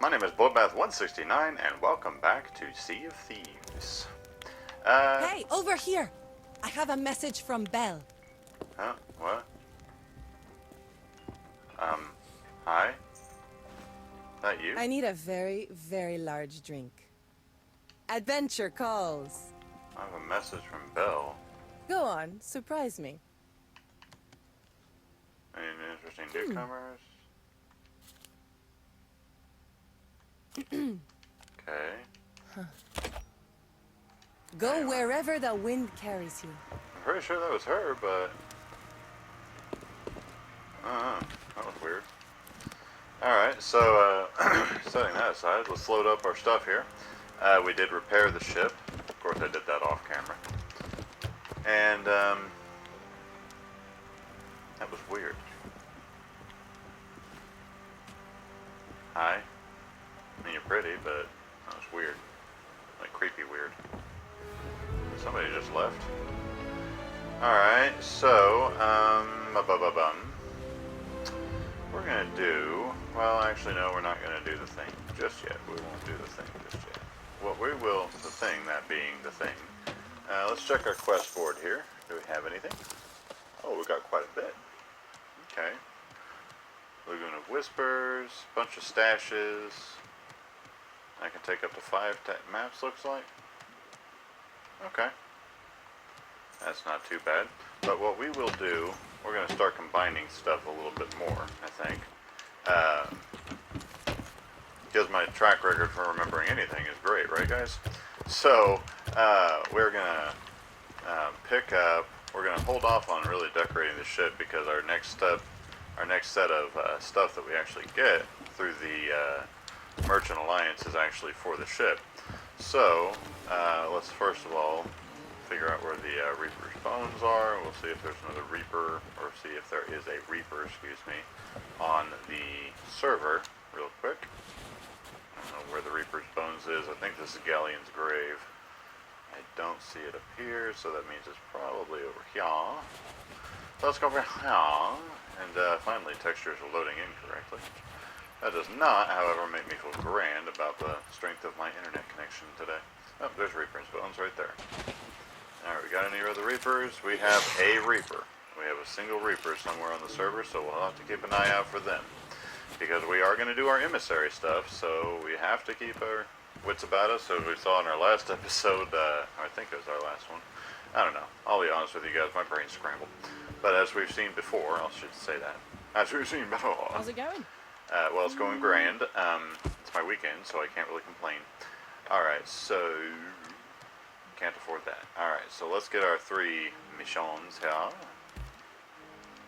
My name is Bloodbath169, and welcome back to Sea of Thieves. Hey, over here! I have a message from Belle. Huh? What? Hi? That you? I need a very, very large drink. Adventure calls. I have a message from Belle. Go on, surprise me. Any interesting newcomers? Okay. Go wherever the wind carries you. I'm pretty sure that was her, but... that was weird. Alright, so, setting that aside, let's load up our stuff here. We did repair the ship. Of course, I did that off camera. And, that was weird. Hi. I mean, you're pretty, but that was weird. Like, creepy weird. Somebody just left. Alright, so, we're gonna do... Well, actually, no, we're not gonna do the thing just yet. We won't do the thing just yet. What we will... The thing, that being the thing. Let's check our quest board here. Do we have anything? Oh, we got quite a bit. Okay. Lagoon of Whispers, bunch of stashes. I can take up to 5 maps, looks like. Okay. That's not too bad. But what we will do, we're going to start combining stuff a little bit more, I think. Because my track record for remembering anything is great, right guys? So, we're going to pick up, we're going to hold off on really decorating the ship because our next set of stuff that we actually get through the Merchant Alliance is actually for the ship. So, let's first of all figure out where the Reaper's bones are. We'll see if there's another Reaper, or see if there is a Reaper, excuse me, on the server real quick. I don't know where the Reaper's bones is. I think this is Galleon's grave. I don't see it up here, so that means it's probably over here. So let's go over here. And finally, textures are loading in correctly. That does not, however, make me feel grand about the strength of my internet connection today. Oh, there's Reaper's bones right there. Alright, we got any other Reapers? We have a Reaper. We have a single Reaper somewhere on the server, so we'll have to keep an eye out for them. Because we are going to do our emissary stuff, so we have to keep our wits about us. So as we saw in our last episode, I think it was our last one. I don't know. I'll be honest with you guys, my brain's scrambled. But as we've seen before, I should say that. As we've seen before. How's it going? Well, it's going grand. It's my weekend, so I can't really complain. Alright, so... Can't afford that. Alright, so let's get our 3 missions here.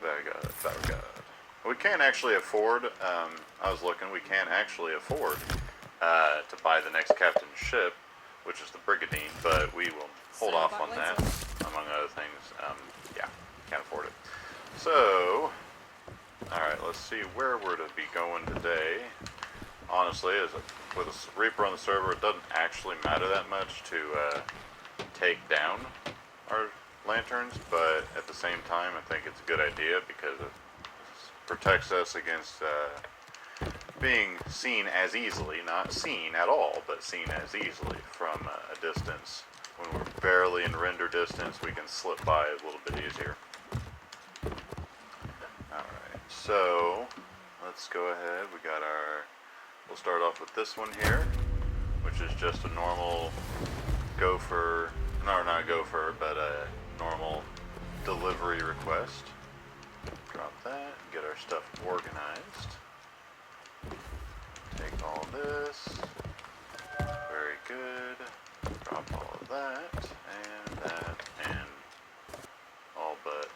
Very good, very good. We can't actually afford, I was looking, we can't actually afford to buy the next captain's ship, which is the Brigandine, but we will hold off on that, among other things. Yeah, can't afford it. So, alright, let's see where we're to be going today. Honestly, with a Reaper on the server, it doesn't actually matter that much to take down our lanterns, but at the same time, I think it's a good idea because it protects us against being seen as easily, not seen at all, but seen as easily from a distance. When we're barely in render distance, we can slip by a little bit easier. Alright, so let's go ahead. We got we'll start off with this one here, which is just a normal gopher, no, not gopher, but a normal delivery request. Drop that, get our stuff organized. Take all this, very good. Drop all of that, and all but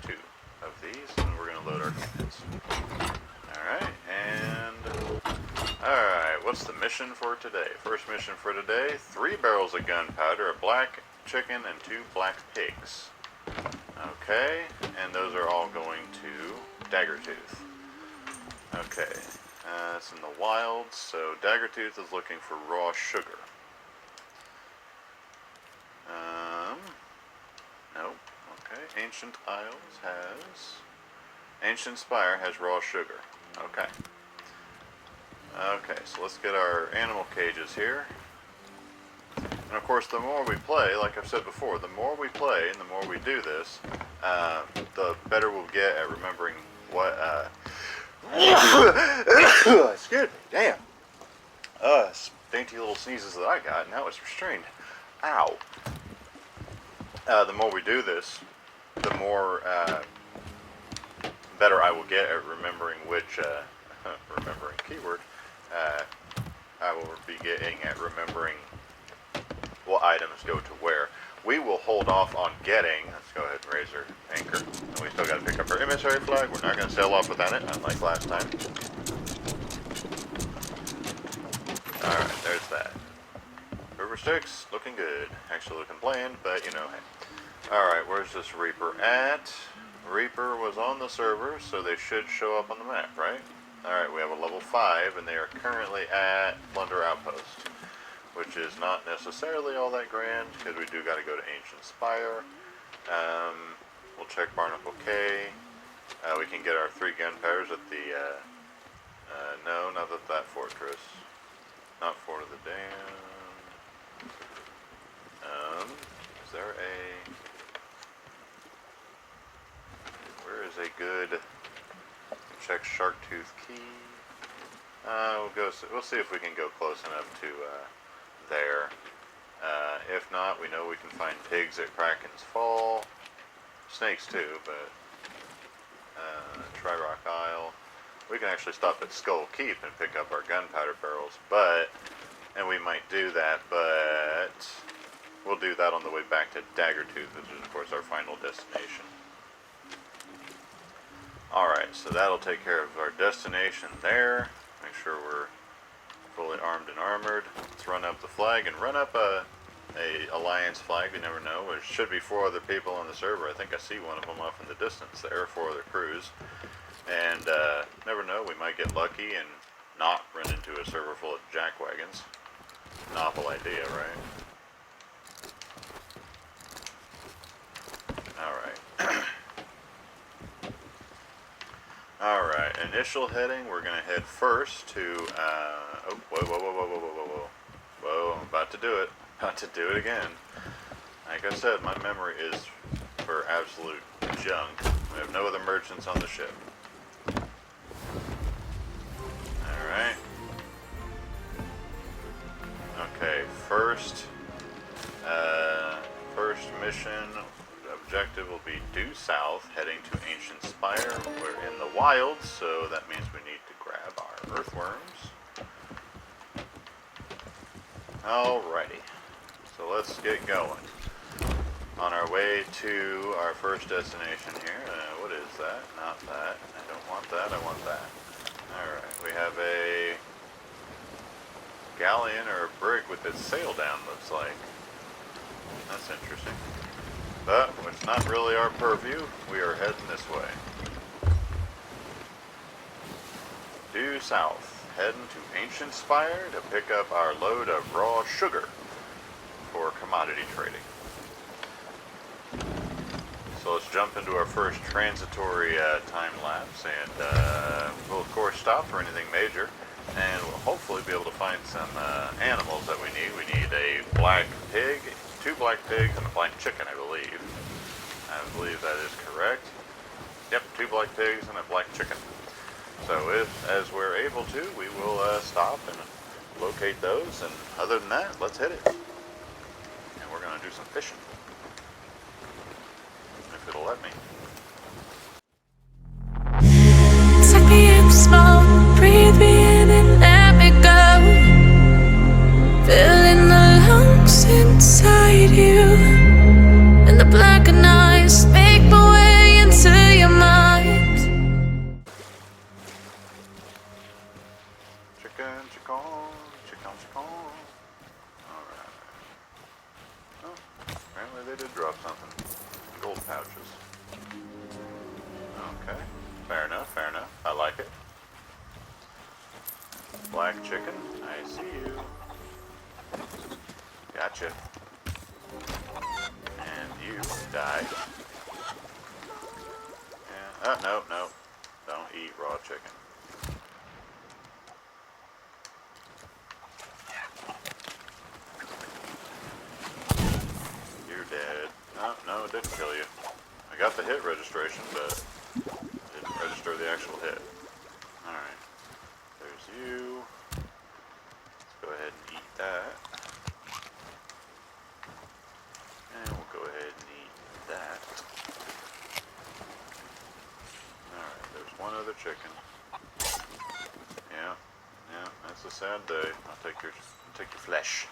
2 of these, and we're going to load our commits. Alright, alright, what's the mission for today? First mission for today, 3 barrels of gunpowder, a black chicken, and 2 black pigs. Okay, and those are all going to Daggertooth. Okay, it's in the wilds, so Daggertooth is looking for raw sugar. Nope, okay, Ancient Spire has raw sugar. Okay. Okay, so let's get our animal cages here. And of course, the more we play, like I've said before, the more we play and the more we do this, the better we'll get at remembering what, excuse me, damn. Dainty little sneezes that I got, now it's restrained. Ow. The more we do this, the more, better I will get at remembering which, remembering keyword, I will be getting at remembering what items go to where. We will hold off on getting, let's go ahead and raise our anchor, and we still got to pick up our emissary flag. We're not going to sail off without it, unlike last time. Alright, there's that. River Styx, looking good. Actually looking bland, but you know, hey. Alright, where's this Reaper at? Reaper was on the server, so they should show up on the map, right? Alright, we have a level 5, and they are currently at Plunder Outpost, which is not necessarily all that grand, because we do got to go to Ancient Spire. We'll check Barnacle Cay. We can get our 3 gunpowders at the, no, not at that fortress. Not Fort of the Damned. Is there a... Where is a good... Check Sharktooth Key. We'll see if we can go close enough to, there. If not, we know we can find pigs at Kraken's Fall. Snakes too, but Tri-Rock Isle. We can actually stop at Skull Keep and pick up our gunpowder barrels, and we might do that, but we'll do that on the way back to Daggertooth, which is of course our final destination. Alright, so that'll take care of our destination there. Make sure we're fully armed and armored. Let's run up the flag and run up a alliance flag. You never know. There should be 4 other people on the server. I think I see one of them off in the distance there, 4 other crews. And never know, we might get lucky and not run into a server full of jackwagons. Novel idea, right? Alright. Alright, initial heading, we're going to head first to, oh, whoa, I'm about to do it. About to do it again. Like I said, my memory is for absolute junk. We have no other merchants on the ship. Alright. Okay, first mission objective will be due south, heading to Ancient Spire. We're in the wilds, so that means we need to grab our earthworms. Alrighty, so let's get going. On our way to our first destination here. What is that? Not that. I don't want that, I want that. Alright, we have a galleon or a brig with its sail down, looks like. That's interesting. But it's not really our purview. We are heading this way. Due south, heading to Ancient Spire to pick up our load of raw sugar for commodity trading. So let's jump into our first transitory time lapse, and we'll of course stop for anything major, and we'll hopefully be able to find some animals that we need. We need a black pig, 2 black pigs, and a black chicken, I believe. I believe that is correct. Yep, 2 black pigs and a black chicken. So as we're able to, we will stop and locate those, and other than that, let's hit it. And we're going to do some fishing. If it'll let me. Suck me in smoke, breathe me in and let me go. Filling the lungs inside you, and the blackened eyes make my way into your mind. Chicken, chicken, chicken, chicken. Alright. Oh, apparently they did drop something. Gold pouches. Okay. Fair enough, fair enough. I like it. Black chicken, I see you. Gotcha. And you died. Yeah. Oh, no. Don't eat raw chicken. the hit registration, but didn't register the actual hit. Alright. There's you. Let's go ahead and eat that. And we'll go ahead and eat that. Alright, there's one other chicken. Yeah, that's a sad day. I'll take your flesh.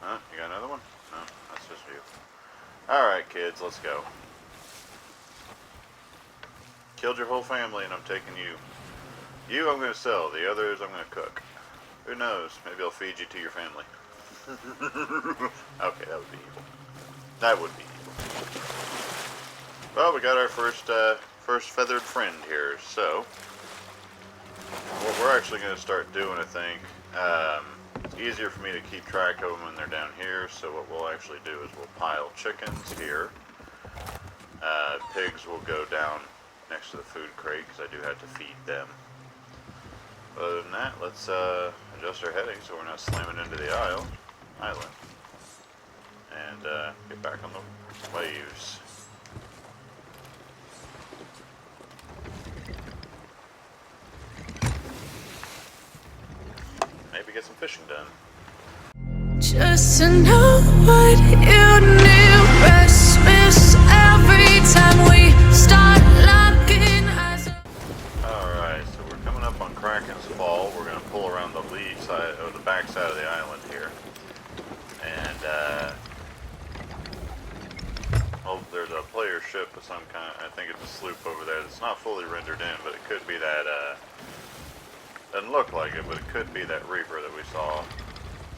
Huh? You got another one? No, that's just you. Alright, kids, let's go. Killed your whole family and I'm taking you. You I'm going to sell. The others I'm going to cook. Who knows? Maybe I'll feed you to your family. Okay, that would be evil. That would be evil. Well, we got our first feathered friend here, so what we're actually going to start doing, I think, it's easier for me to keep track of them when they're down here, so what we'll actually do is we'll pile chickens here. Pigs will go down next to the food crate, because I do have to feed them. Other than that, let's adjust our heading so we're not slamming into the island, and get back on the waves. Maybe get some fishing done. Just to know what you knew. Restless every time we start looking eyes. Alright, so we're coming up on Kraken's Fall. We're going to pull around the lee side, or the back side of the island here. And, well, there's a player ship of some kind. I think it's a sloop over there. It's not fully rendered in, but it could be that, doesn't look like it, but it could be that Reaper that we saw.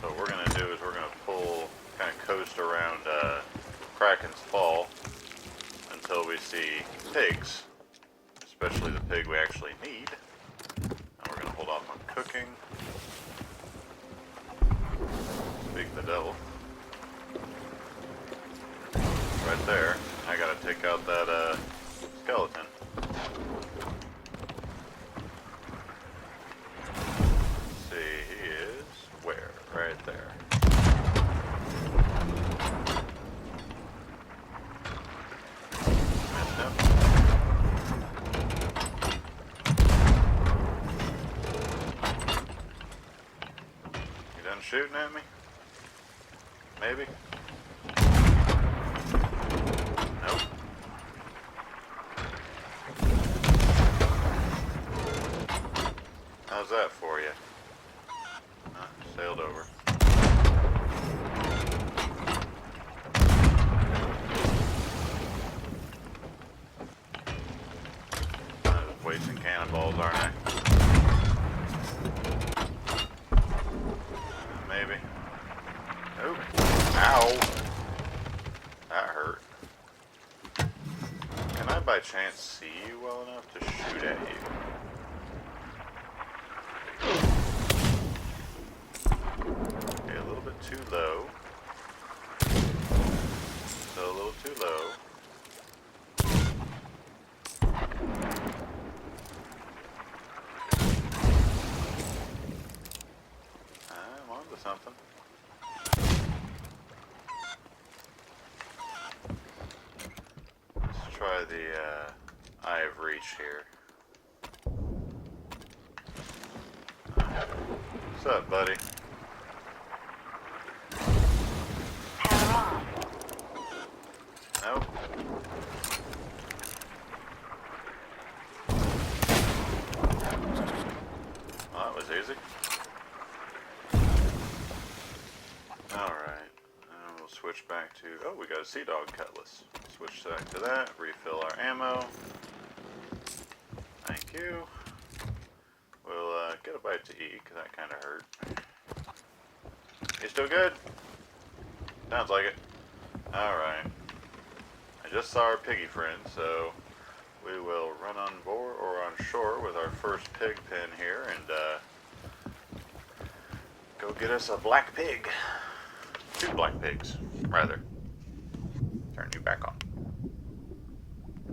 So what we're going to do is we're going to pull, kind of coast around Kraken's Fall until we see pigs, especially the pig we actually need. And we're going to hold off on cooking. Speak the devil. Right there. I got to take out that skeleton. Right there. Messed up. You done shooting at me? Maybe? Nope. How's that for you? Sailed over. I'm just wasting cannonballs, aren't I? Maybe. Oh. Ow. That hurt. Can I by chance see you well enough to shoot at you? Too low. Still a little too low. I'm on to something. Let's try the Eye of Reach here. What's up, buddy? Nope. Well, that was easy. Alright. And we'll switch back to... Oh, we got a Sea Dog Cutlass. Switch back to that. Refill our ammo. Thank you. We'll get a bite to eat, because that kind of hurt. You still good? Sounds like it. Alright. I just saw our piggy friend, so we will run on board or on shore with our first pig pen here and go get us a black pig. 2 black pigs, rather. Turn you back on.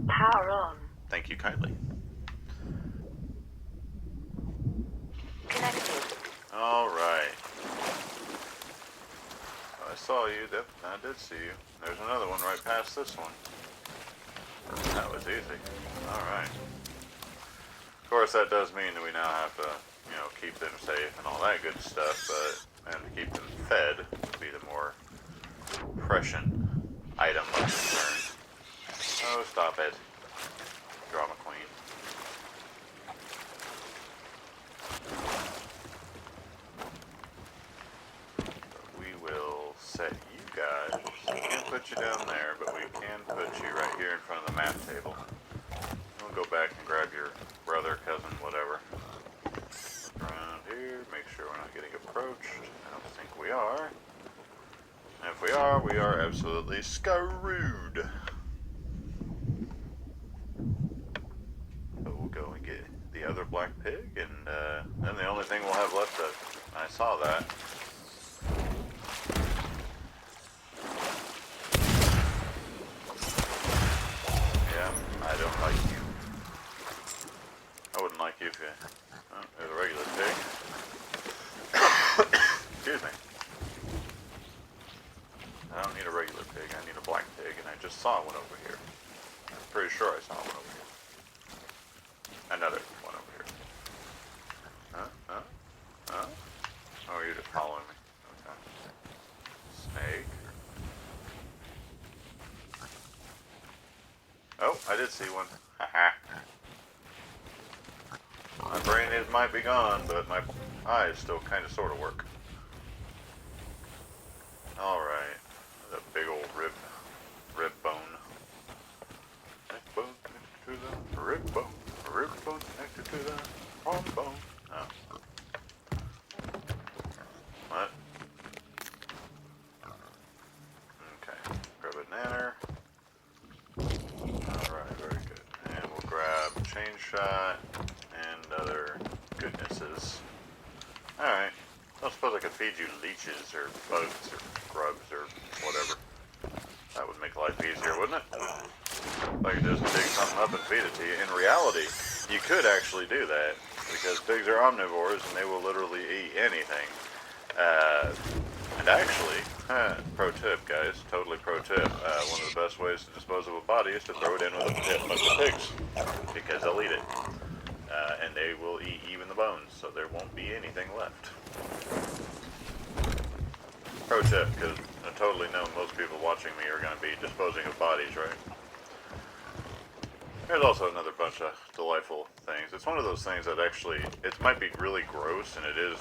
Power on. Thank you kindly. Connected. Alright. I saw you, I did see you. There's another one right past this one. was easy. Alright. Of course, that does mean that we now have to, you know, keep them safe and all that good stuff, but, and to keep them fed would be the more prescient item of concern. Oh, stop it. Drama queen. We will set you guys. We can't put you down there, but we can put you right here in front of the map table. We'll go back and grab your brother, cousin, whatever. Around here, make sure we're not getting approached. I don't think we are. And if we are absolutely screwed. So we'll go and get the other black pig, and then the only thing we'll have left I saw that. Yeah, I don't like you. I wouldn't like you if you... Oh, there's a regular pig. Excuse me. I don't need a regular pig, I need a black pig, and I just saw one over here. I'm pretty sure I saw one over here. Another one over here. Huh? Oh, you're just following me. Okay. Snake. Oh, I did see one. Haha. My brain might be gone, but my eyes still kind of sort of work. Alright. The big old rib bone. Neck bone connected to the rib bone. Rib bone connected to the arm bone. Oh. What? Okay. Grab a nanner. Alright, very good. And we'll grab chain shot and other goodnesses. Alright. I don't suppose I could feed you leeches or bugs or grubs or whatever. That would make life easier, wouldn't it? If I could just dig something up and feed it to you. In reality, you could actually do that, because pigs are omnivores and they will literally eat anything. And actually, pro tip, guys, totally pro tip, one of the best ways to dispose of a body is to throw it in with a bunch of pigs, because they'll eat it. And they will eat even the bones, so there won't be anything left. Pro tip, because I totally know most people watching me are going to be disposing of bodies, right? There's also another bunch of delightful things. It's one of those things that actually, it might be really gross, and it is,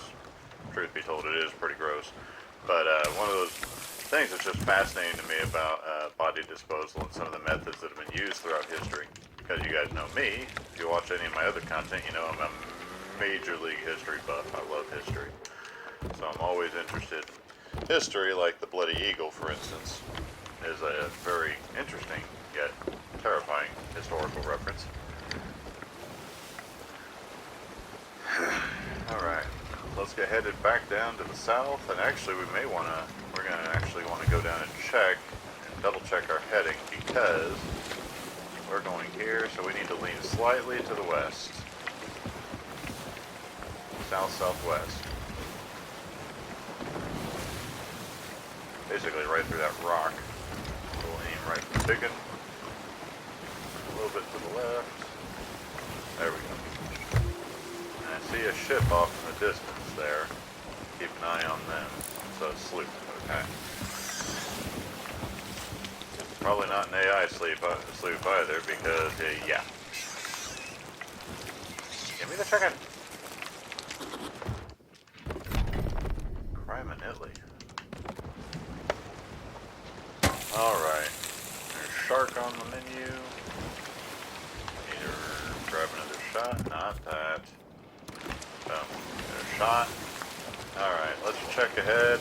truth be told, it is pretty gross. But one of those things that's just fascinating to me about body disposal and some of the methods that have been used throughout history. Because you guys know me, if you watch any of my other content, you know I'm a major league history buff. I love history. So I'm always interested in history, like the Bloody Eagle, for instance, is a very interesting yet terrifying historical reference. Alright, let's get headed back down to the south, and actually we're gonna actually want to go down and check, and double check our heading, because we're going here, so we need to lean slightly to the west. South-southwest. Basically right through that rock. We'll aim right for the big one. A little bit to the left. There we go. And I see a ship off in the distance there. Keep an eye on them. So a sloop. Okay. Probably not an AI sloop either, because, yeah. Give me the chicken! Crime in Italy. Alright. There's shark on the menu. Need to grab another shot. Not that. So, get a shot. Alright, let's check ahead.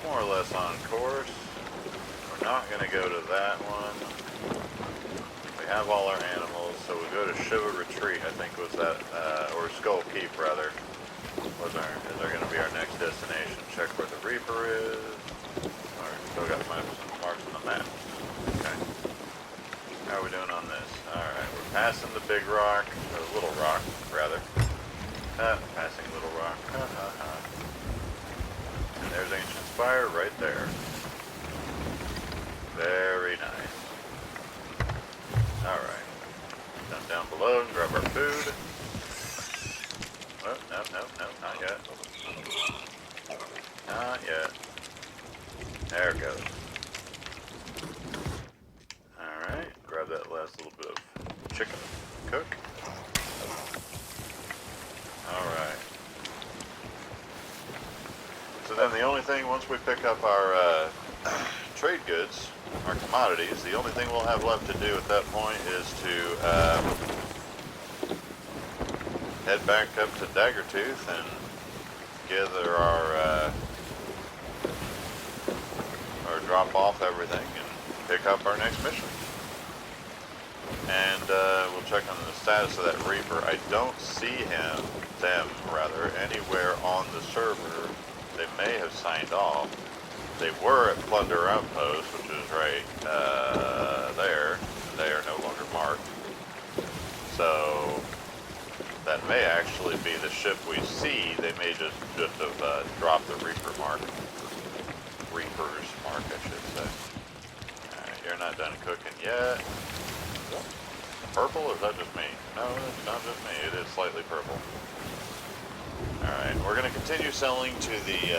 More or less on course. We're not going to go to that one. We have all our animals, so we go to Shiva Retreat, I think was that, or Skull Keep rather, is going to be our next destination. Check where the Reaper is. Alright, still got some marks on the map. Okay. How are we doing on this? Alright, we're passing the big rock, or little rock, rather. Passing little rock. And there's Ancient Spire right there. Very nice. grab our food. Oh, no, not yet. Not yet. There it goes. Alright, grab that last little bit of chicken. Cook. Alright. So then the only thing, once we pick up our trade goods, our commodities, the only thing we'll have left to do at that point is to head back up to Daggertooth and gather our or drop off everything and pick up our next mission. And we'll check on the status of that Reaper. I don't see them anywhere on the server. They may have signed off. They were at Plunder Outpost, which is right there. They are no longer marked. So that may actually be the ship we see. They may just have dropped the Reaper's mark, I should say. Alright, you're not done cooking yet. Purple, or is that just me? No, it's not just me. It is slightly purple. Alright, we're going to continue selling to the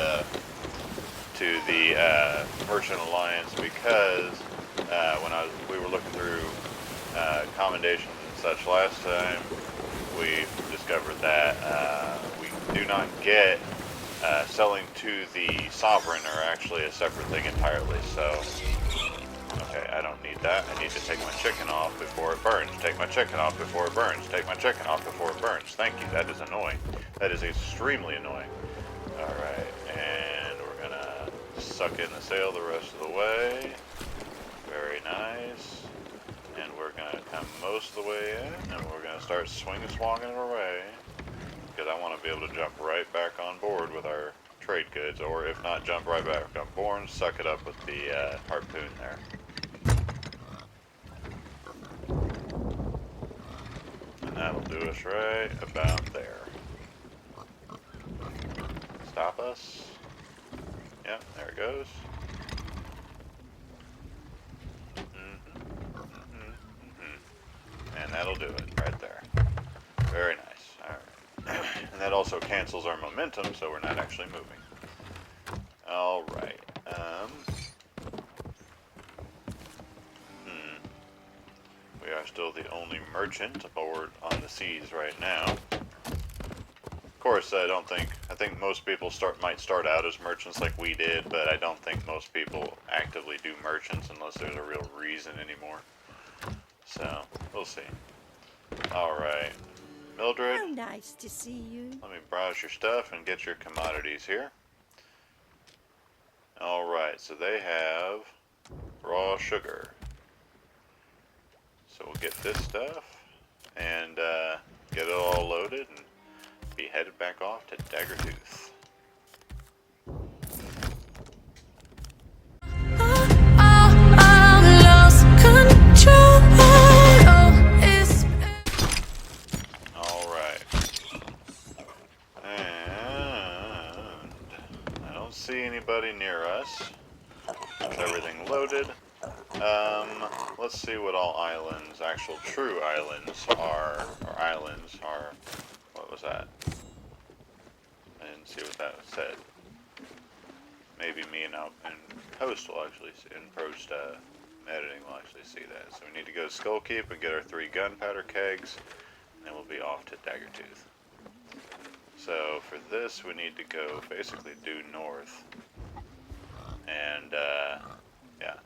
Merchant Alliance because when we were looking through commendations and such last time, we discovered that we do not get selling to the Sovereign are actually a separate thing entirely. So, okay, I don't need that. I need to take my chicken off before it burns. Take my chicken off before it burns. Take my chicken off before it burns. Thank you. That is annoying. That is extremely annoying. Alright, and we're gonna suck in the sail the rest of the way. Very nice. And we're gonna come most of the way in, and we're gonna start swinging our way. Because I want to be able to jump right back on board with our trade goods, or if not, jump right back on board and suck it up with the harpoon there. And that'll do us right about there. Stop us. Yep, there it goes. And that'll do it right there. Very nice. Alright. And that also cancels our momentum, so we're not actually moving. Alright. We are still the only merchant aboard on the seas right now. Of course, I think most people might start out as merchants like we did, but I don't think most people actively do merchants unless there's a real reason anymore. So, we'll see. Alright. Mildred, How nice to see you. let me browse your stuff and get your commodities here. Alright, so they have raw sugar. So we'll get this stuff and get it all loaded and be headed back off to Daggertooth. I've lost control. Alright. And I don't see anybody near us. With everything loaded. Let's see what all islands, actual true islands are, what was that? I didn't see what that said. Maybe me and post will actually see, in post editing will actually see that. So we need to go to Skullkeep and get our 3 gunpowder kegs, and then we'll be off to Daggertooth. So for this we need to go basically due north. And yeah.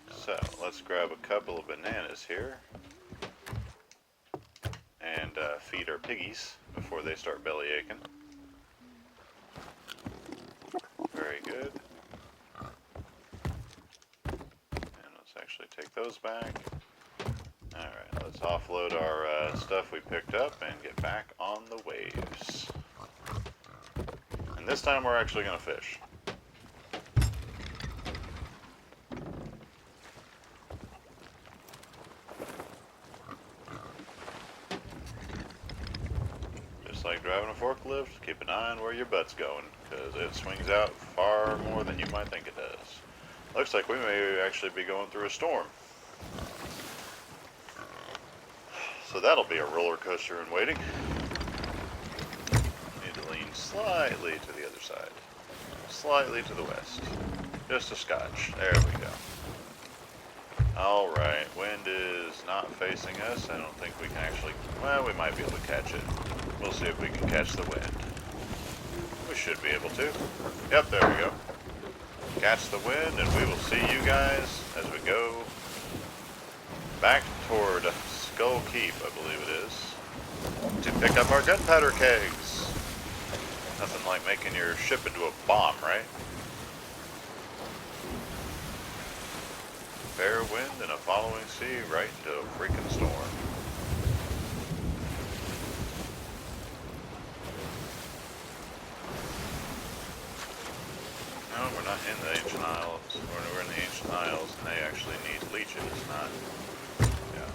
So let's grab a couple of bananas here and feed our piggies before they start belly aching. Very good. And let's actually take those back. Alright, let's offload our stuff we picked up and get back on the waves. And this time we're actually going to fish. Like driving a forklift, keep an eye on where your butt's going, because it swings out far more than you might think it does. Looks like we may actually be going through a storm. So that'll be a roller coaster in waiting. Need to lean slightly to the other side. Slightly to the west. Just a scotch. There we go. Alright, wind is not facing us. I don't think we can actually... Well, we might be able to catch it. We'll see if we can catch the wind. We should be able to. Yep, there we go. Catch the wind, and we will see you guys as we go back toward Skull Keep, I believe it is, to pick up our gunpowder kegs. Nothing like making your ship into a bomb, right? Fair wind and a following sea right into a freaking storm. No, we're not in the Ancient Isles. We're in the Ancient Isles, and they actually need leeches, not... Yeah.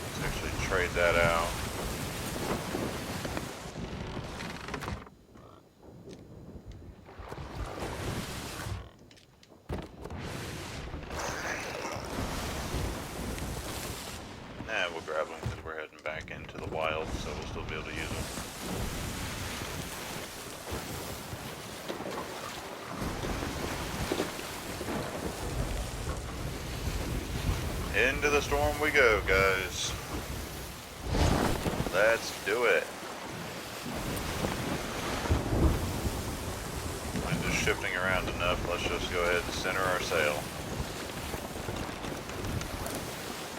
Let's actually trade that out. We'll grab them because we're heading back into the wild, so we'll still be able to use them. Into the storm we go, guys. Let's do it. I'm just shifting around enough. Let's just go ahead and center our sail.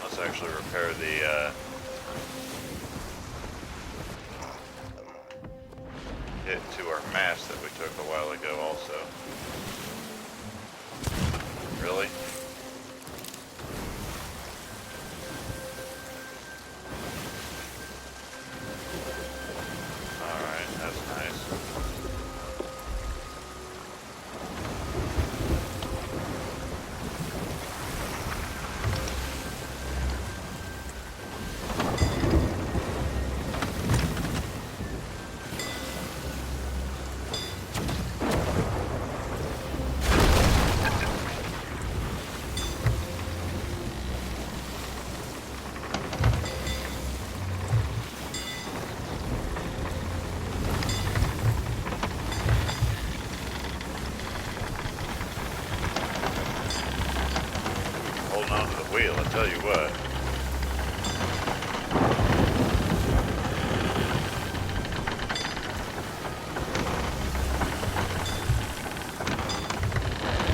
Let's actually repair the hit to our mast that we took a while ago also. Really? Alright, that's nice. Holding on to the wheel, I tell you what.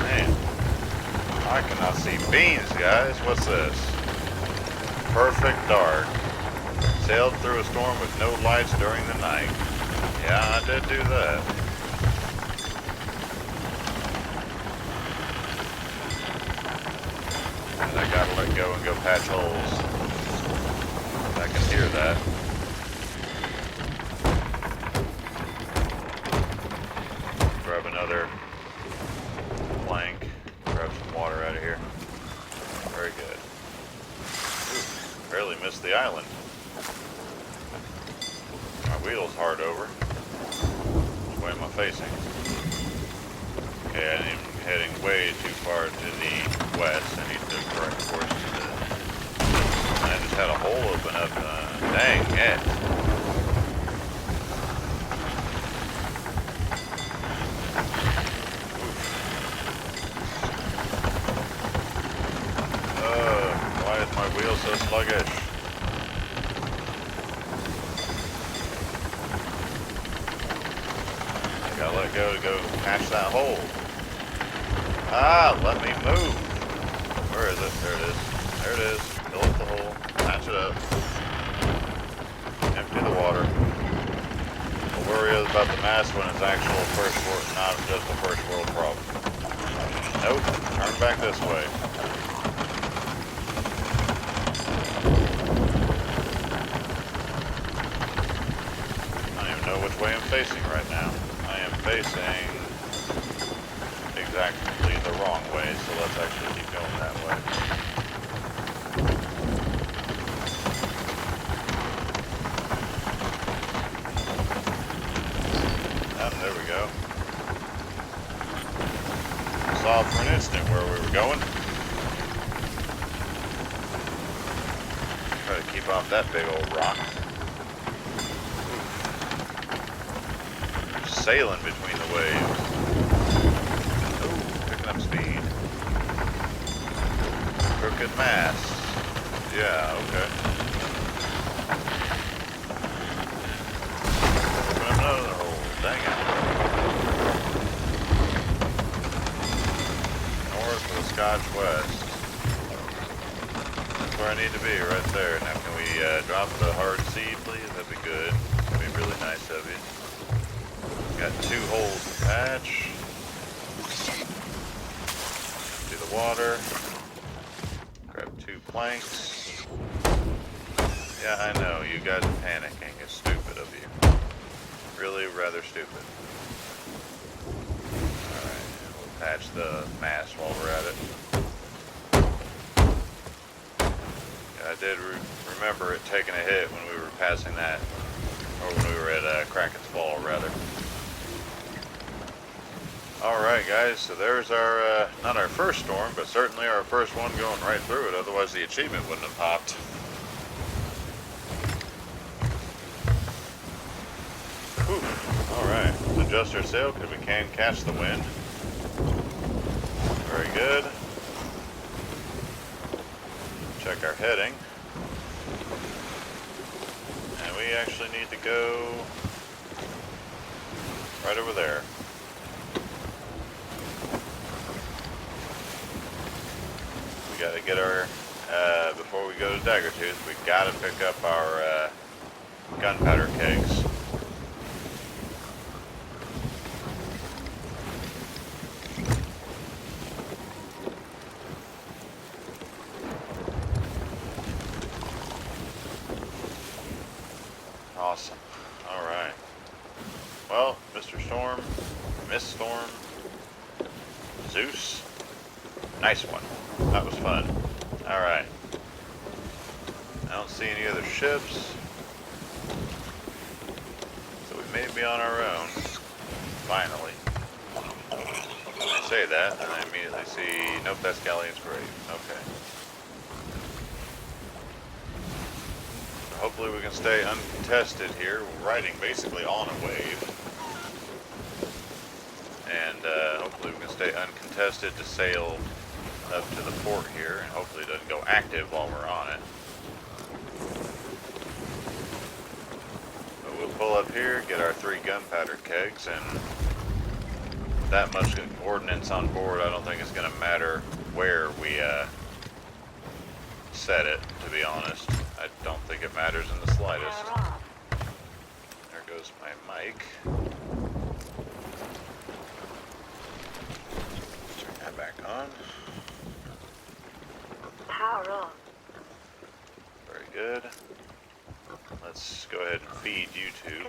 Man, I cannot see beans, guys. What's this? Perfect dark. Sailed through a storm with no lights during the night. Yeah, I did do that. And I gotta let go and go patch holes. I can hear that. Grab another plank. Grab some water out of here. Very good. Ooh, barely missed the island. My wheel's hard over. Which way am I facing? Okay, I'm heading way too far to the west. I need to correct course to the... I just had a hole open up. Dang it. Why is my wheel so sluggish? I gotta let go to go catch that hole. Ah, let me move. Where is it? There it is. There it is. Fill up the hole. Patch it up. Empty the water. Don't worry about the mast when it's actual first world, not just a first world problem. Nope. Turn back this way. I don't even know which way I'm facing right now. I am facing exactly the wrong way, so let's actually keep going that way. There we go. Saw for an instant where we were going. Try to keep off that big old rock. Oof. Sailing between the waves. Oh, picking up speed. Crooked mast. Yeah, okay. Open another hole. Dang it. Scotch West. That's where I need to be, right there. Now can we drop the hard seed, please? That'd be good. That'd be really nice of you. Got 2 holes to patch. Do the water. Grab 2 planks. Yeah, I know, you guys are panicking. It's stupid of you. Really rather stupid. Patch the mast while we're at it. Yeah, I did remember it taking a hit when we were passing that, or when we were at Kraken's Fall, rather. Alright guys, so there's our, not our first storm, but certainly our first one going right through it, otherwise the achievement wouldn't have popped. Alright, let's adjust our sail because we can catch the wind. Very good. Check our heading. And we actually need to go right over there. We gotta get our, before we go to Daggertooth, we gotta pick up our gunpowder kegs. Awesome. Alright. Well, Mr. Storm, Miss Storm, Zeus. Nice one. That was fun. Alright. I don't see any other ships. So we may be on our own. Finally. I say that, and I immediately see... Nope, that's Galleon's grave. Okay. Hopefully we can stay uncontested here. We're riding basically on a wave. And hopefully we can stay uncontested to sail up to the port here. And hopefully it doesn't go active while we're on it. But we'll pull up here, get our 3 gunpowder kegs, and that much ordnance on board, I don't think it's going to matter where we set it, to be honest. I don't think it matters in the slightest. There goes my mic. Turn that back on. Power on. Very good. Let's go ahead and feed you 2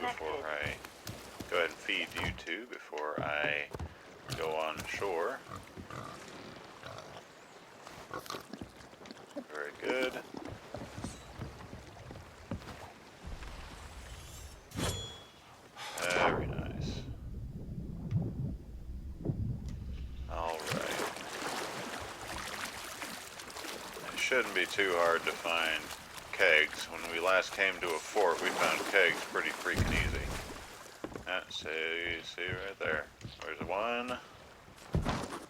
before I go on shore. Very good. Very nice. Alright. It shouldn't be too hard to find kegs. When we last came to a fort, we found kegs pretty freaking easy. See right there. There's one.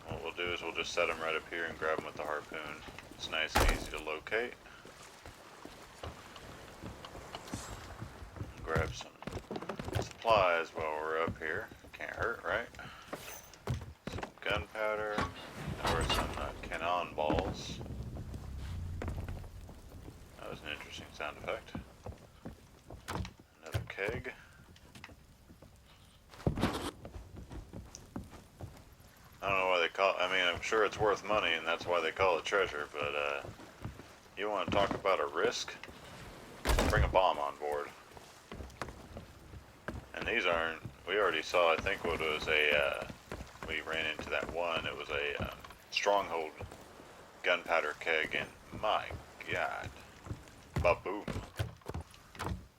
What we'll do is we'll just set them right up here and grab them with the harpoon. It's nice and easy to locate. Grab some supplies while we're up here. Can't hurt, right? Some gunpowder, or some cannon balls. That was an interesting sound effect. Another keg. I don't know why they call it, I mean, I'm sure it's worth money and that's why they call it treasure, but you want to talk about a risk? Bring a bomb on board. And these aren't, we already saw, I think, what was a we ran into that one. It was a stronghold gunpowder keg, and my god, ba-boom.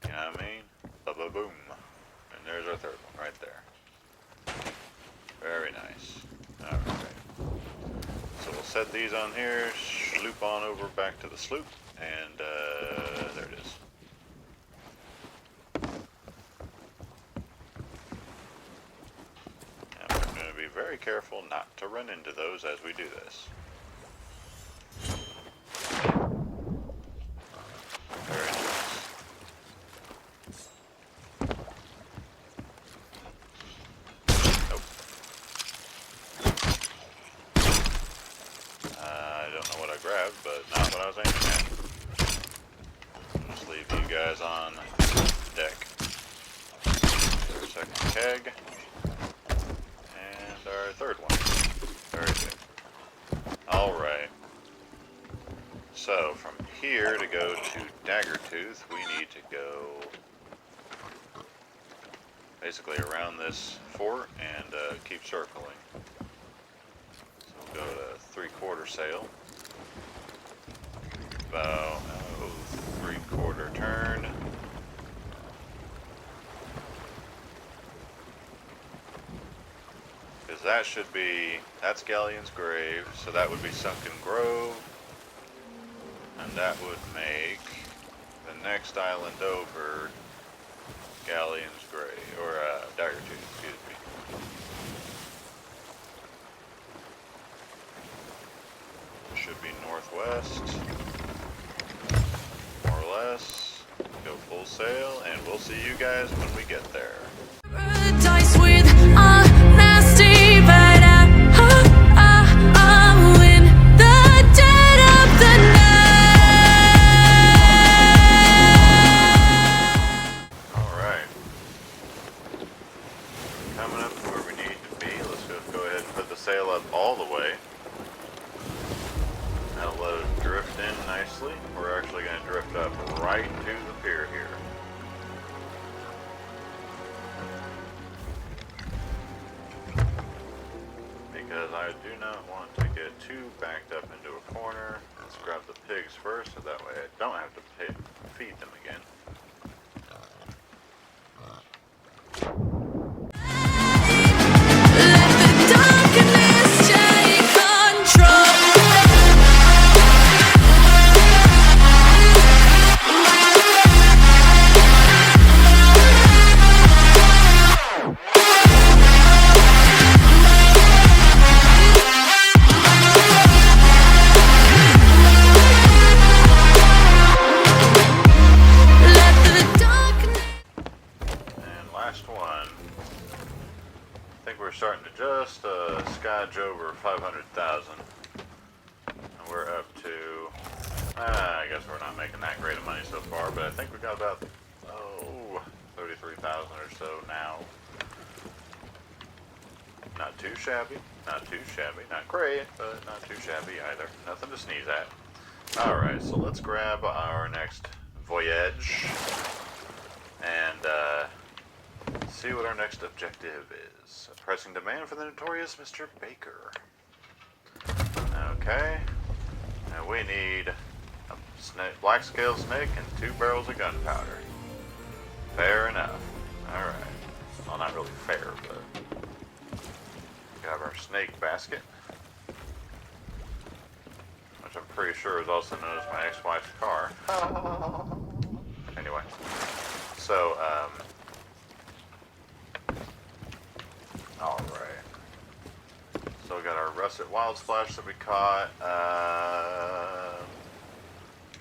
You know what I mean? Ba-ba-boom. And there's our third one right there. Very nice. Alright. So we'll set these on here, sloop on over back to the sloop, and there it is. And we're going to be very careful not to run into those as we do this. Very nice. Nope. I don't know what I grabbed, but not what I was aiming at. Just leave you guys on deck. Our second keg. And our third one. Very good. Alright. So, from here to go to Daggertooth, we need to go basically around this fort and keep circling. So we'll go to 3/4 sail. About 3/4 turn. Because that should be, that's Galleon's Grave, so that would be Sunken Grove. And that would make the next island over Galleon's Grave, or Daggertooth, excuse me. Should be northwest, more or less. Go full sail, and we'll see you guys when we get there. Paradise with a nasty bite out. In the dead of the night. Alright. Coming up to where we need to be. Let's just go ahead and put the sail up all the way. That'll let it drift in nicely. We're actually going to drift up right to the pier here. Because I do not want to get too backed up into a corner. Let's grab the pigs first, so that way I don't have to feed them again. Let the darkness take control. Starting to just scotch over 500,000, and we're up to I guess we're not making that great of money so far, but I think we got about 33,000 or so now. Not too shabby, not great, but not too shabby either. Nothing to sneeze at. Alright, so let's grab our next voyage and see what our next objective is. A pressing demand for the notorious Mr. Baker. Okay. And we need a black-scaled snake and 2 barrels of gunpowder. Fair enough. Alright. Well, not really fair, but we have our snake basket, which I'm pretty sure is also known as my ex-wife's car. Anyway. So, alright. So we got our russet wild splash that we caught.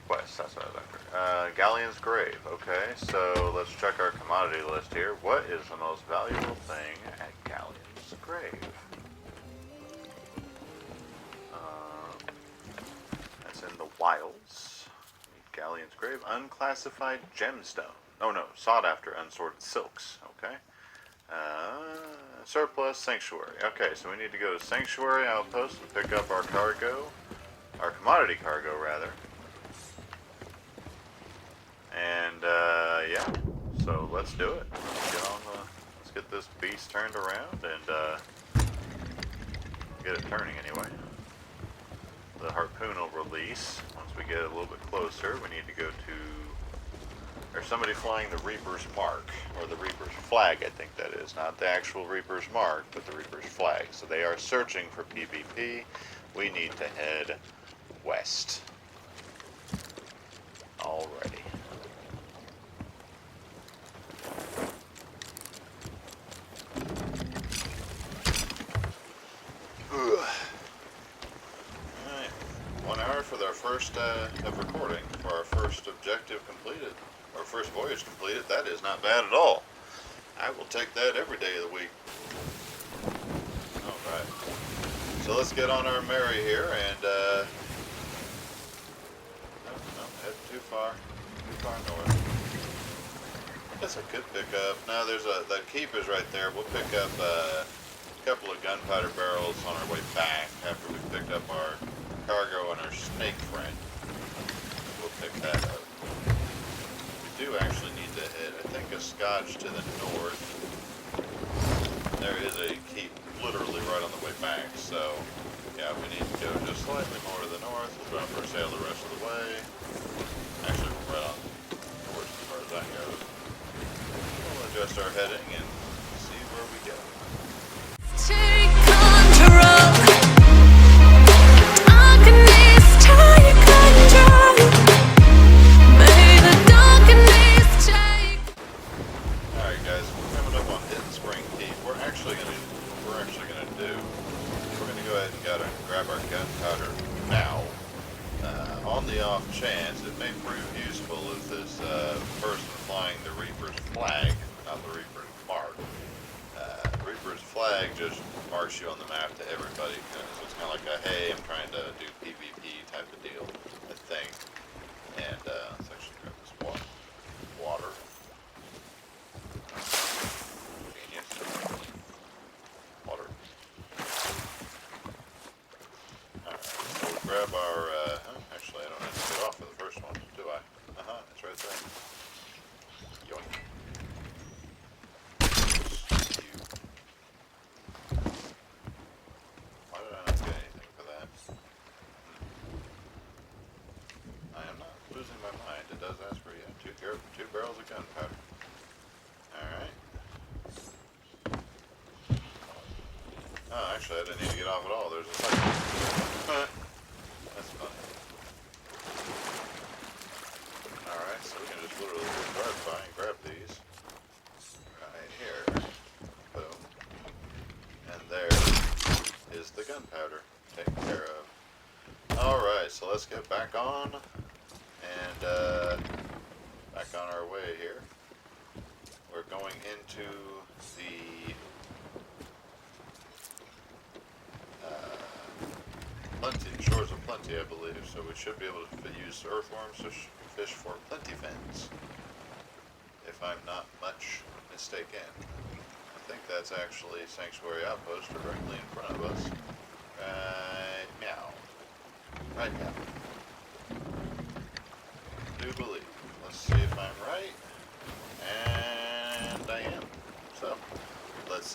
Quest, that's what I was after. Galleon's Grave. Okay, so let's check our commodity list here. What is the most valuable thing at Galleon's Grave? That's in the wilds. Galleon's Grave. Unclassified gemstone. Oh no, sought after unsorted silks. Okay. Surplus Sanctuary. Okay, so we need to go to Sanctuary Outpost and pick up our cargo. Our commodity cargo, rather. And, yeah. So, let's do it. Let's get this beast turned around and, get it turning anyway. The harpoon will release. Once we get a little bit closer, we need to go to... There's somebody flying the Reaper's Mark, or the Reaper's Flag, I think that is. Not the actual Reaper's Mark, but the Reaper's Flag. So they are searching for PvP. We need to head west. Alrighty. Alright. 1 hour for our first of recording, for our first objective completed. Our first voyage completed. That is not bad at all. I will take that every day of the week. Alright. So let's get on our merry here and no, head too far north. I guess I could pick up. No, there's that keep is right there. We'll pick up a couple of gunpowder barrels on our way back after we picked up our cargo and our snake friend. We'll pick that up. We do actually need to hit, I think, a scotch to the north. There is a keep literally right on the way back, so yeah, we need to go just slightly more to the north. We'll drop our sail the rest of the way. Actually, we're right on course as far as that goes. We'll adjust our heading and see where we go. Take control. Darkness, take control. May the darkness take. Alright guys, we're coming up on Hidden Spring Keep. We're actually gonna do, we're gonna go ahead and grab our gunpowder now. On the off chance, it may prove useful if this person flying the Reaper's Flag, not the Reaper's Mark. Reaper's Flag just marks you on the map to everybody, so it's kind of like a, hey, I'm trying to do PvP type of deal, I think. And let's actually grab this water. Genius. Water. Alright, so we'll grab our, actually I don't have to get off of the first one, do I? It's right there. Yoink. Why did I not get anything for that? I am not losing my mind. It does ask for, yeah, two barrels of gunpowder. Alright. Oh, actually I didn't need to get off at all. There's a second. That's funny. Alright, so we can just literally drive by and grab these. Right here. Boom. And there is the gunpowder taken care of. Alright, so let's get back on and back on our way here. We're going into the Shores of Plenty, I believe, so we should be able to use earthworms to fish for plenty fins, if I'm not much mistaken. I think that's actually Sanctuary Outpost directly in front of us. Right meow. Right now. Do believe. Let's see if I'm right. And I am. So, let's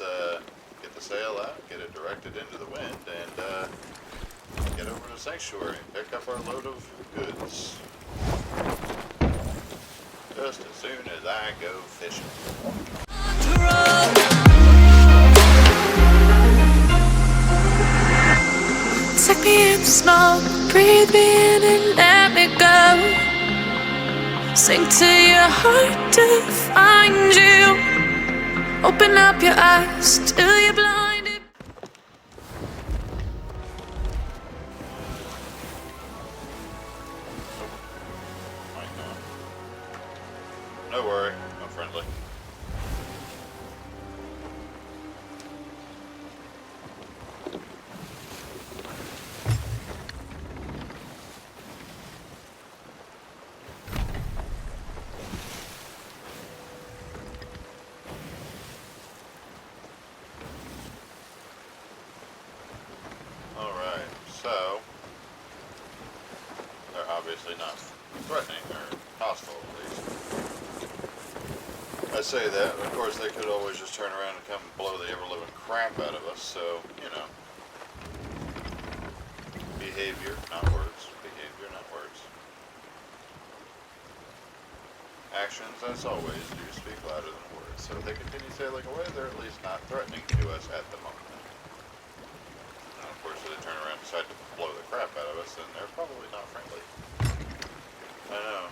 get the sail out, get it directed into the wind, and get over to Sanctuary and pick up our load of goods. Just as soon as I go fishing. Take me in the smoke, breathe me in and let me go. Sink to your heart to find you. Open up your eyes till you're blinded. No worry, I'm friendly. Alright, so they're obviously not threatening or hostile, at least. I say that, of course they could always just turn around and come and blow the ever-living crap out of us, so, you know. Behavior, not words. Behavior, not words. Actions, as always, do speak louder than words. So if they continue sailing away, they're at least not threatening to us at the moment. And of course, if they turn around and decide to blow the crap out of us, then they're probably not friendly. I know.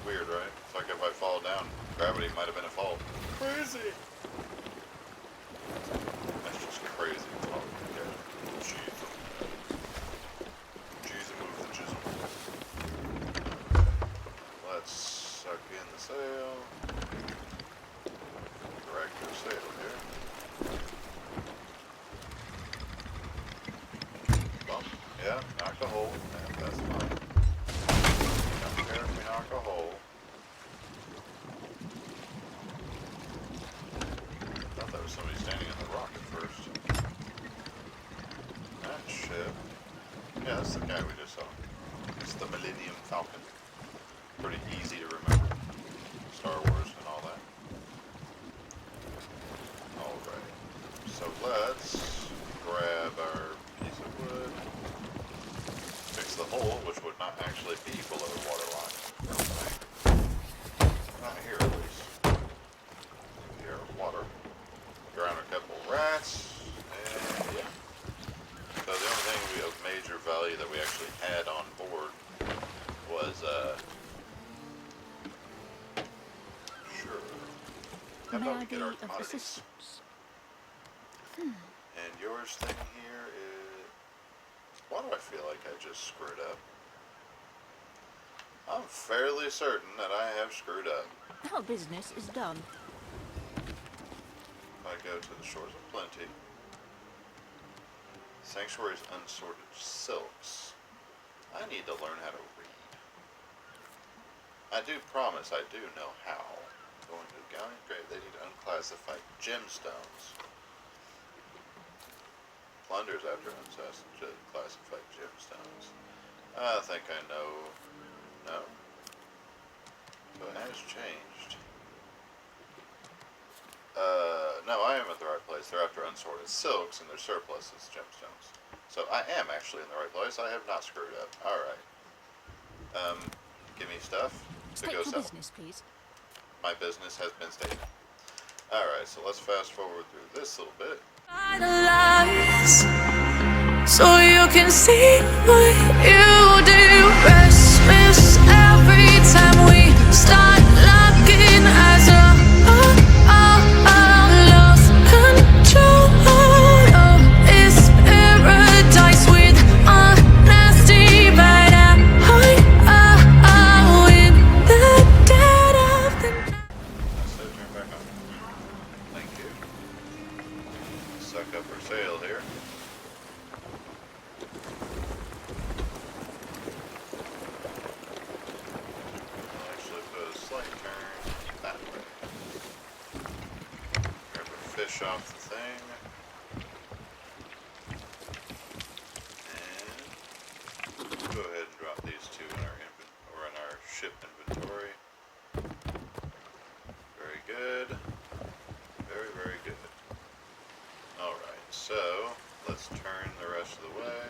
Weird, right? It's like if I fall down, gravity might have been a fault. Crazy! That's just crazy. Oh, okay. Jeez. Jeez, move the chisel. Let's suck in the sail. Direct the sail here. Bump. Yeah, knock a hole. Yeah, that's fine. Don't care if we knock a hole. I thought that was somebody standing on the rock at first. That ship. Yeah, that's the guy we just saw. It's the Millennium Falcon. Pretty easy to remember. Star Wars and all that. Alright. So let's grab our piece of wood. Fix the hole, which would not actually be below the water line. Not here, at least. Here, water. Drown a couple rats. And yeah. So the only thing of major value that we actually had on board was, sure. How about we get our commodities? And yours thing here is... Why do I feel like I just screwed up? I'm fairly certain that I have screwed up. Our business is done. If I go to the shores of plenty. Sanctuary's unsorted silks. I need to learn how to read. I do promise I do know how. Going to Galleon Grave, they need unclassified gemstones. Plunders after unclassified gemstones. I think I know. No. So it has changed. No, I am at the right place. They're after unsorted silks, and their surplus is gemstones. So I am actually in the right place. I have not screwed up. Alright. Give me stuff to State go your sell. business, please. My business has been stated. Alright, so let's fast forward through this little bit. Idolize, so you can see what you do. Restless every time we start looking as a lost control. Oh, it's paradise with honesty, but in the dead of the night. Let's turn back on. Thank you. Suck up our sail here. I'll actually put a slight turn that way. Grab a fish off the thing. And go ahead and drop these two in our ship inventory. Very good. Very, very good. Alright, so let's turn the rest of the way.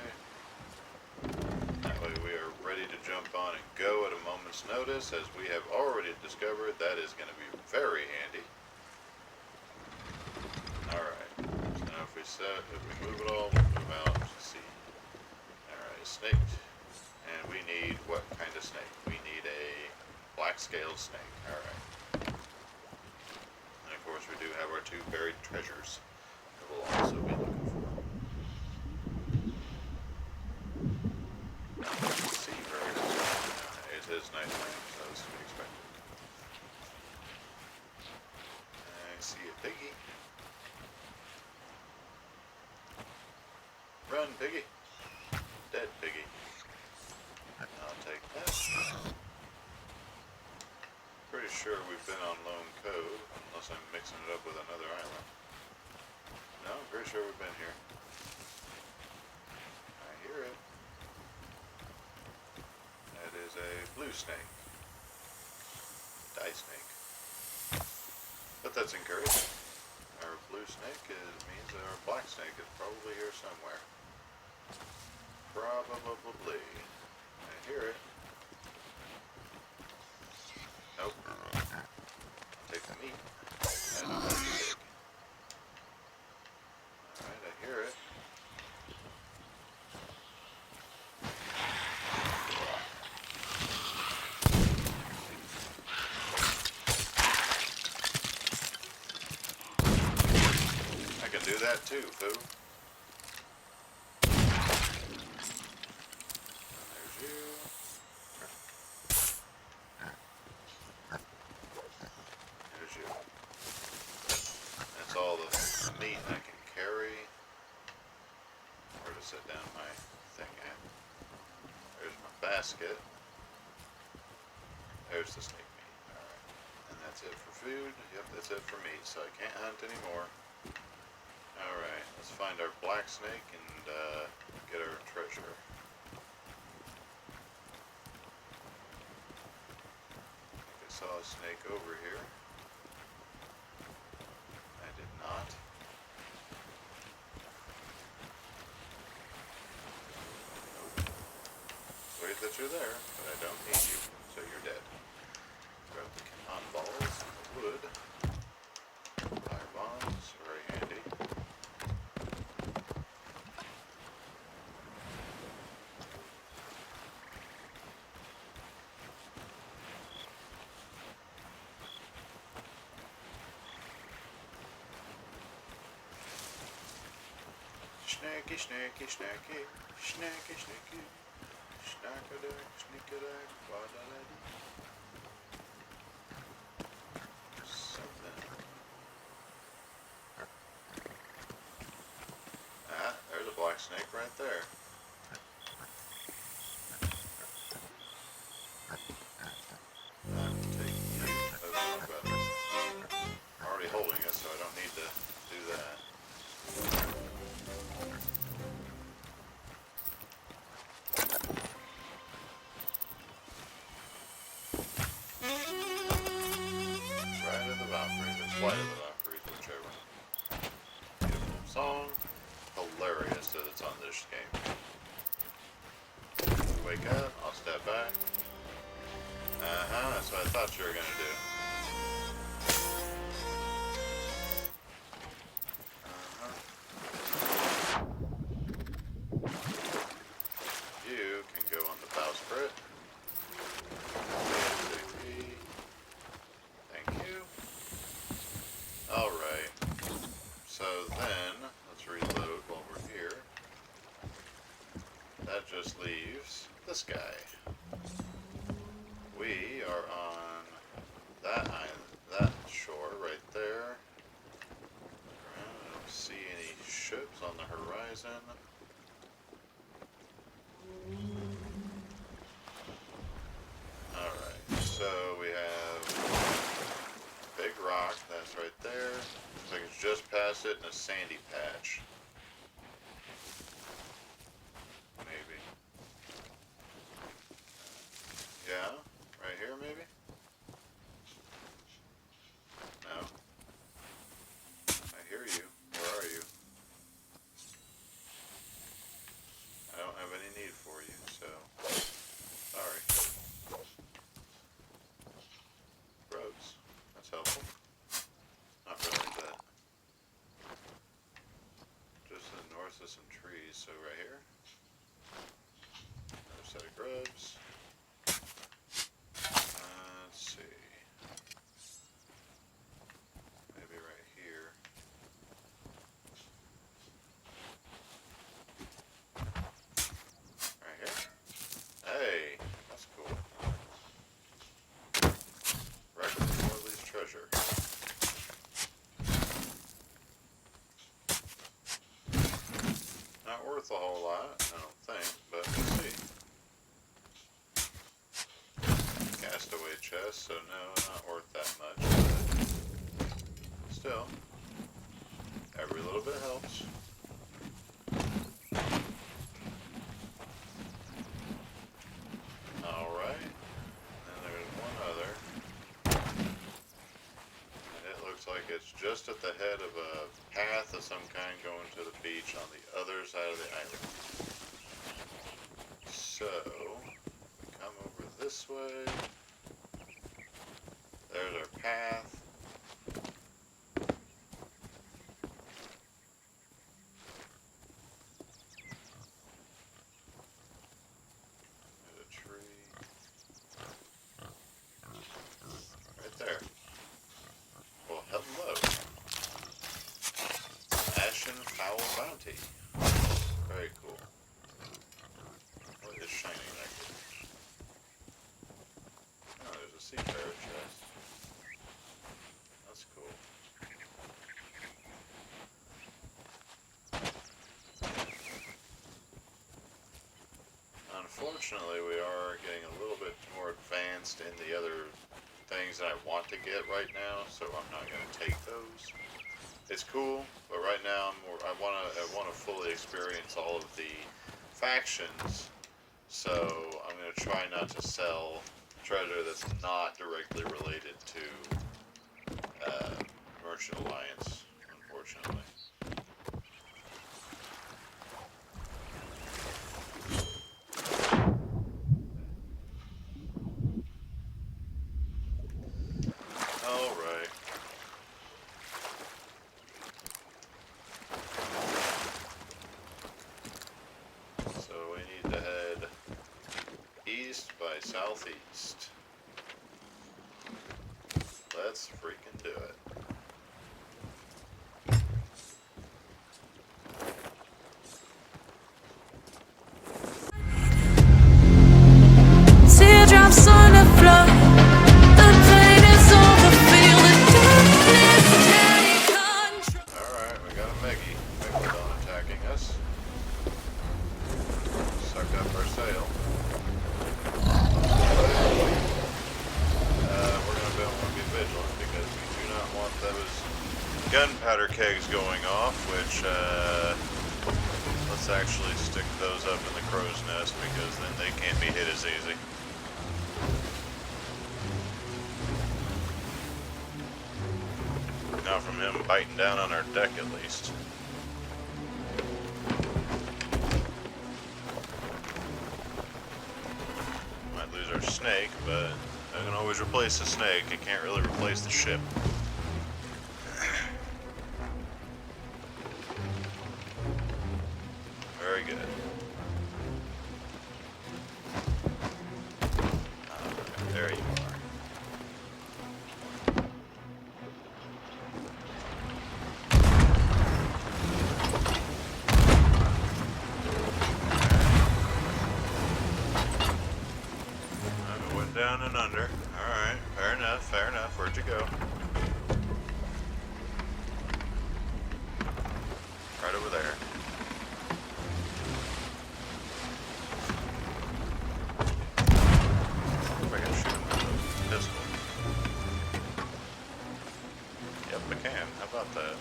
That way we are ready to jump on and go at a moment's notice. As we have already discovered, that is going to be very handy. Alright, so now if we move it all, move out to sea. Alright, snake. And we need what kind of snake? We need a black-scaled snake. Alright. And of course we do have our two buried treasures that we'll also be looking for. Sea bird. It is night time, so that's to be expected. I see a piggy. Run, piggy. Dead piggy. I'll take that. Pretty sure we've been on Lone Cove, unless I'm mixing it up with another island. No, I'm pretty sure we've been here. I hear it. That is a blue snake. Die snake. But that's encouraging. Our blue snake means that our black snake is probably here somewhere. Probably. I hear it. Nope. I'll take the meat. I don't like the steak. Alright, I hear it. I can do that too, foo. There's you. There's you. That's all the meat I can carry. Where to set down my thing at? There's my basket. There's the snake meat. Alright. And that's it for food. Yep, that's it for meat. So I can't hunt anymore. Alright, let's find our black snake and get our treasure. I saw a snake over here. I did not. Nope. Wait that you're there, but I don't need you, so you're dead. Grab the cannon balls and the wood. Fire bombs, very handy. Snacky, snacky, snacky, snacky, snacky, snackadack, sneakadack, wadadaddy. Something. Ah, there's a black snake right there. I will take you as my brother. I'm already holding it, so I don't need to do that. Ride of the Valkyries, or Flight of the Valkyries, whichever. Beautiful song. Hilarious that it's on this game. Wake up, I'll step back. That's what I thought you were gonna do. You can go on the bowsprit. Thank you. Alright. So then, let's reload while we're here. That just leaves this guy. We are on that island, that shore right there. I don't see any ships on the horizon. Alright, so we have Big Rock, that's right there. Looks like it's just past it in a sandy patch. Maybe. Yeah? Right here, maybe? No. I hear you. Where are you? I don't have any need for you, so... Sorry. Roads. That's helpful. Not really, but... Just to the north of some trees, so right here. Another set of grubs. Let's see. Maybe right here. Right here? Hey, that's cool. Record Morley's treasure. Not worth a whole lot, I don't think, but we'll see. Castaway chest, so no, not worth that much, but still, every little bit helps. Alright, and there's one other, and it looks like it's just at the head of a path of some kind going to the beach on the other side of the island. way. There's our path. There's a tree. Right there. Well, hello. Ashen Fowl Bounty. Very cool. What is shining right here? Oh, there's a seafarer chest. That's cool. Unfortunately, we are getting a little bit more advanced in the other things that I want to get right now, so I'm not going to take those. It's cool, but right now I want to fully experience all of the factions. So I'm going to try not to sell treasure that's not directly related to Merchant Alliance, unfortunately. Alright. So we need to head east by southeast. Let's freaking do it. Teardrops on the floor. The pain is overfilled. The darkness take control. Alright, we got a Megalodon attacking us. Sucked up our sail. We're going to be vigilant because we do not want those gunpowder kegs going off, which, let's actually stick those up in the crow's nest because then they can't be hit as easy. Not from him biting down on our deck at least. Might lose our snake, but I can always replace the snake. I can't really replace the ship. Very good. There you are. Went down and under. Alright, fair enough, fair enough. Where'd you go? Right over there. If I can shoot him with a pistol. Yep, I can. How about that?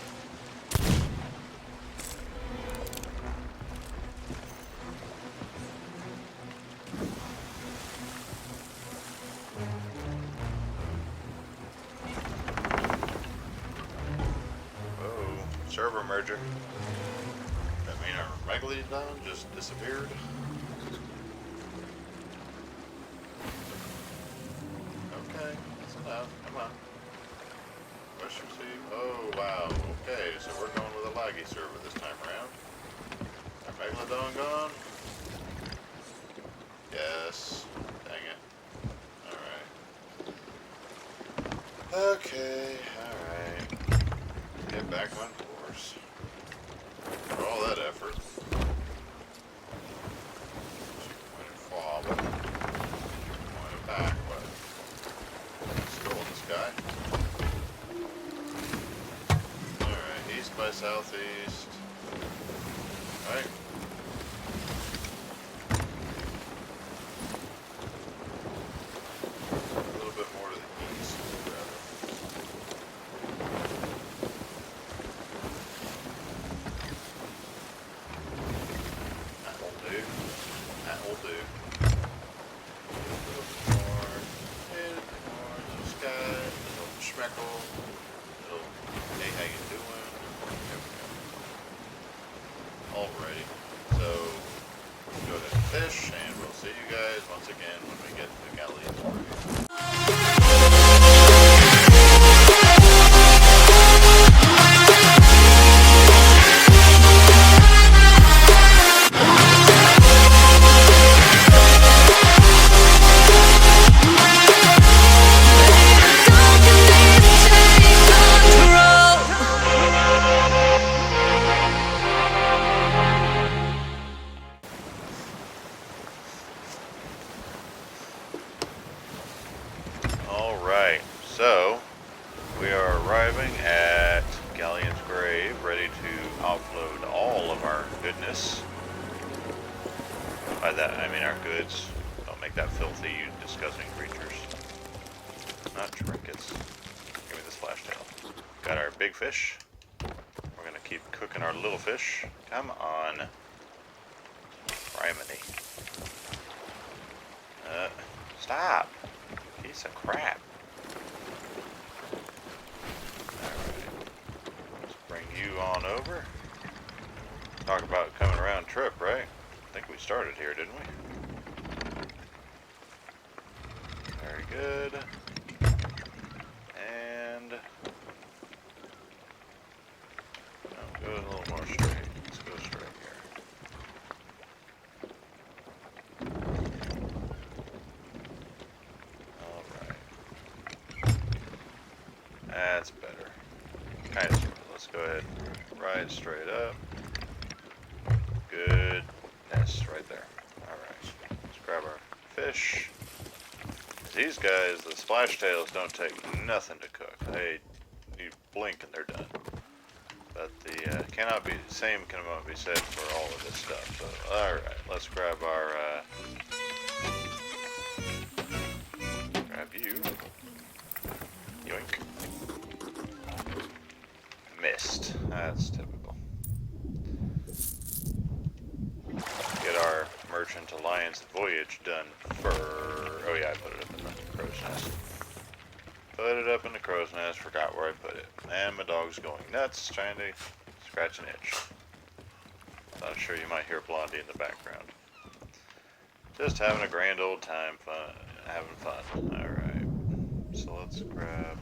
Server merger. That mean our Megalodon just disappeared? Okay, that's enough. Come on. Question C. Oh, wow. Okay, so we're going with a laggy server this time around. Our Megalodon gone? Yes. Dang it. Alright. Okay, alright. Get back on course. For all that effort. Pointed forward. Pointed back, but still in the sky. Alright, east by southeast. Alright. A little bit more to the east, rather. Alrighty, so go ahead and fish, and we'll see you guys guys once again when we get to Galleon's Grave. Alright, so we are arriving at Galleon's Grave, ready to offload all of our goodness. By that, I mean our goods. Don't make that filthy, you disgusting creatures. Not trinkets. Give me this flash tail. Got our big fish. We're gonna keep cooking our little fish. Come on. Criminy. Stop. Piece of crap. Alright. Let's bring you on over. Talk about coming around trip, right? I think we started here, didn't we? Very good. And go a little more straight. Let's go straight here. Alright. That's better. Kind of. Let's go ahead and ride straight up. Goodness, right there. Alright. Let's grab our fish. These guys, the splash tails, don't take nothing to cook. You blink and they're done. But the same cannot be said for all of this stuff. So, alright, let's grab our, grab you. Yoink. Missed. That's typical. Get our Merchant Alliance voyage done for, oh yeah, I put it up in the crow's nest. Put it up in the crow's nest, forgot where I put it. And my dog's going nuts, trying to scratch an itch. I'm sure you might hear Blondie in the background. Just having a grand old time, having fun. Alright, so let's grab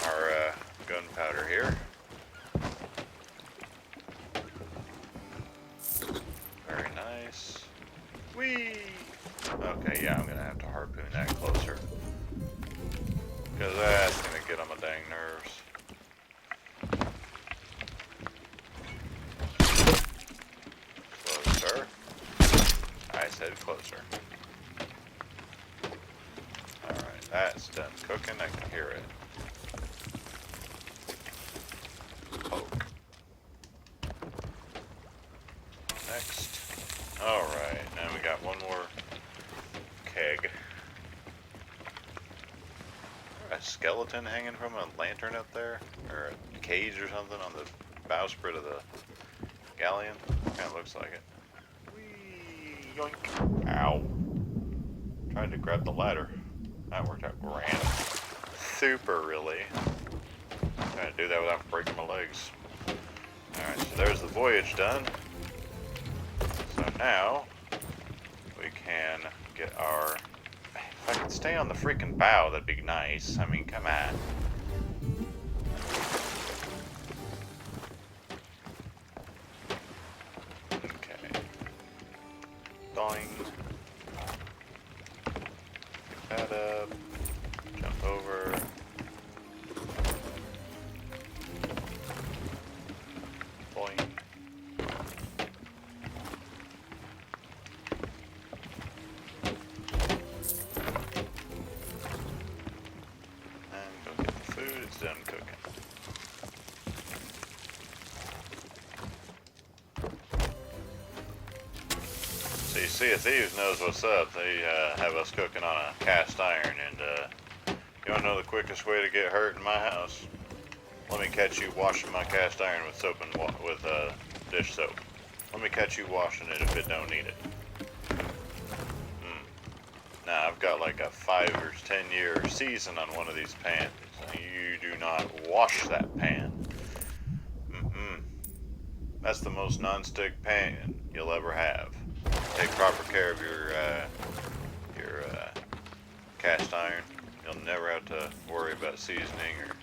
our gunpowder here. Very nice. Whee! Okay, yeah, I'm gonna have to harpoon that closer. Because that's gonna get on my dang nerves. Closer. I said closer. Alright, that's done cooking. I can hear it. Poke. Next. Alright, now we got one more keg. A skeleton hanging from a lantern up there? Or a cage or something on the bowsprit of the galleon? Kinda looks like it. Whee! Yoink! Ow! Tried to grab the ladder. That worked out grand. Super, really. Trying to do that without breaking my legs. Alright, so there's the voyage done. So now, we can get our... If I could stay on the freaking bow, that'd be nice. I mean, come on. Okay. Doing. Pick that up. Jump over. Boing. Done cooking. So you see, Thieves knows what's up. They have us cooking on a cast iron, and you wanna know the quickest way to get hurt in my house? Let me catch you washing my cast iron with soap and with dish soap. Let me catch you washing it if it don't need it. Now I've got like a 5 or 10 year season on one of these pans. You do not wash that pan. That's the most non-stick pan you'll ever have. take proper care of your cast iron, you'll never have to worry about seasoning or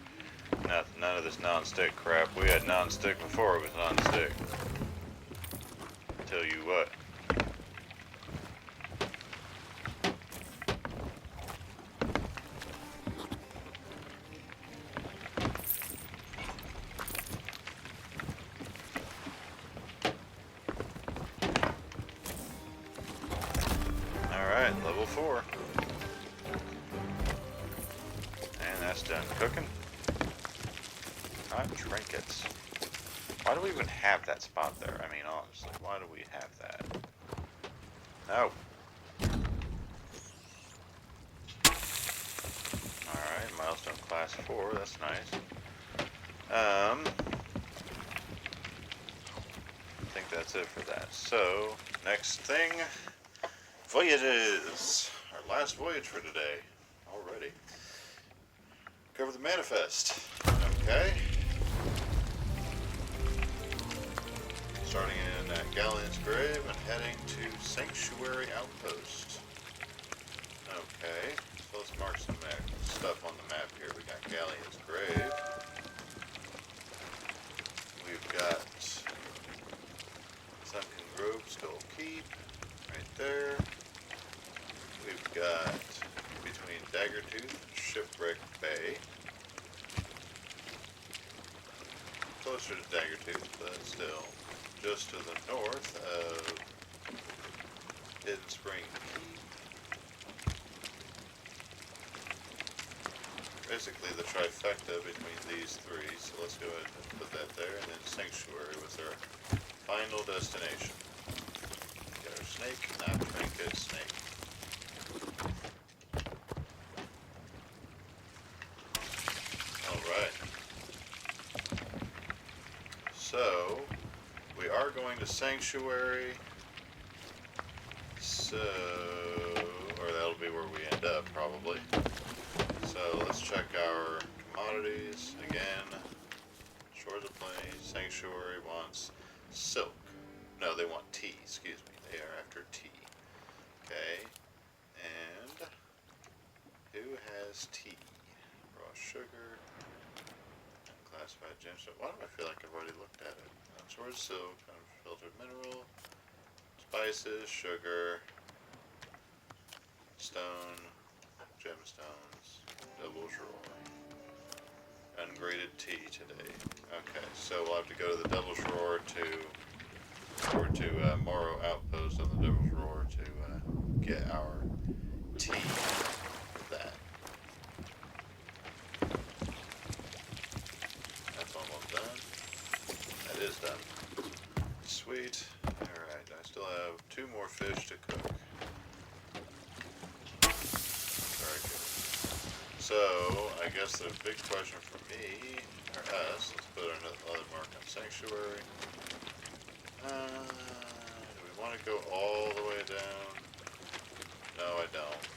none of this non-stick crap. We had non-stick before it was non-stick. Tell you what. Alright, level 4. And that's done cooking. Not trinkets. Why do we even have that spot there? I mean, honestly, why do we have that? Oh. Alright, milestone class 4, that's nice. I think that's it for that. So, next thing, voyages! Our last voyage for today, already. Cover the manifest. Okay. Starting in Galleon's Grave and heading to Sanctuary Outpost. Okay, so let's mark some stuff on the map here. We got Galleon's Grave. We've got Sunken Grove, Skull Keep, right there. We've got between Daggertooth and Shipwreck Bay. Closer to Daggertooth, but still just to the north of Hidden Spring Keep. Basically the trifecta between these three, so let's go ahead and put that there, and then Sanctuary was our final destination. Get our snake, not trinket, snake. Alright. So, we are going to Sanctuary, so, or that'll be where we end up probably. So let's check our commodities again. Shores of Plains, Sanctuary wants silk. No, they want tea, excuse me. They are after tea. Okay, and who has tea? Raw sugar. Classified gemstone. Why do I feel like I've already looked at it? Sword silk, unfiltered mineral, spices, sugar, stone, gemstones, devil's roar. Ungraded tea today. Okay, so we'll have to go to the devil's roar to Morrow Outpost on the devil's roar to get our tea for that. Is done. Sweet. Alright, I still have 2 more fish to cook. Very good. So, I guess the big question for me, or us, let's put another mark on Sanctuary. Do we want to go all the way down? No, I don't.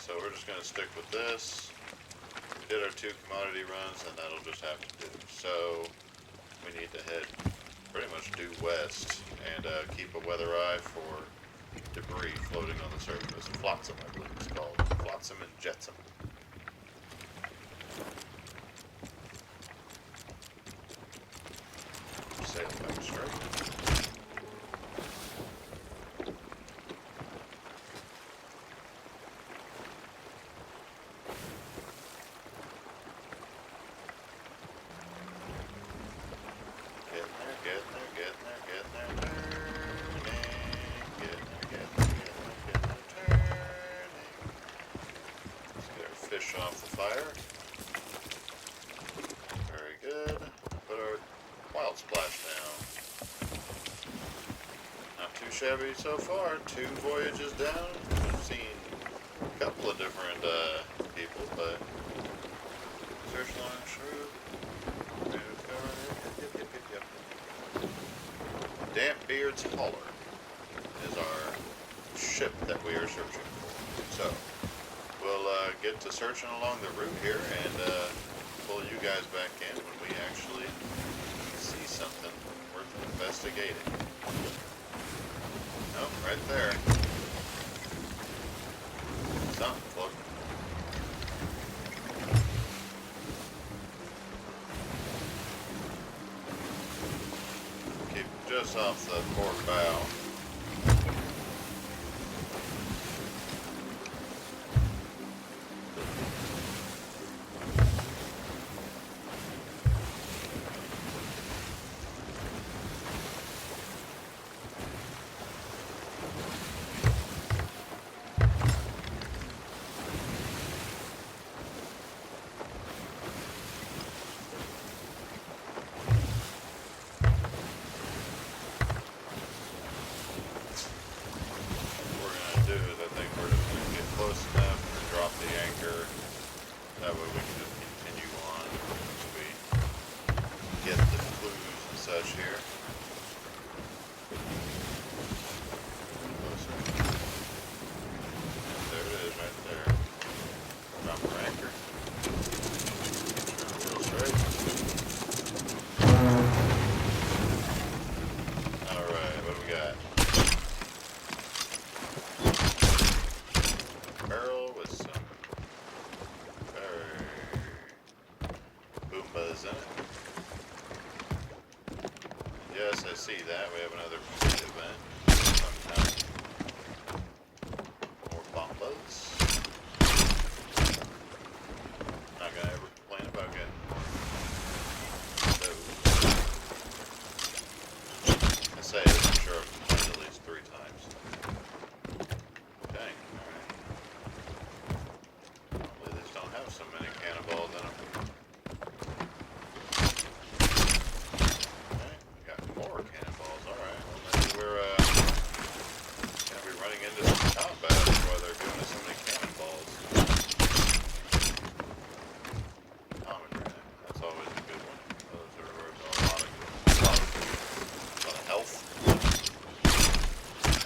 So we're just going to stick with this. We did our 2 commodity runs, and that'll just have to do. So, we need to head pretty much due west and keep a weather eye for debris floating on the surface. Flotsam, I believe it's called. Flotsam and jetsam. Sail back straight. Off the fire. Very good. Put our wild splash down. Not too shabby so far. 2 voyages down. I've seen a couple of different people, but search line shrew. Yep. Dampbeard's Hauler is our ship that we are searching for. So we'll get to searching along the route here and pull you guys back in when we actually see something worth investigating. Nope, right there. Something floating. Keep just off the port bow. Yes, I see that. We have another big event sometime. More bombas. Not gonna ever complain about getting those. I say it, I'm sure I've complained at least 3 times. Dang, alright. Hopefully these don't have so many cannonballs in them. More cannonballs, alright. Well, maybe we're gonna be running into some combat while they're giving us so many cannonballs. Pomegranate, that's always a good one. Those are worth a lot of health.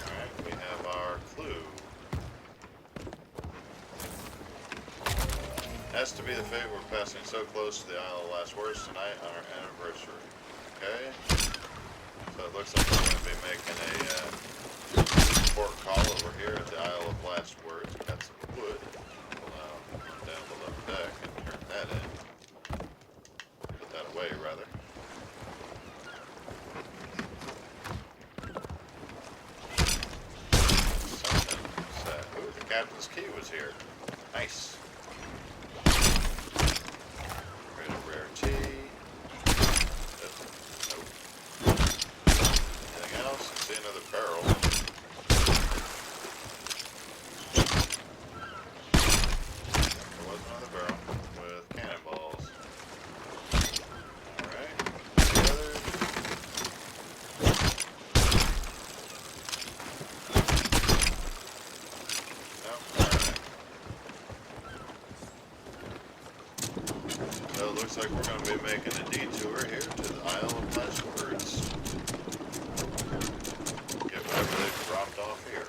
Alright, we have our clue. Has to be the fate we're passing so close to the Isle of Last Words tonight on our anniversary. Okay? So it looks like we're going to be making a port call over here at the Isle of Last Words. We got some wood. We'll run down below deck and turn that in. Put that away, rather. Something said, ooh, the captain's key was here. Nice. Get a rare tea. Else, I see another barrel. There was another barrel with cannonballs. Alright. The others. Nope, alright. So it looks like we're going to be making a detour here to the Isle of Last Words. Whatever they've dropped off here.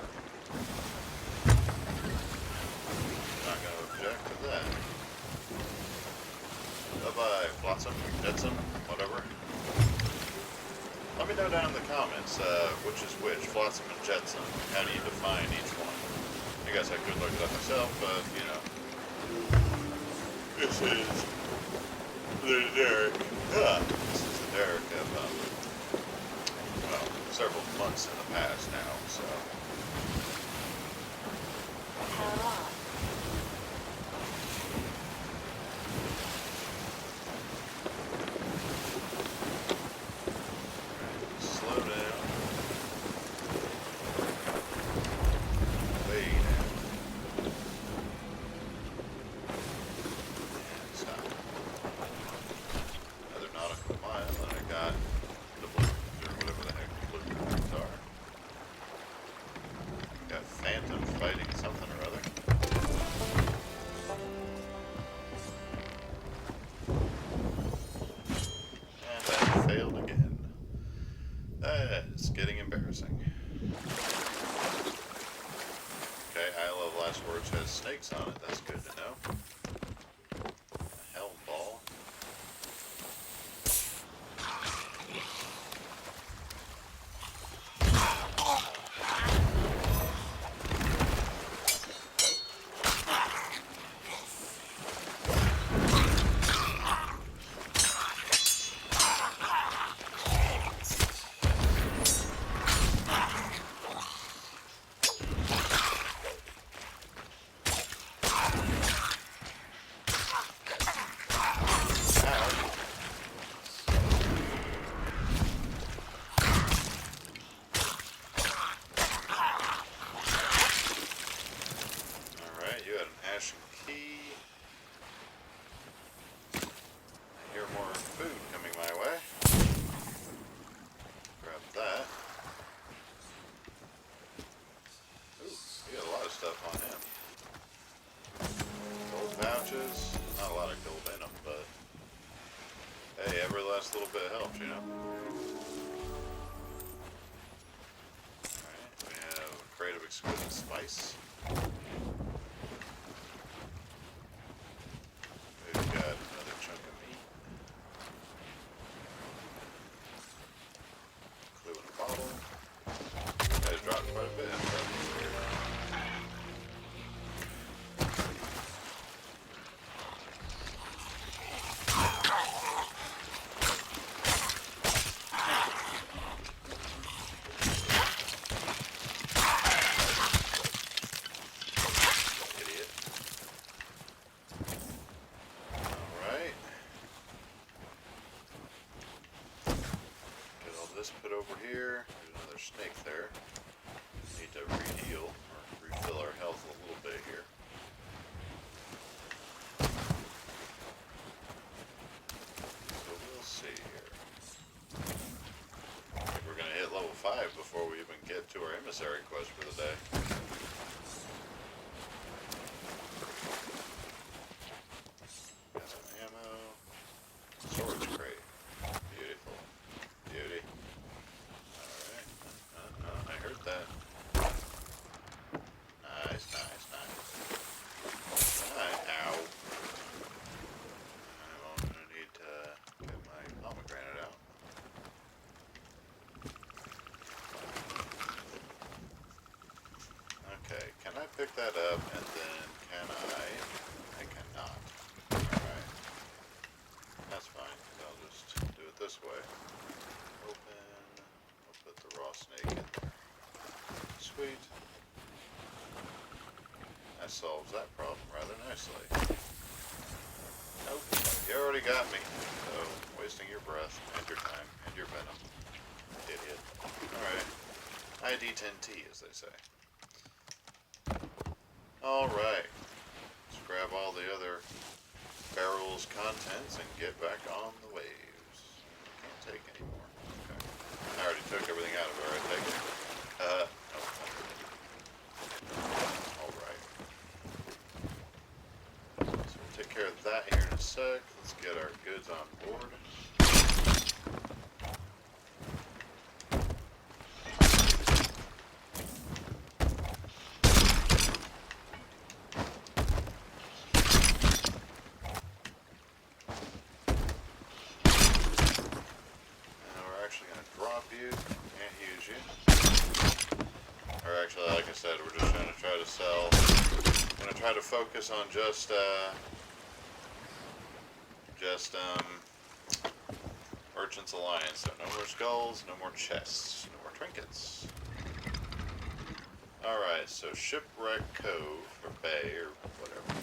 Not going to object to that. Bye-bye, Flotsam, Jetsam, whatever. Let me know down in the comments which is which, Flotsam and Jetsam. How do you define each one? I guess I could look it up myself, but, you know. This is the Derek. This is the Derek of, well, several months in the past now, so. Slow down. Way down. And stop. Another nautical mile, and I got the blue, or whatever the heck the blue cards are. Got Phantom fighting something or other. And I failed again. It's getting embarrassing. Okay, Isle of Last Words has snakes on it. That's good to know. A helm ball. last little bit helps, you know? Alright, we have a crate of exquisite spice. We've got another chunk of meat. Glue in a bottle. You guys dropped quite a bit. Put over here. There's another snake there. Need to re-heal or refill our health a little bit here. So we'll see here. I think we're gonna hit level 5 before we even get to our emissary quest for the day. Got some ammo. Swords crate. Beautiful. Beauty. I heard that. Nice, nice, nice. Alright, ow. I'm gonna need to get my pomegranate out. Okay, can I pick that up and then can I cannot. Alright. That's fine, because I'll just do it this way. Open. I'll put the raw snake in there. Sweet. That solves that problem rather nicely. Nope. You already got me. So, wasting your breath, and your time, and your venom. Idiot. Alright. ID10T, as they say. Alright. Let's grab all the other barrels' contents and get back on the waves. Can't take any more. Okay. I already took everything out of it, right? Take it. No. Alright. So we'll take care of that here in a sec. Let's get our goods on board. Like I said, we're just going to try to sell. I'm going to try to focus on just Merchants Alliance. So no more skulls, no more chests, no more trinkets. Alright, so Shipwreck Cove, or Bay, or whatever.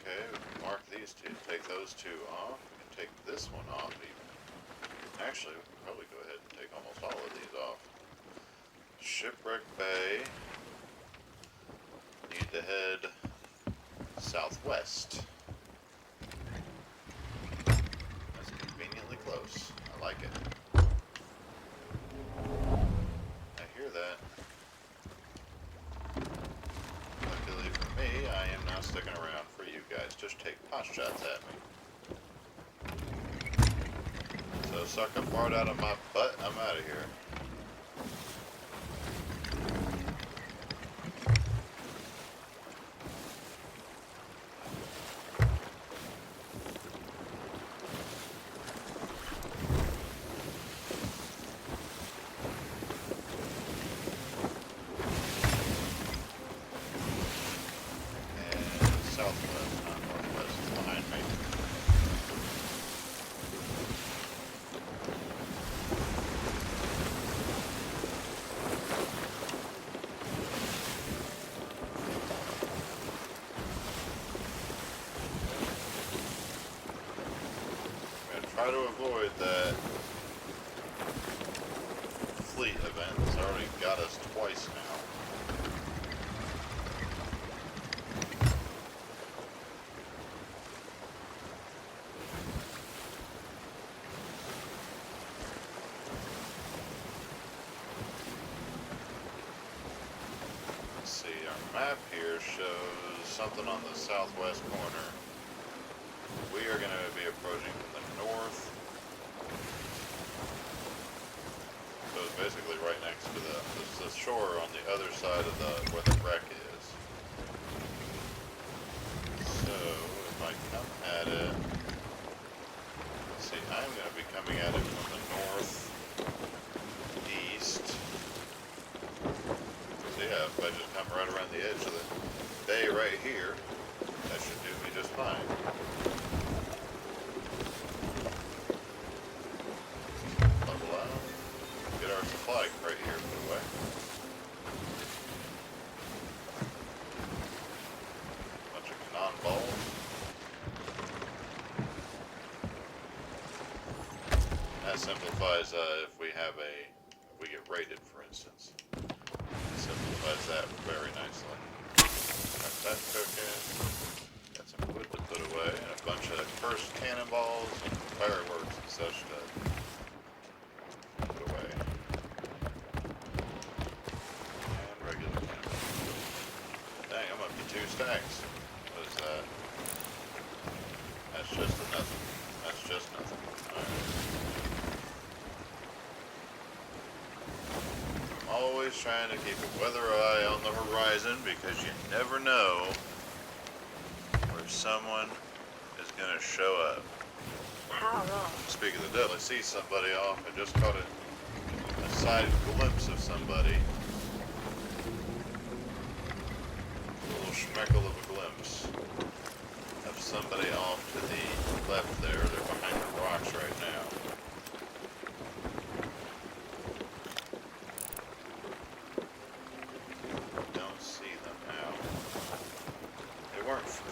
Okay, we can mark these two. Take those two off. We can take this one off even. Actually, we can probably go ahead and take almost all of these off. Shipwreck Bay. Need to head southwest. That's conveniently close. I like it. I hear that. Luckily for me, I am not sticking around for you guys. Just take pot shots at me. So suck a fart out of my butt. I'm out of here. Try to avoid that fleet event. It's already got us twice now. Let's see, our map here shows something on the southwest corner. We are going to be approaching from the north. So it's basically right next to the shore on the other side of where the wreck is. So if I come at it, let's see, I'm going to be coming at it from the northeast. So yeah, if I just come right around the edge of the bay right here, that should do me just fine. Level out. Get our supply right here put away. Bunch of cannon balls. That simplifies if we get raided, for instance. It simplifies that very nicely. Got that cooking. Got some wood to put away, and a bunch of cursed cannonballs and fireworks and such to put away. And regular cannonballs. Dang, I'm up to 2 stacks. What is that? That's just nothing. That's just nothing. Alright. Always trying to keep a weather eye on the horizon because you never know where someone is going to show up. Speaking of the devil, I see somebody off. I just caught a side glimpse of somebody. A little schmeckle of a glimpse of somebody off to the left there. They're behind the rocks right now.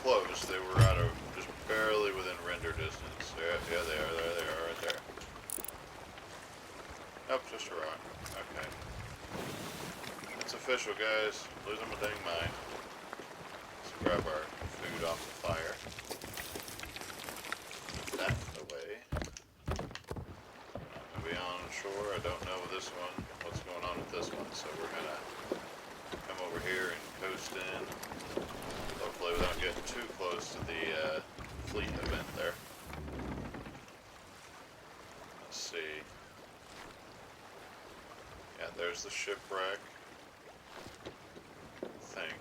Close, they were out of just barely within render distance. Yeah, there they are, right there. Oh, just a rock. Okay. It's official, guys. Losing my dang mind. Let's grab our food off the fire. Put that away. I'm gonna be on shore. I don't know this one, what's going on with this one, so we're gonna come over here and coast in. Hopefully without getting too close to the fleet event there. Let's see. Yeah, there's the shipwreck. I think.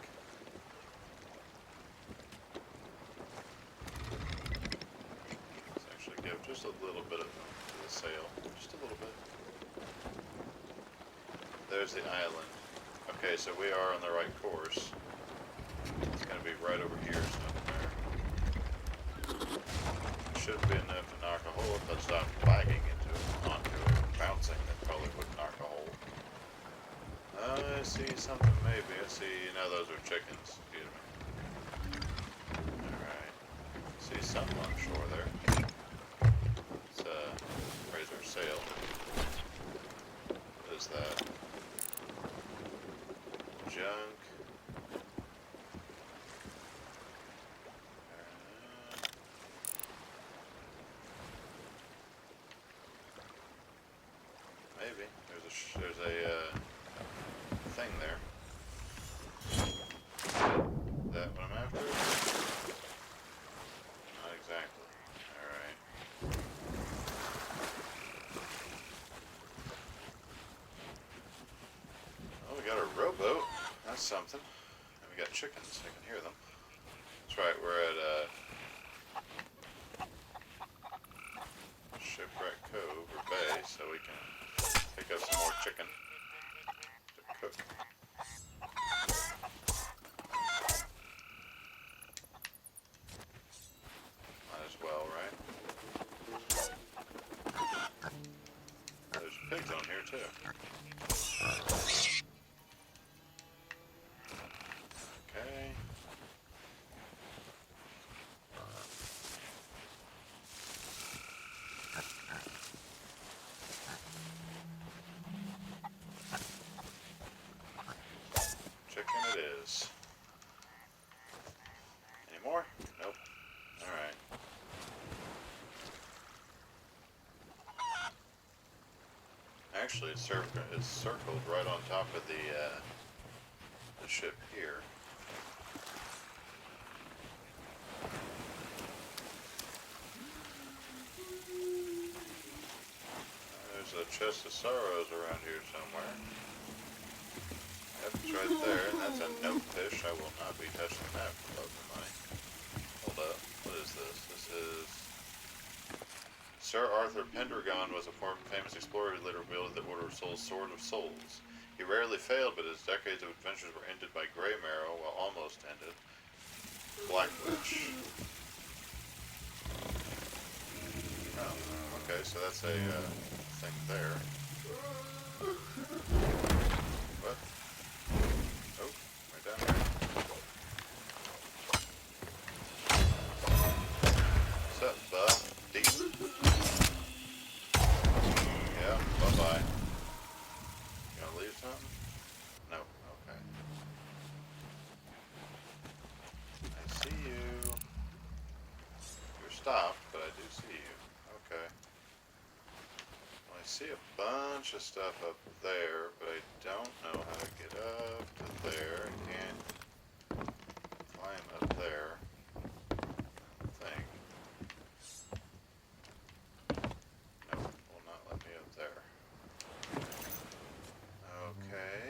Let's actually give just a little bit of the sail. Just a little bit. There's the island. Okay, so we are on the right course. It's going to be right over here somewhere. Should be enough to knock a hole if I stop flagging into it, onto it, bouncing. That probably would knock a hole. I see something maybe. I see, those are chickens. Excuse me. Alright. See something on shore there. Let's raise our sail. What is that? Junk. Maybe. There's a thing there. Is that what I'm after? Not exactly. Alright. Oh, we got a rowboat. That's something. And we got chickens. I can hear them. That's right, we're at Shipwreck Cove or Bay, so we can pick up some more chicken to cook. Might as well, right? There's pigs on here too. Okay. Chicken it is. Any more? Nope. Alright. Actually, it's circled right on top of the ship here. Chest of Sorrows around here somewhere. Yep, it's right there, and that's a note fish. I will not be touching that for love or money. Hold up, what is this? This is... Sir Arthur Pendragon was a famous explorer who later wielded the Order of Souls' Sword of Souls. He rarely failed, but his decades of adventures were ended by Grey Marrow, well, almost ended. Black Witch. Oh, okay, so that's a thing there. What? Oh, right down there. What's up, bud? Deep? Yeah, bye-bye. You gonna leave something? No, okay. I see you. You're stopped, but I do see you. Okay. Well, I see a bunch of stuff up there, but I don't know how to get up to there. I can't climb up there. Thing. Nope, will not let me up there. Okay.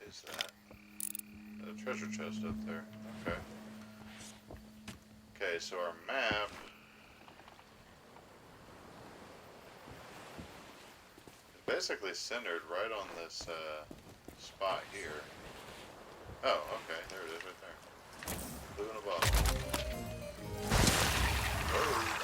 Is that a treasure chest up there? Okay. Okay, so our map is basically centered right on this spot here. Oh, okay, there it is right there. Blue in a bottle. Whoa.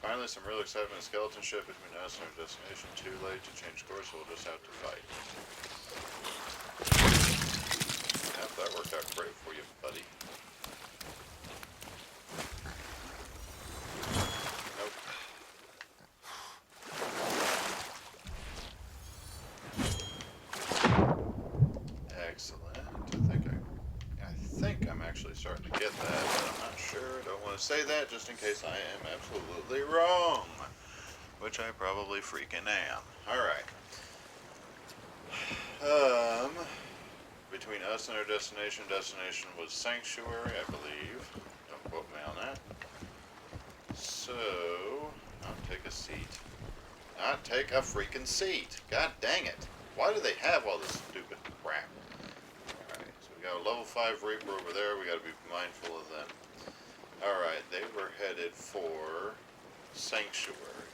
Finally, some real excitement and skeleton ship between us and our destination. Too late to change course, so we'll just have to fight. Yep, that worked out great for you, buddy. Nope. Excellent. I think I'm actually starting to get that, but I'm not sure. Don't want to say that just in case I am absolutely wrong, which I probably freaking am. Alright. Between us and our destination was Sanctuary, I believe. Don't quote me on that. So, not take a seat. Not take a freaking seat. God dang it. Why do they have all this stupid crap? Alright, so we got a level 5 Reaper over there. We gotta be mindful of them. Alright, they were headed for Sanctuary.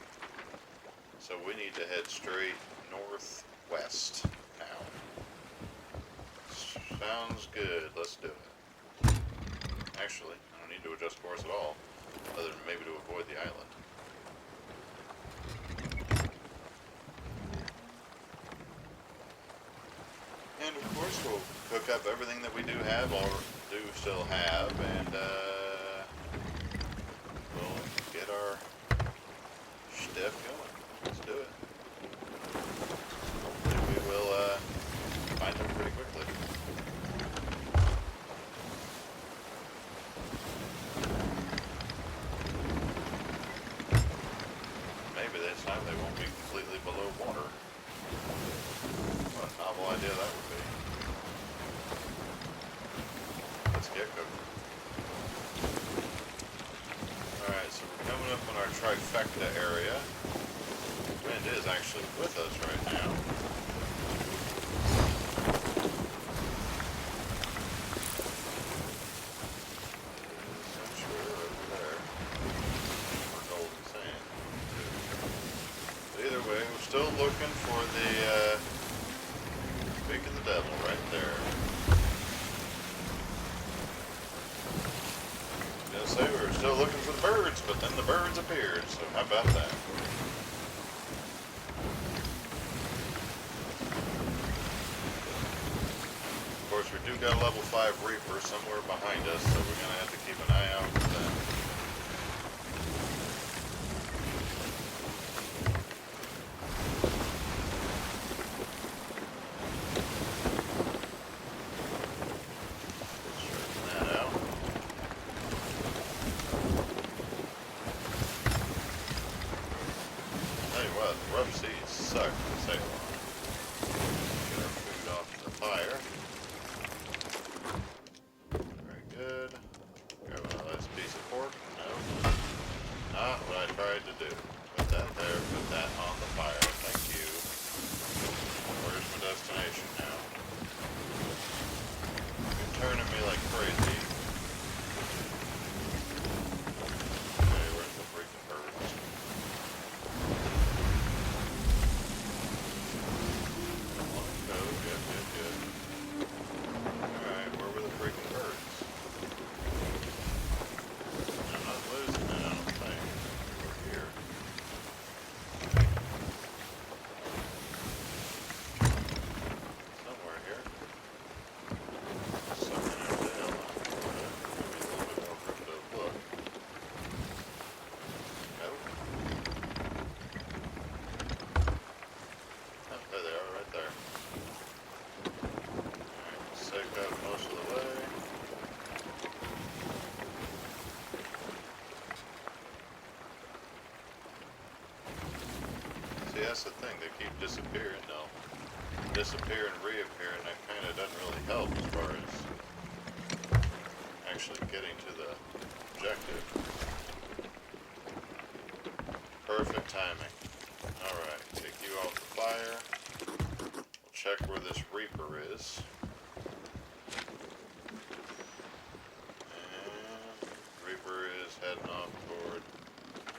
So we need to head straight northwest now. Sounds good. Let's do it. Actually, I don't need to adjust course at all, other than maybe to avoid the island. And of course we'll cook up everything that we do have, or do still have, and we'll get our stuff going. Let's do it. Hopefully we will find them pretty quickly. Maybe this time they won't be completely below water. What a novel idea that would be. Let's get cooking. Alright, so we're coming up on our trifecta area. The wind is actually with us right now. Sanctuary over there. Or golden sand. But either way, we're still looking for the Speak of the devil right there. I was gonna say we were still looking for the birds, but then the birds appeared, so how about that? Of course, we do got a level 5 Reaper somewhere behind us, so we're gonna have to keep an eye out for that. that's the thing. They keep disappearing. They'll disappear and reappear, and that kind of doesn't really help as far as actually getting to the objective. Perfect timing. Alright, take you off the fire. We'll check where this Reaper is. And Reaper is heading off toward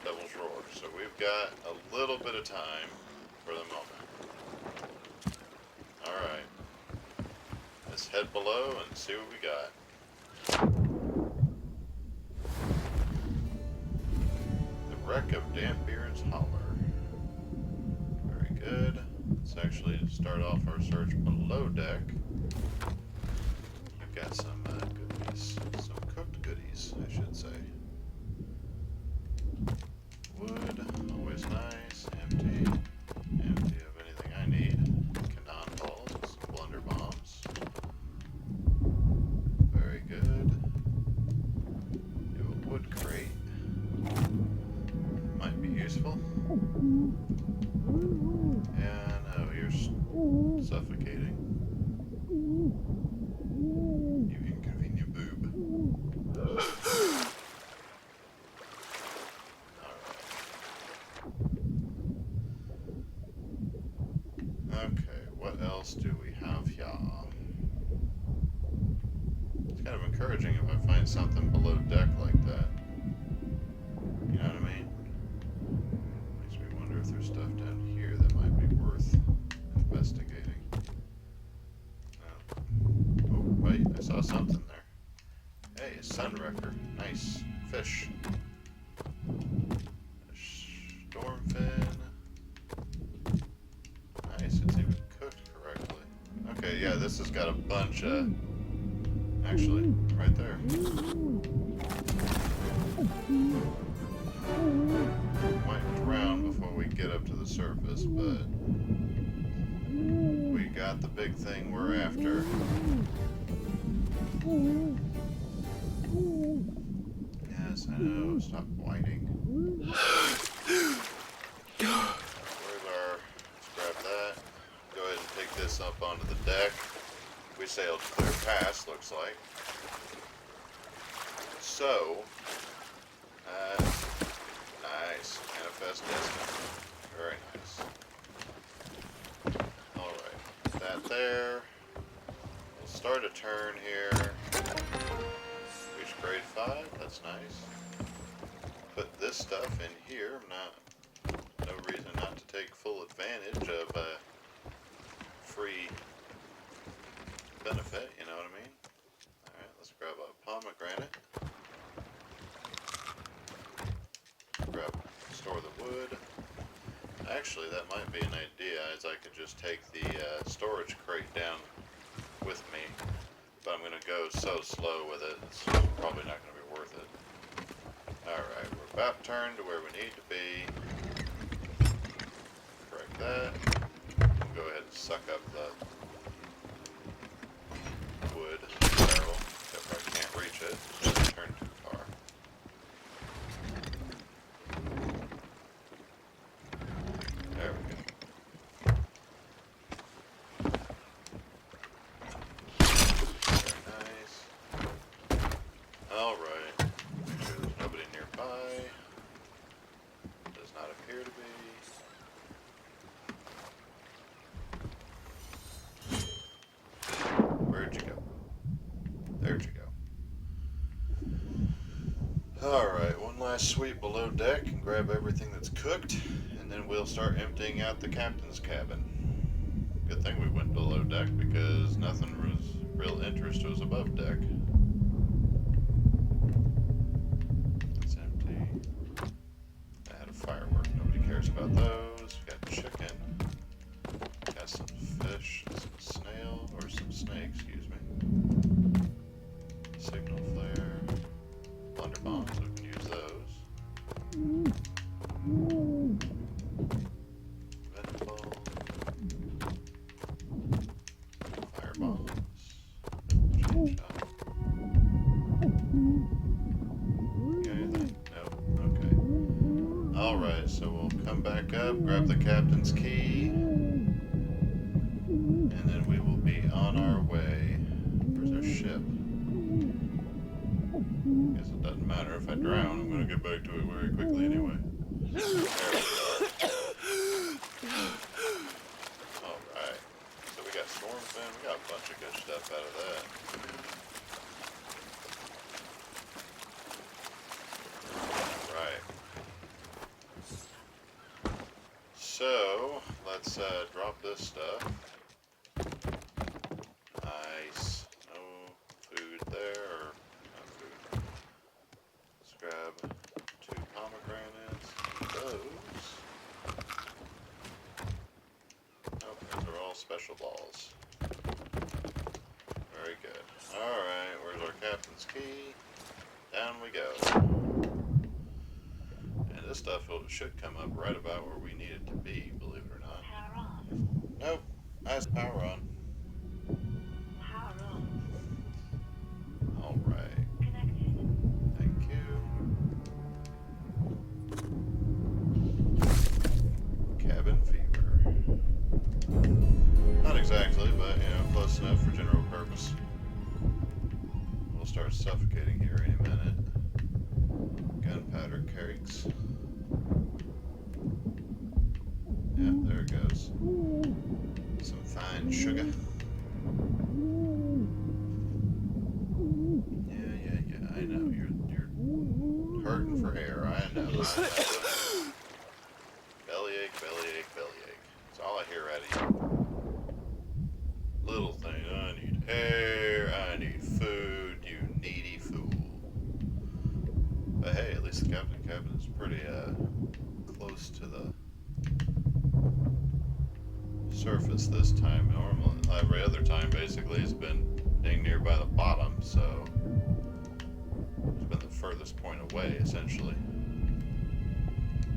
Devil's Roar. So we've got a little bit of time for the moment. Alright. Let's head below and see what we got. The wreck of Dampbeard's Holler. Very good. Let's actually start off our search below deck. I've got some goodies. Some cooked goodies, I should say. Wood, always nice. Empty. Empty of anything I need. Cannon balls, blunder bombs. Very good. Do a wood crate. Might be useful. And oh, you're suffocating. You inconvenient boob. Okay, what else do we have here? It's kind of encouraging if I find something below deck like that. You know what I mean? Makes me wonder if there's stuff down here that might be worth investigating. Oh, wait, I saw something there. Hey, a sunwrecker. Nice. Fish. Stormfin. Nice, it's even cooked correctly. Okay, yeah, this has got a bunch of... Actually, right there. Might drown before we get up to the surface, but... we got the big thing we're after. Yes, I know, stop whining. Let's grab that. Go ahead and take this up onto the deck. We sailed clear past, looks like. So, nice. Manifest Destiny. Very nice. Alright, that there. We'll start a turn here. Reach grade 5, that's nice. Put this stuff in here. No reason not to take full advantage of a free benefit, you know what I mean? Alright, let's grab a pomegranate. Store the wood. Actually, that might be an idea, as I could just take the storage crate down with me. But I'm going to go so slow with it, it's probably not going to be worth it. Alright, we're about turned to where we need to be. Correct that. We'll go ahead and suck up the wood barrel, if I can't reach it. Just turn too far. There we go. Very nice. Alright. Make sure there's nobody nearby. Does not appear to be. Where'd you go? There'd you go. Alright, one last sweep below deck and grab everything that's cooked, and then we'll start emptying out the captain's cabin. Good thing we went below deck because nothing was real interest was above deck. It's empty. I had a firework, nobody cares about those. We got chicken. Got some fish, some snail, or some snake, excuse me. Signal flare. Blunder bombs, we can use those. Ventball. Firebombs. Chain shot. Got anything? Nope. Okay. Alright, so we'll come come back up, grab the captain's key, and then we will be on our way. Where's our ship? Guess it doesn't matter if I drown. I'm gonna get back to it very quickly anyway. There we go. Alright. So we got storm fin. We got a bunch of good stuff out of that. Alright. So, let's drop this stuff. Nice. No food there, or no food. Let's grab 2 pomegranates. Those. Nope, those are all special balls. Very good. Alright, where's our captain's key? Down we go. And this stuff should come up right about where we need it to be, believe it or not. Power on. Nope, that's power on. Power on. Alright, Connected. thank you. Cabin fever. Not exactly, but close enough for general purpose. We'll start suffocating here any minute. Gunpowder cakes. Yeah, there it goes. Some fine sugar. Yeah. I know you're hurting for air. I know. Bellyache. That's all I hear out of you. Little thing. I need air. I need food. You needy fool. But hey, at least the cabin is pretty close to the surface this time. Normally, every other time basically has been dang near by the bottom, so it's been the furthest point away essentially.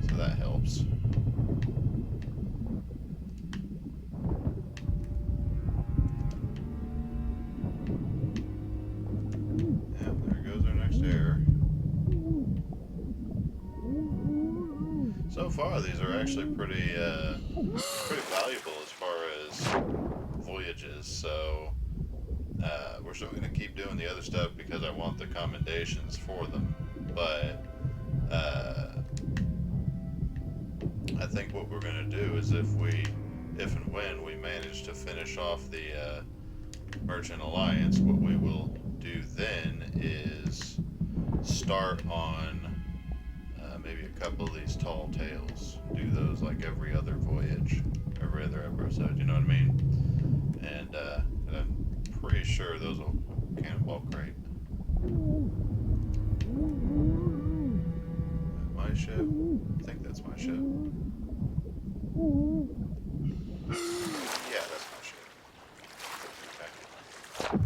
So that helps. Yeah, there goes our next air. So far, these are actually pretty valuable as far as voyages. So we're still going to keep doing the other stuff because I want the commendations for them. But I think what we're going to do is if and when we manage to finish off the Merchant Alliance, what we will do then is start on maybe a couple of these tall tales. Do those like every other voyage, every other episode, you know what I mean? And I'm pretty sure those will cannonball crate. My ship? I think that's my ship. Yeah, that's my ship. Okay.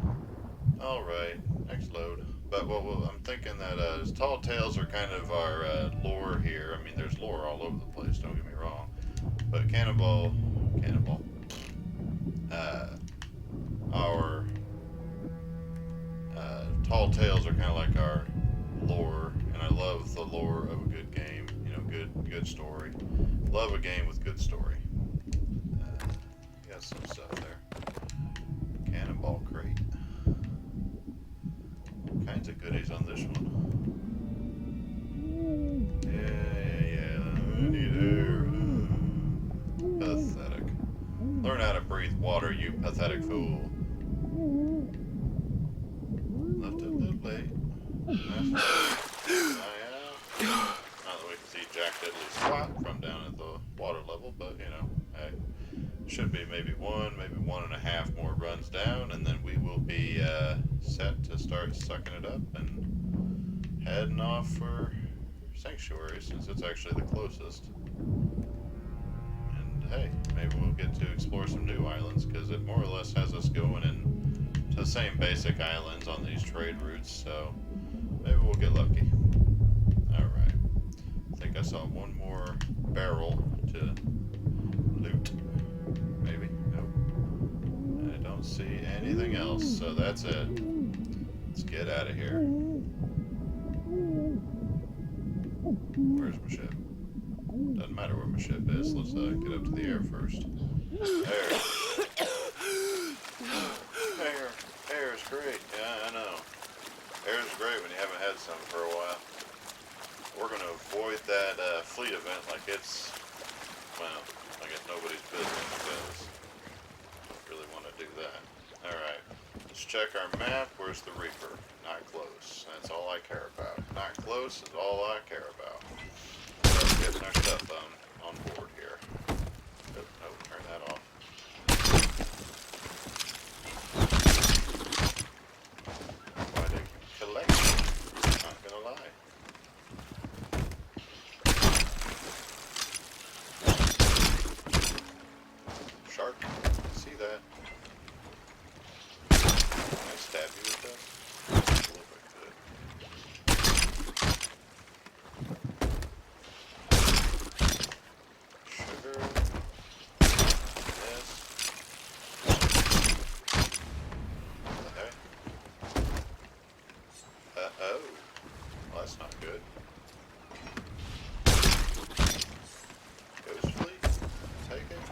Alright, next load. But I'm thinking that tall tales are kind of our lore here. I mean, there's lore all over the place, don't get me wrong. But Cannonball, our tall tales are kind of like our lore, and I love the lore of a good game. Good story. Love a game with good story. Got some stuff there. Cannonball crate. Kinds of goodies on this one. Yeah. I need air. Pathetic. Learn how to breathe water, you pathetic fool. Left it a little late. Not that we can see Jack Diddley's spot from down at the water level, but hey, should be maybe 1.5 more runs down, and then we will be set to start sucking it up and heading off for Sanctuary, since it's actually the closest. And hey, maybe we'll get to explore some new islands, because it more or less has us going in to the same basic islands on these trade routes, so maybe we'll get lucky. Alright. I think I saw one more barrel to loot. Maybe? Nope. I don't see anything else, so that's it. Let's get out of here. Where's my ship? Doesn't doesn't matter where my ship is. Let's get up to the air first. Air. Air is great. Yeah, I know. Air is great when you haven't had some for a while. We're going to avoid that fleet event like it's, well, like it's nobody's business because I don't really want to do that. Alright, let's check our map. Where's the Reaper? Not close. That's all I care about. Not close is all I care about. So getting our stuff on board here. Oh, no, turn that off. Why they collect? Not gonna lie. Shark, see that? Can I stab you with this? I believe I could. Sugar. Yes. What the heck? Uh-oh. Well, that's not good. Ghost fleet? Take it.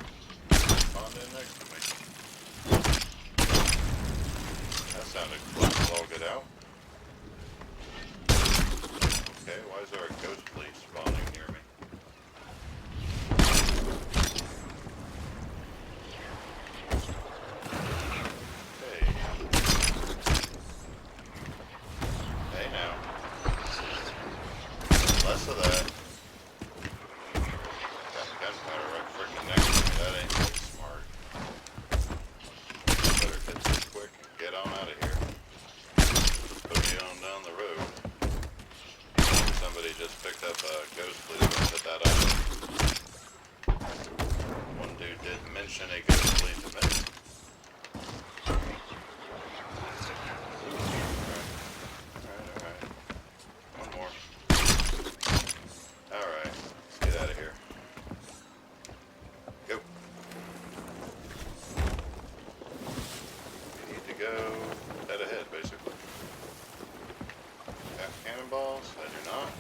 Spawned in next to me. That sounded close. I'll get out. Okay, why is there a ghost fleet spawning near me? Hey. Hey now. Less of that. Got gunpowder right freaking next to me. That ain't very smart. Better hit this quick and get on out of here. Boogie on down the road. Somebody just picked up a ghost fleet and put that out. One dude did mention a ghost fleet to me. Alright. One more. Alright, let's get out of here. Go. We need to go head ahead, basically. Got cannonballs? I do not.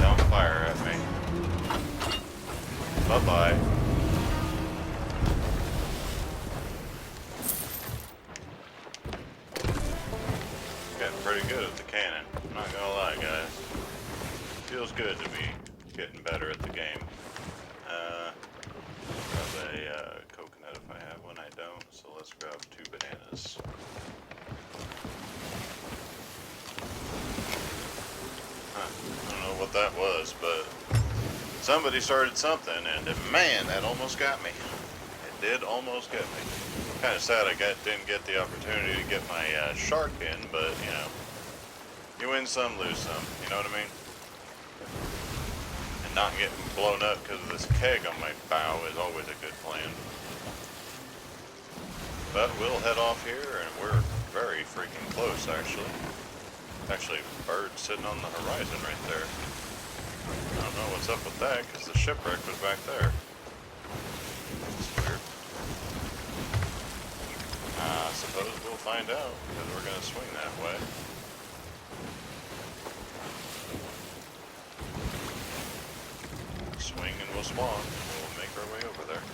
Don't fire at me. Bye-bye. Getting pretty good at the cannon. I'm not gonna lie, guys. Feels good to be getting better at the game. Grab a coconut if I have one. I don't, so let's grab 2 bananas. I don't know what that was, but somebody started something, and man, that almost got me. It did almost get me. Kind of sad I didn't get the opportunity to get my shark in, but you know, you win some, lose some. You know what I mean? And not getting blown up because of this keg on my bow is always a good plan. But we'll head off here, and we're very freaking close, actually. Actually, birds sitting on the horizon right there. I don't know what's up with that, because the shipwreck was back there. That's weird. I suppose we'll find out, because we're going to swing that way. Swing and we'll spawn, and we'll make our way over there.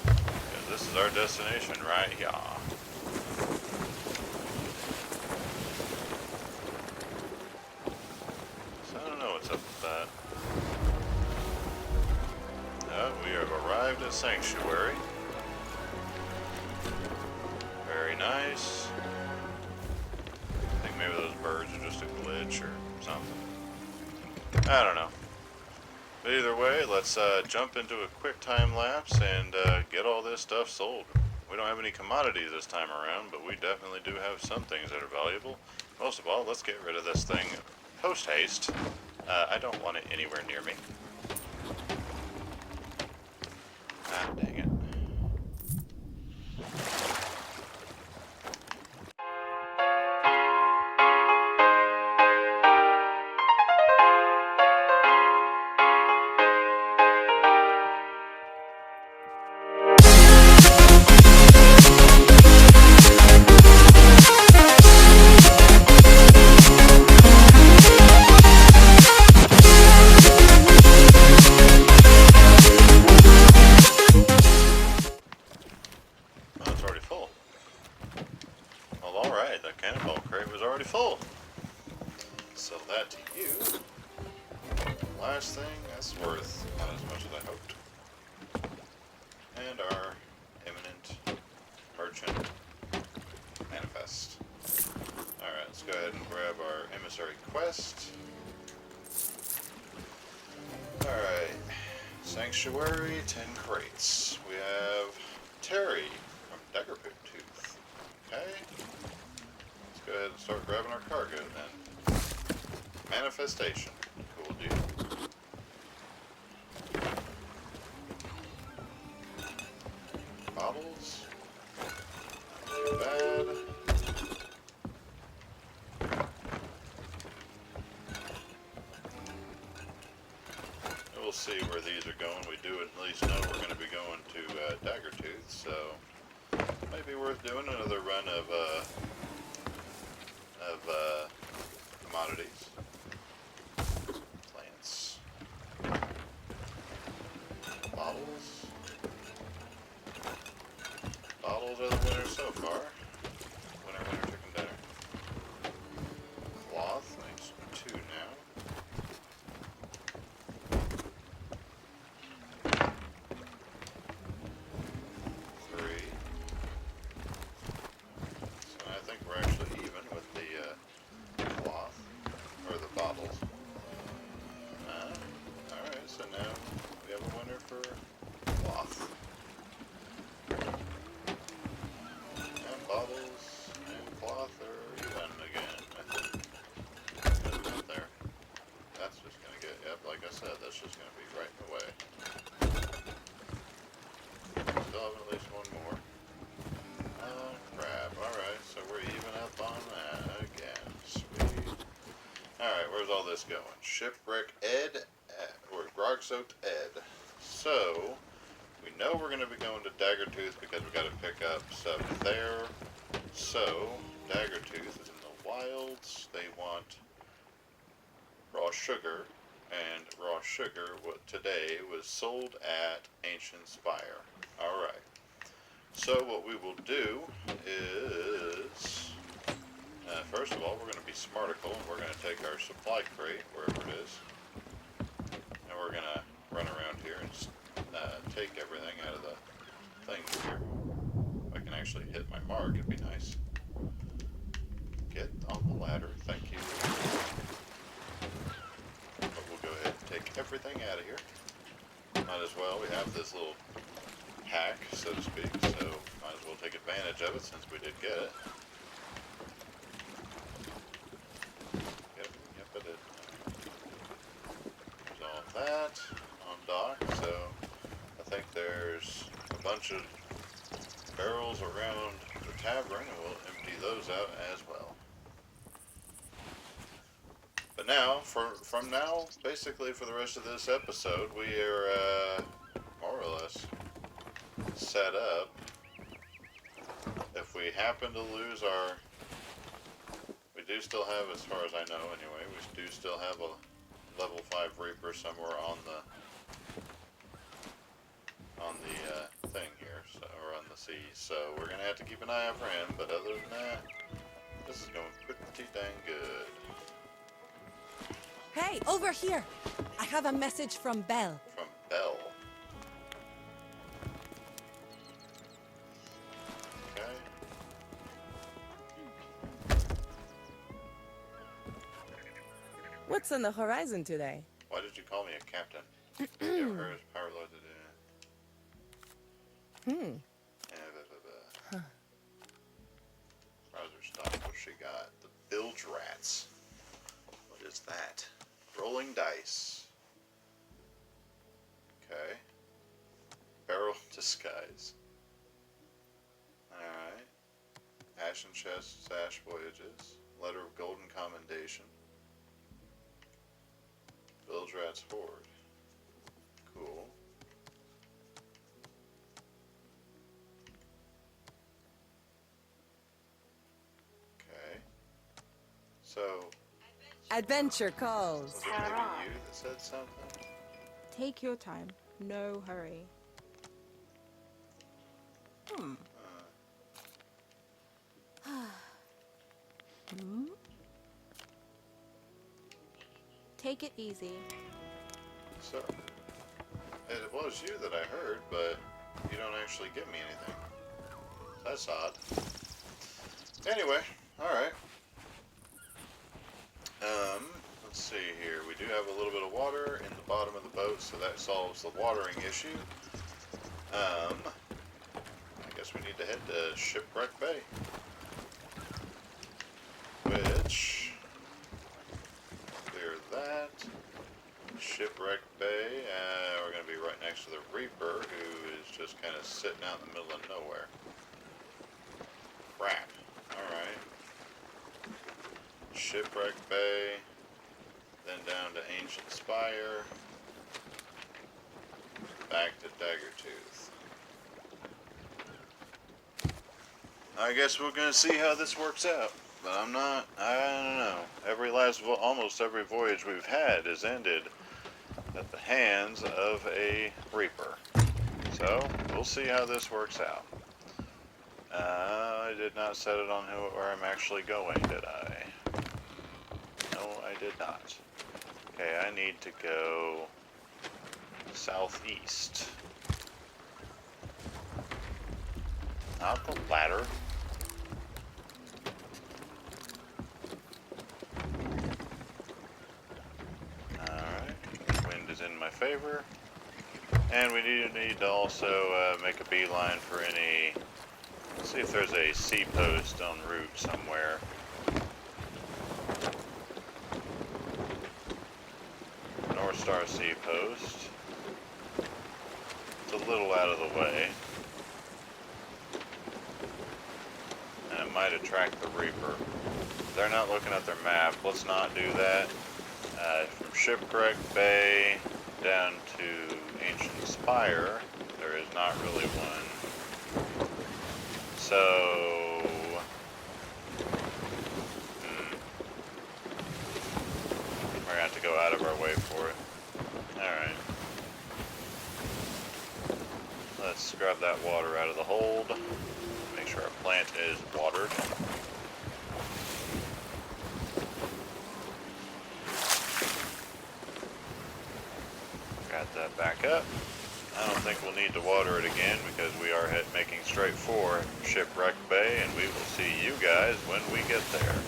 Because this is our destination right here. So I don't know what's up with that. We have arrived at Sanctuary. Very nice. I think maybe those birds are just a glitch or something. I don't know. But either way, let's jump into a quick time lapse and get all this stuff sold. We don't have any commodities this time around, but we definitely do have some things that are valuable. Most of all, let's get rid of this thing post-haste. I don't want it anywhere near me. Ah, dang it. last thing, that's worth not as much as I hoped. And our imminent merchant manifest. Alright, let's go ahead and grab our emissary quest. Alright, Sanctuary, 10 crates. We have Terry from Daggertooth. Okay. Let's go ahead and start grabbing our cargo then. Manifestation. Cool deal. Bottles. Not too bad. We'll see where these are going. We do at least know we're going to be going to Daggertooth, so maybe worth doing another run of commodities. Plants. Bottles. Bottles are the winner so far. Winner, winner, chicken dinner. Cloth makes 2 now. All this going? Shipwreck Ed, or Grog-Soaked Ed. So, we know we're going to be going to Daggertooth because we got to pick up stuff there. So, Daggertooth is in the wilds. They want raw sugar, and raw sugar today was sold at Ancient Spire. Alright. So, what we will do is... first of all, we're going to be smarticle, and we're going to take our supply crate, wherever it is, and we're going to run around here and just, take everything out of the thing here. If I can actually hit my mark, it'd be nice. Get on the ladder, thank you. But we'll go ahead and take everything out of here. Might as well, we have this little hack, so to speak, so might as well take advantage of it since we did get it. That on dock, so I think there's a bunch of barrels around the tavern, and we'll empty those out as well. But now, from now, basically for the rest of this episode, we are more or less set up. If we happen to lose our, we do still have, as far as I know anyway, we do still have a level 5 Reaper somewhere on the thing here, so, or on the sea. So we're gonna have to keep an eye out for him. But other than that, this is going pretty dang good. Hey, over here! I have a message from Belle. From Belle. Okay. What's on the horizon today? Why did you call me a captain? Give her his power loaded in. Huh. Browser stop. What she got? The bilge rats. What is that? Rolling dice. Okay. Barrel disguise. Alright. Ashen chest, sash voyages. Letter of golden commendation. Bilge rats horde. Cool. Okay. So, Adventure calls. was it maybe you that said something? Take your time. No hurry. Hmm. Take it easy. So, it was you that I heard, but you don't actually give me anything. That's odd. Anyway, alright. Let's see here. We do have a little bit of water in the bottom of the boat, so that solves the watering issue. I guess we need to head to Shipwreck Bay. Which, clear that. Shipwreck Bay, we're going to be right next to the Reaper, who is just kind of sitting out in the middle of nowhere. Crap. Alright. Shipwreck Bay, then down to Ancient Spire, back to Daggertooth. I guess we're going to see how this works out. But I don't know. Almost every voyage we've had has ended at the hands of a Reaper. So, we'll see how this works out. I did not set it on where I'm actually going, did I? No, I did not. Okay, I need to go southeast. Not the ladder. In my favor, and we need to also make a beeline for any. Let's see if there's a sea post en route somewhere. North Star Sea Post. It's a little out of the way, and it might attract the Reaper. They're not looking at their map. Let's not do that. From Shipwreck Bay down to Ancient Spire, there is not really one. So, we're gonna have to go out of our way for it. Alright. Let's grab that water out of the hold. Make sure our plant is watered. Got that back up. I don't think we'll need to water it again because we are making straight for Shipwreck Bay, and we will see you guys when we get there.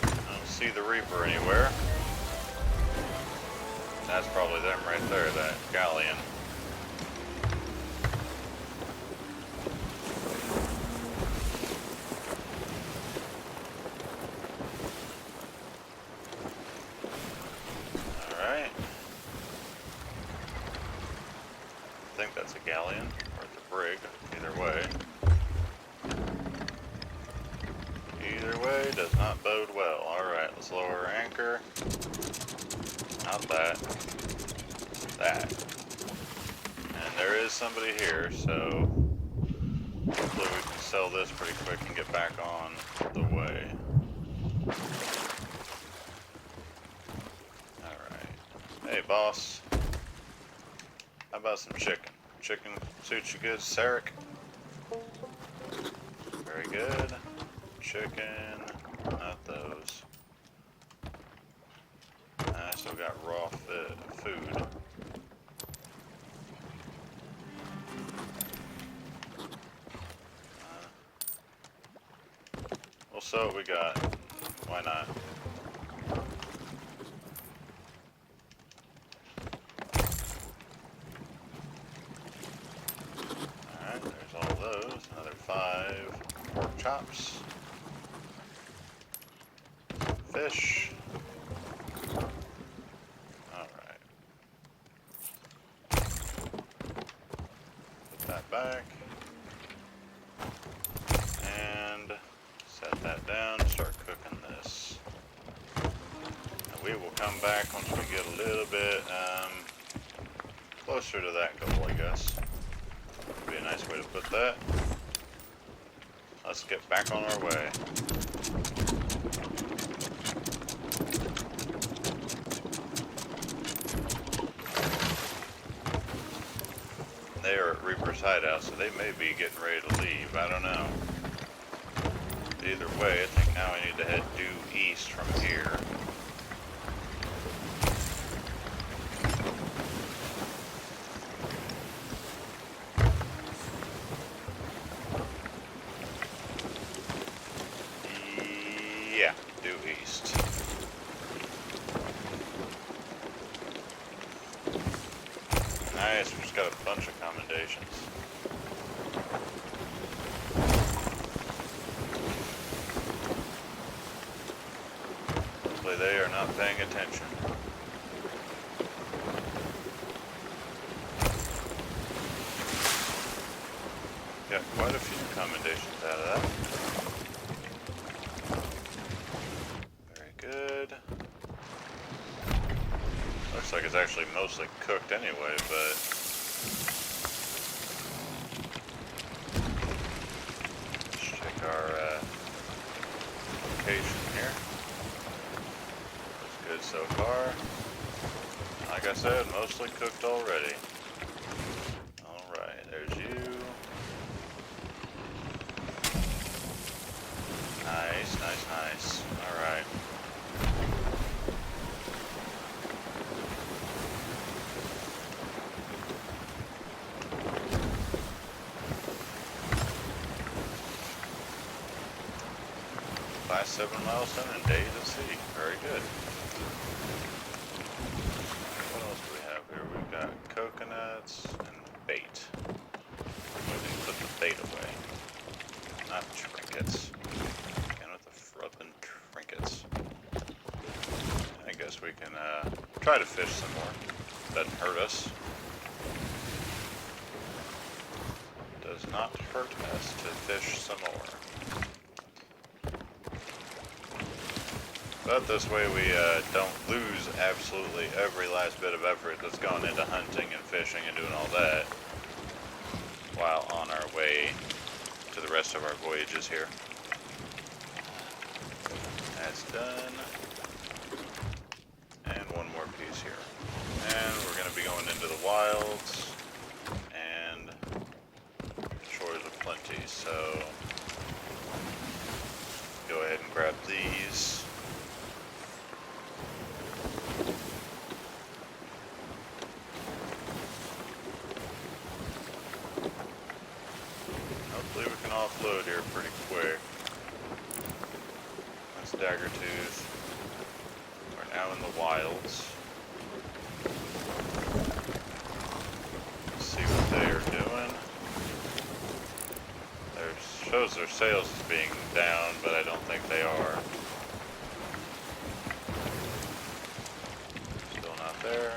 I don't see the Reaper anywhere. That's probably them right there, that galleon. I think that's a galleon, or it's a brig, either way. Either way does not bode well. Alright, let's lower our anchor. Not that. That. And there is somebody here, so hopefully we can sell this pretty quick and get back on the way. Alright. Hey boss. How about some chicken? Chicken suits you good, Sarek? Very good. Chicken, not those. I still got raw food. We'll sell what we got. Why not? Alright, there's all those. Another 5 pork chops. Fish. Alright. Put that back. And set that down, start cooking this. And we will come back once we get a little bit closer to that goal, I guess. Would be a nice way to put that. Let's get back on our way. They are at Reaper's hideout, so they may be getting ready to leave. I don't know. Either way, I think now I need to head due east from here. Nice, we just got a bunch of commendations. Hopefully they are not paying attention. Got quite a few commendations out of that. Very good. Looks like it's actually mostly cooked anyway, but let's check our location here. Looks good so far. Like I said, mostly cooked already. Alright, there's you. Nice, nice, nice. Alright. Class 7 milestone and days at sea. Very good. What else do we have here? We've got coconuts and bait. We need to put the bait away. Not trinkets. Again with the frubbing trinkets. I guess we can try to fish some more. Doesn't hurt us. Does not hurt us to fish some more. But this way we don't lose absolutely every last bit of effort that's gone into hunting and fishing and doing all that while on our way to the rest of our voyages here. That's done. And one more piece here. And we're going to be going into the wilds and shores of plenty, so go ahead and grab these. Hopefully we can offload here pretty quick. That's Daggertooth. We're now in the wilds. Let's see what they are doing. There shows their sails as being down, but I don't think they are. Still not there.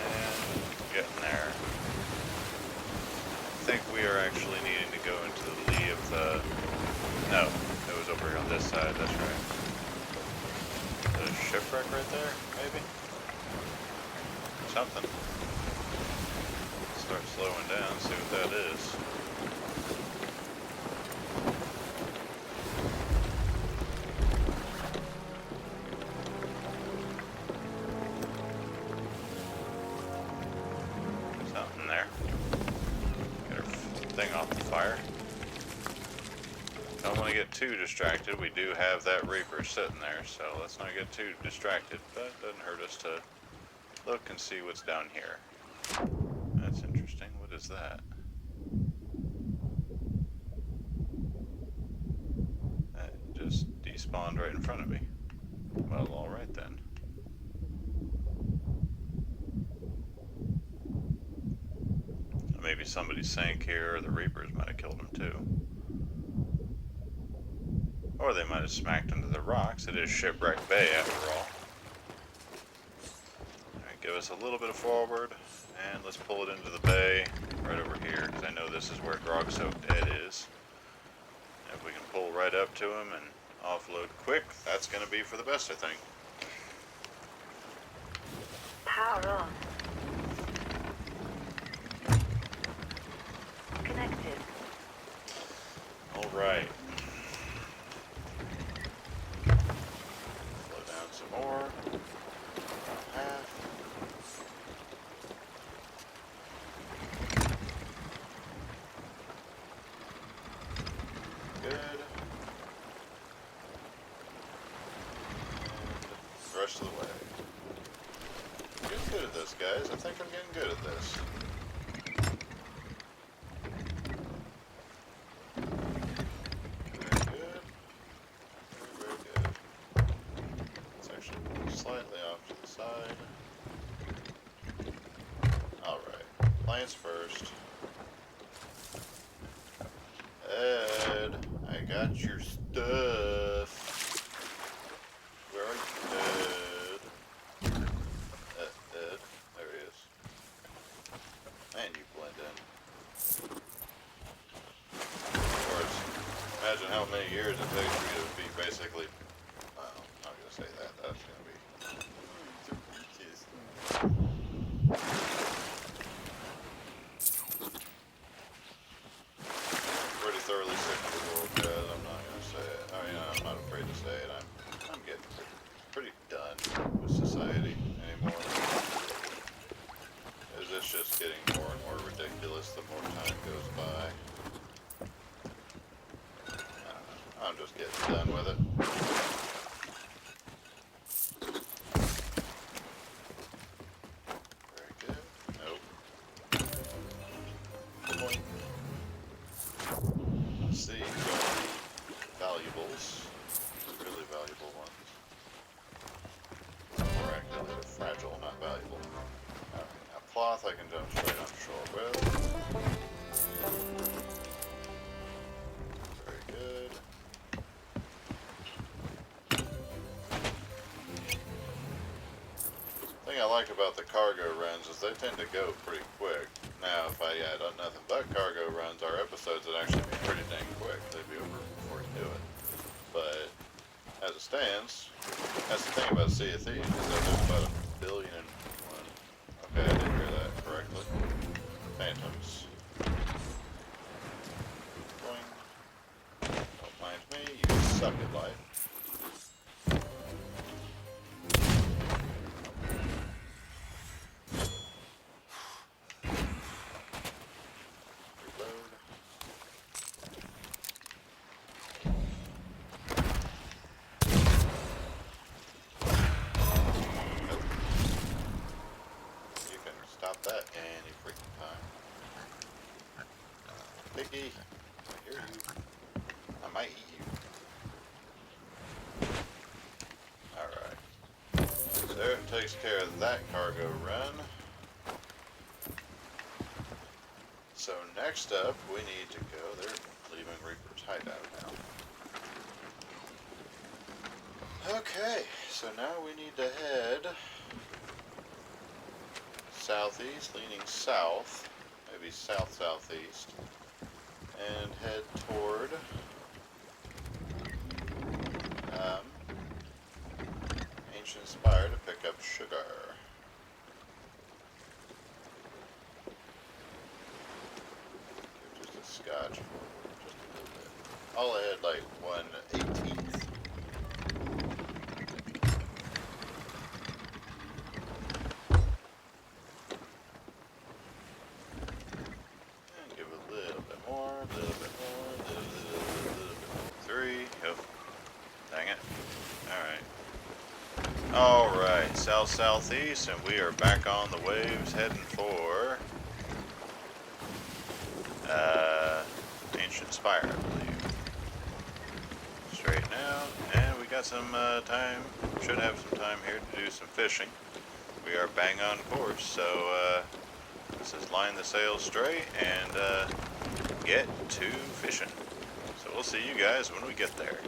And getting there. I think we are actually needing to go into the lee of the... No, it was over here on this side, that's right. There's a shipwreck right there, maybe? Something. Start slowing down, see what that is. Something there. Get our thing off the fire. Don't want to get too distracted. We do have that Reaper sitting there, so let's not get too distracted. But it doesn't hurt us to look and see what's down here. That's interesting. What is that? That just despawned right in front of me. Well, alright then. Maybe somebody sank here, or the Reapers might have killed him too. Or they might have smacked into the rocks. It is Shipwreck Bay after all. Alright, give us a little bit of forward, and let's pull it into the bay right over here, because I know this is where Grog-Soaked Ed is. If we can pull right up to him and offload quick, that's going to be for the best, I think. Power on. Connected. Alright. Slow down some more. About half. Good. And the rest of the way. Getting good at this, guys. I think I'm getting good at this. Very good. Very, very good. Let's actually move slightly off to the side. plants first. Ed, I got your stuff. Where are you, Ed? Ed, there he is. Man, you blend in. Of course, imagine how many years it takes for you to be basically. Well, I'm not gonna say that. That's gonna be. Pretty thoroughly sick of the world, guys. I'm not gonna say it. I mean, I'm not afraid to say it. I'm getting pretty done with society anymore. Is it's just getting more and more ridiculous the more time goes by. I don't know. I'm just getting done with it. Very good. Nope. Point. Let's see. Valuables. Really valuable ones. Or actually, they're fragile, not valuable. Alright, now cloth I can jump straight on shore with. Very good. The thing I like about the cargo runs is they tend to go pretty quick. Now, if I had done nothing but cargo runs, our episodes would actually be pretty dang quick. They'd be over before you do it. But, as it stands, that's the thing about Sea of Thieves, is that there's about 1 billion and one. Okay, I didn't hear that correctly. Phantoms. Boing. Don't mind me, you suck at life. Reload. You can stop that any freaking time. Piggy, I hear you. I might eat you. Alright. There takes care of that cargo run. So next up, we need to go. They're leaving Reaper's hideout now. Okay, so now we need to head southeast, leaning south, maybe south-southeast, and head toward Ancient Spire to pick up sugar. Give just a scotch for just a little bit. I'll add like 1/18. And give it a little bit more, a little bit more, a little bit more. 3. Yep. Dang it. Alright. Alright, south-southeast, and we are back on the waves heading for Ancient Spire, I believe. Straight now, and we got some time, should have some time here to do some fishing. We are bang on course, so this is line the sails straight and get to fishing. So we'll see you guys when we get there.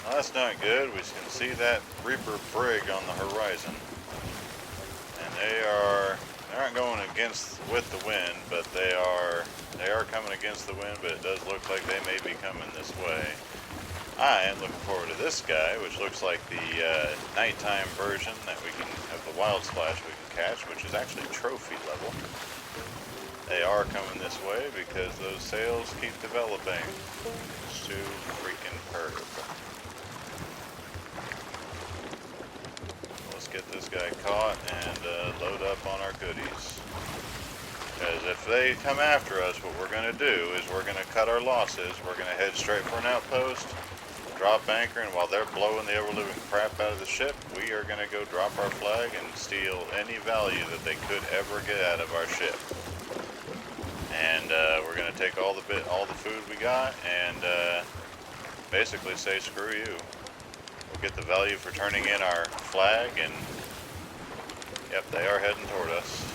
Well, that's not good. We can see that Reaper brig on the horizon. They aren't going with the wind, but they are coming against the wind, but it does look like they may be coming this way. I am looking forward to this guy, which looks like the nighttime version that we can have the wild splash we can catch, which is actually trophy level. They are coming this way because those sails keep developing. It's too freaking perp. Let's get this guy caught and load up on our goodies. Because if they come after us, what we're going to do is we're going to cut our losses. We're going to head straight for an outpost, drop anchor, and while they're blowing the ever-living crap out of the ship, we are going to go drop our flag and steal any value that they could ever get out of our ship. And we're going to take all the food we got and basically say screw you. We'll get the value for turning in our flag, and yep, they are heading toward us.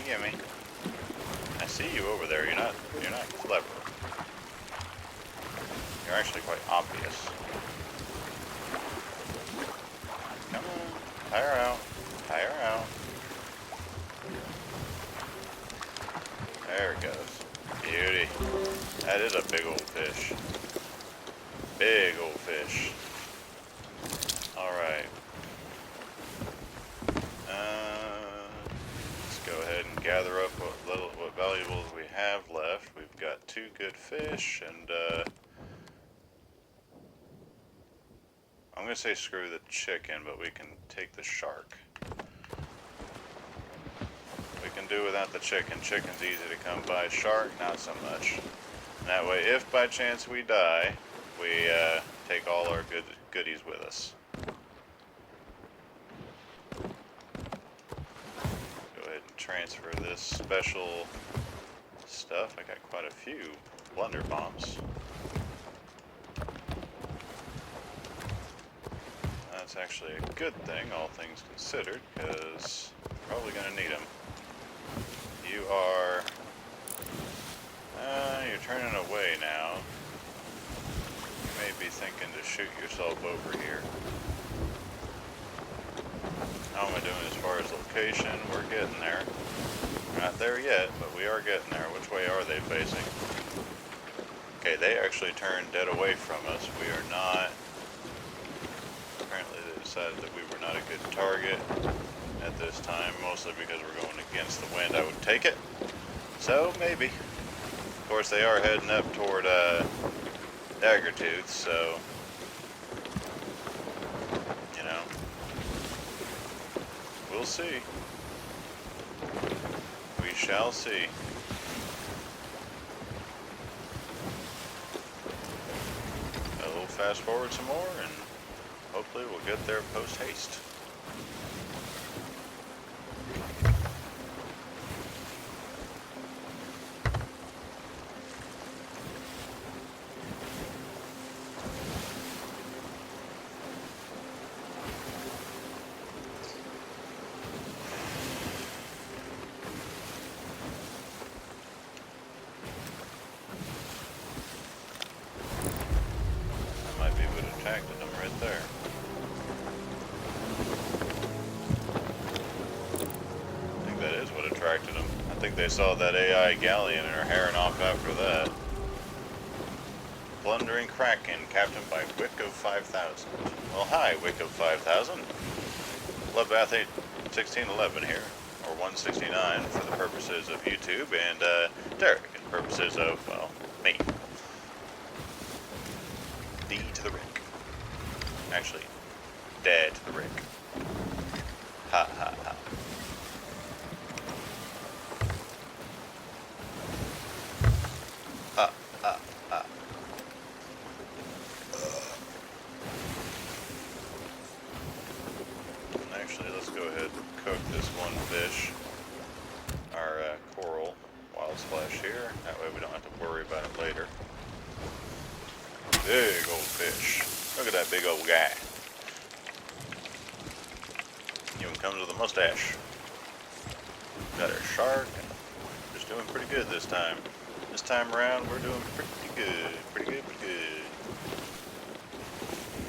Gimme. I see you over there. You're not clever. You're actually quite obvious. Come on, tire out. There it goes. Beauty. That is a big old fish. Big old fish. Alright. Let's go ahead and gather up what valuables we have left. We've got 2 good fish, and I'm going to say screw the chicken, but we can take the shark. We can do without the chicken. Chicken's easy to come by. Shark, not so much. And that way, if by chance we die, we take all our goodies with us. Go ahead and transfer this special stuff. I got quite a few blunder bombs. That's actually a good thing, all things considered, because we're probably going to need them. You are... you're turning away now. You may be thinking to shoot yourself over here. How am I doing as far as location? We're getting there. We're not there yet, but we are getting there. Which way are they facing? Okay, they actually turned dead away from us. We are not... Apparently they decided that we were not a good target at this time, mostly because we're going against the wind. I would take it. So, maybe. Of course, they are heading up toward Daggertooth, so... You know. We'll see. We shall see. We'll fast forward some more, and hopefully we'll get there post-haste. They saw that AI galleon and are herring off after that. Plundering Kraken, captained by Wick of 5000. Well, hi, Wick of 5000. Bloodbath 1611 here, or 169 for the purposes of YouTube, and Derek for the purposes of, well, me. D to the Rick. Actually, Dad to the Rick. Ha ha ha. Actually, let's go ahead and cook this one fish. Our coral wild splash here. That way we don't have to worry about it later. Big old fish. Look at that big old guy. Even comes with a mustache. Got our shark, and just doing pretty good this time. This time around, we're doing pretty good.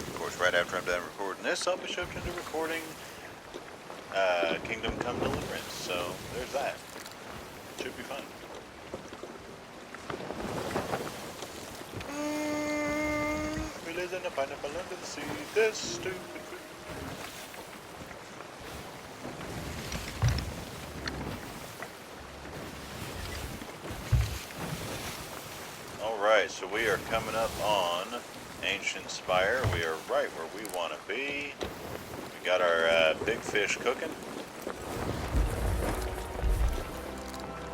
Of course, right after I'm done recording this, I'll be shoved into recording Kingdom Come Deliverance. So there's that. Should be fun. We live in a pineapple under the sea. This stupid food. Alright, so we are coming up on Ancient Spire. We are right where we want to be. We got our big fish cooking.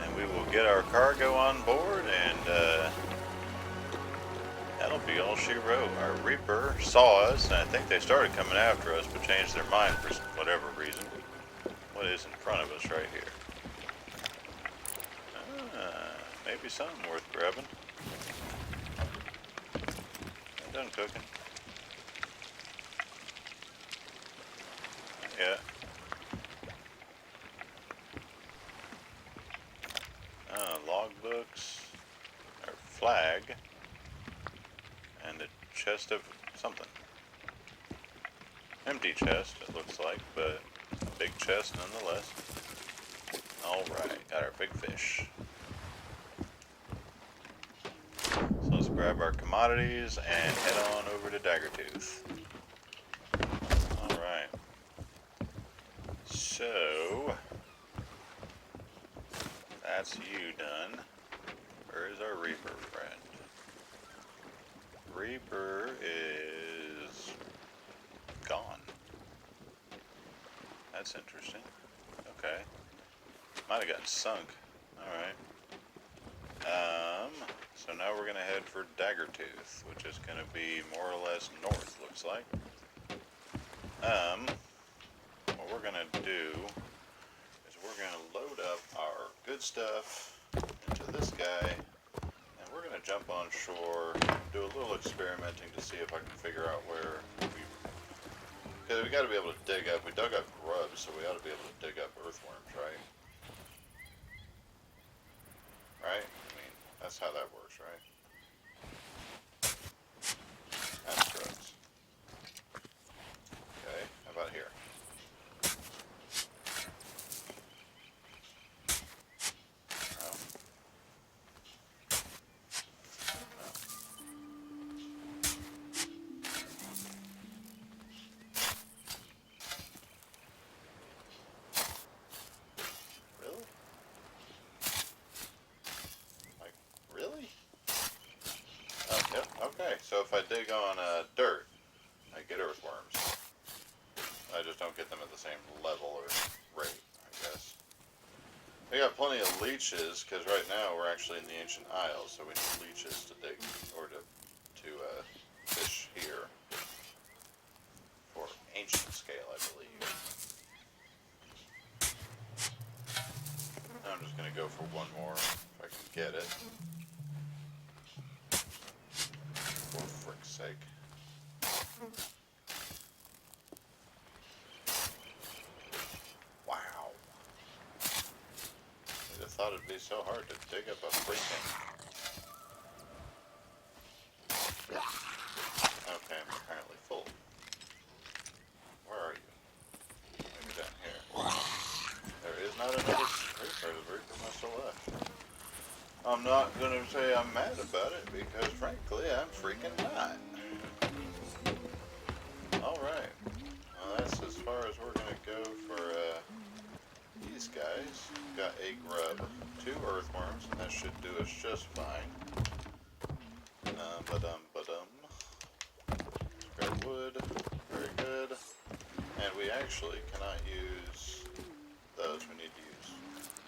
And we will get our cargo on board, and that'll be all she wrote. Our Reaper saw us, and I think they started coming after us, but changed their mind for whatever reason. What is in front of us right here? Maybe something worth grabbing. I'm done cooking. Yeah. Logbooks, or flag, and a chest of something. Empty chest, it looks like, but a big chest nonetheless. Alright, got our big fish. So let's grab our commodities and head on over to Daggertooth. Alright. So, that's you done. Where is our Reaper friend? Reaper is gone. That's interesting. Okay. Might have gotten sunk. Alright. So now we're gonna head for Daggertooth, which is gonna be more or less north, looks like. What we're gonna do is we're gonna load up our good stuff into this guy, and we're gonna jump on shore, do a little experimenting to see if I can figure out where because we gotta be able to dig up. We dug up grubs, so we ought to be able to dig up earthworms, right? Right? I mean, that's how that works, right? That's grubs. Okay, how about here? No. No. Really? Like, really? Oh, yep, okay. So if I dig on dirt, I get earthworms. I just don't get them at the same level or rate, I guess. We got plenty of leeches, because right now we're actually in the Ancient Isles, so we need leeches to dig, or to fish here. For ancient scale, I believe. I'm just going to go for one more, if I can get it. For frick's sake. Wow. I'd have thought it'd be so hard to dig up a freaking... Okay, I'm apparently full. Where are you? Maybe down here. There is not another Reaper. The Reaper must have left. I'm not going to say I'm mad about it, because frankly, I'm freaking not. Alright. Well, that's as far as we're going to go for these guys. Got a grub, 2 earthworms, and that should do us just fine. Grab wood. Very good. And we actually cannot use those. We need to use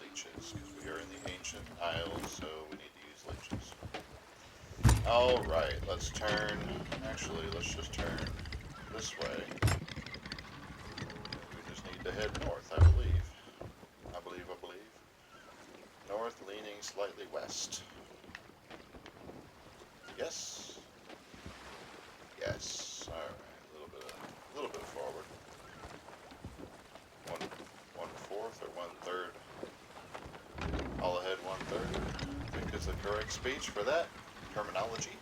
leeches, because we are in the Ancient Isles, so we need to use leeches. Alright, let's turn. Actually, let's just turn this way. We just need to head north, I believe. I believe. North, leaning slightly west. Yes? Yes. Alright, a little bit forward. 1/4 or 1/3. All ahead 1/3. I think is the correct speech for that terminology.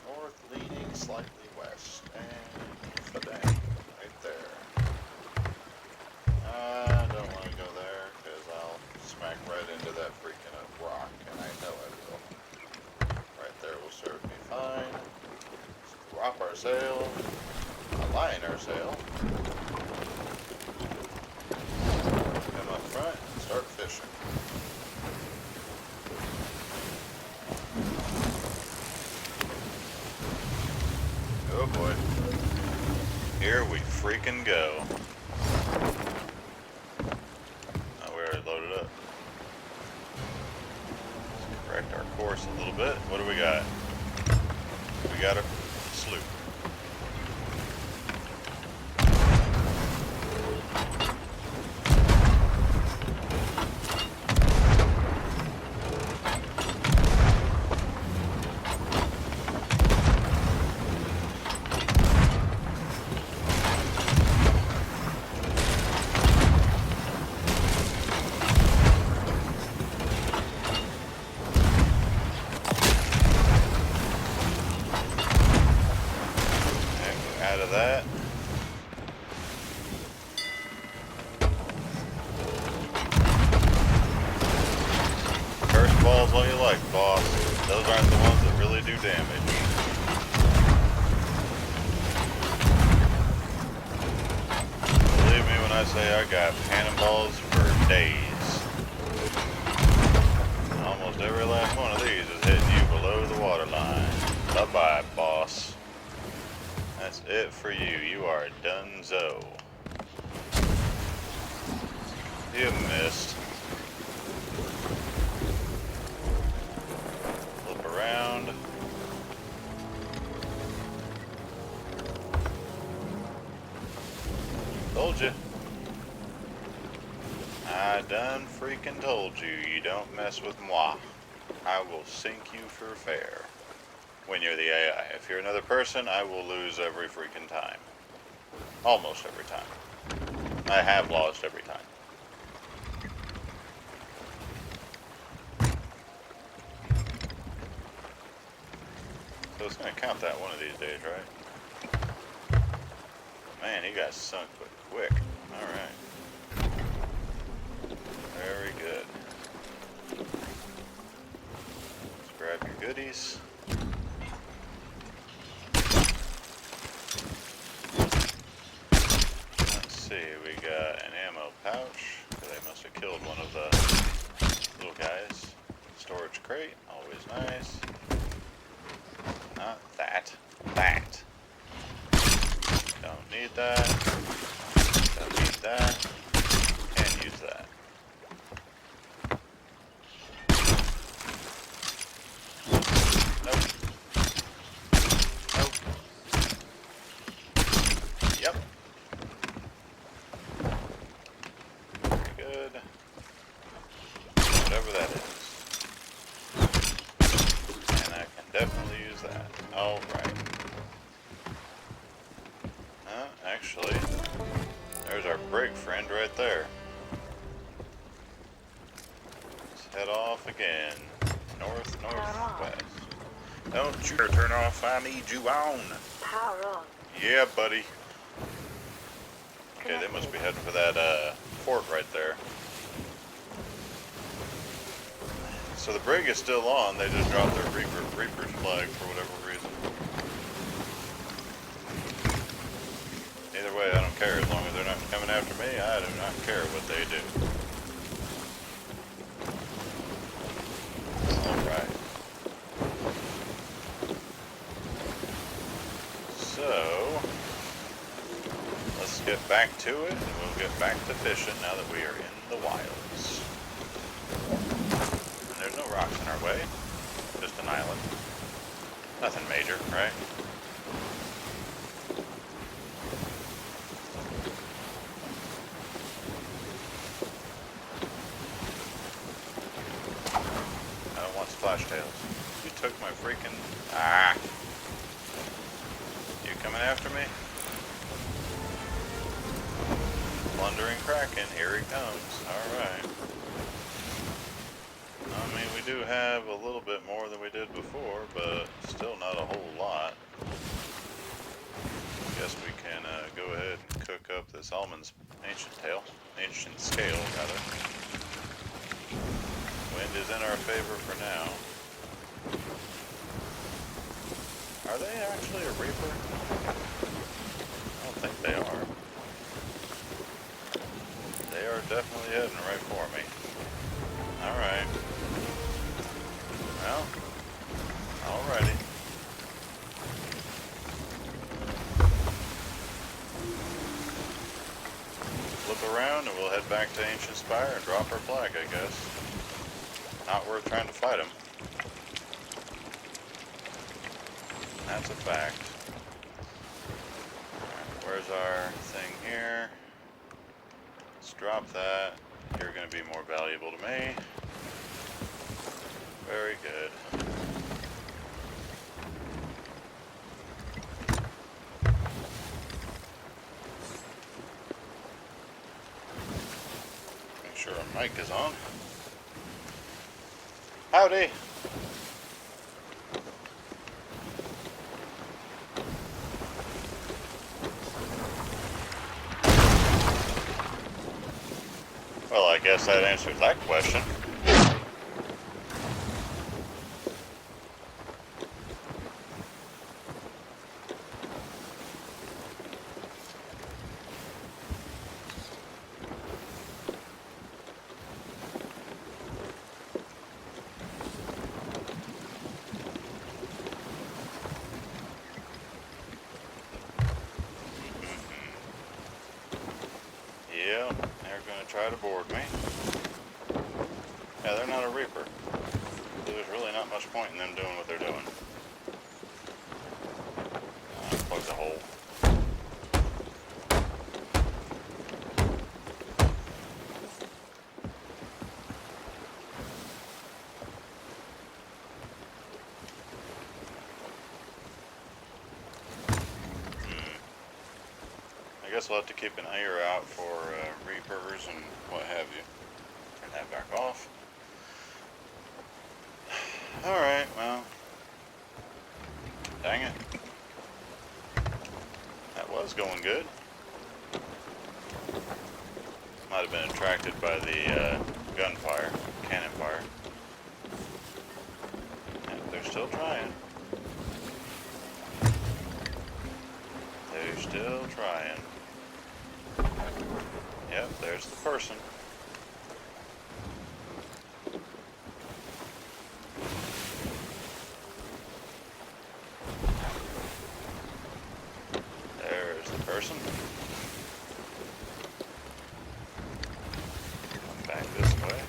North leaning slightly west. And ba-dang, right there. I don't want to go there because I'll smack right into that freaking rock, and I know I will. Right there will serve me fine. Let's drop our sail, align our sail, come up front, and start fishing. Oh boy. Here we freaking go. Oh, we already loaded up. Let's correct our course a little bit. What do we got? We got a sloop. Out of that. Curse balls all you like, boss. Those aren't the ones that really do damage. Believe me when I say I got cannonballs for days. Almost every last one of these is hitting you below the waterline. Bye-bye, boss. That's it for you. You are donezo. You missed. Flip around. Told you. I done freaking told you. You don't mess with moi. I will sink you for fair. When you're the AI. If you're another person, I will lose every freaking time. Almost every time. I have lost every time. So it's going to count that one of these days, right? Man, he got sunk quick. Alright. Very good. Let's grab your goodies. We got an ammo pouch. They must have killed one of the little guys. Storage crate, always nice. Not that. That. Don't need that. Don't need that. Can't use that. Nope. Nope. Yep. Good. Whatever that is. And I can definitely use that. Alright. Actually, there's our brig friend right there. Let's head off again. Northwest. Don't you turn off, I need you on. Power on. Yeah, buddy. Okay, they must be heading for that fort right there. So the brig is still on, they just dropped their Reaper's flag for whatever reason. Either way, I don't care, as long as they're not coming after me, I do not care what they do. Alright. So, let's get back to it, and we'll get back to fishing now that we are in the wilds. And there's no rocks in our way, just an island. Nothing major, right? I don't want splash tails. You took my freaking... Ah! You coming after me? Plundering Kraken, here he comes. Alright. I mean, we do have a little bit more than we did before, but still not a whole lot. this Elman's ancient scale, rather. Wind is in our favor for now. Are they actually a Reaper? I don't think they are. They are definitely heading right for me. Alright. Well, alrighty. Flip around and we'll head back to Ancient Spire and drop our flag, I guess. Not worth trying to fight them. That's a fact. Alright, where's our thing here? Let's drop that. You're going to be more valuable to me. Very good. Make sure our mic is on. Howdy! Well, I guess that answers that question. Yeah, they're gonna try to board me. Yeah, they're not a Reaper. There's really not much point in them doing what they're doing. Plug the hole. I guess we'll have to keep an ear out for Reapers and what have you. Turn that back off. Alright, well. Dang it. That was going good. Might have been attracted by the gunfire, cannon fire. Yeah, they're still trying. They're still trying. Yep, there's the person. There's the person. Come back this way.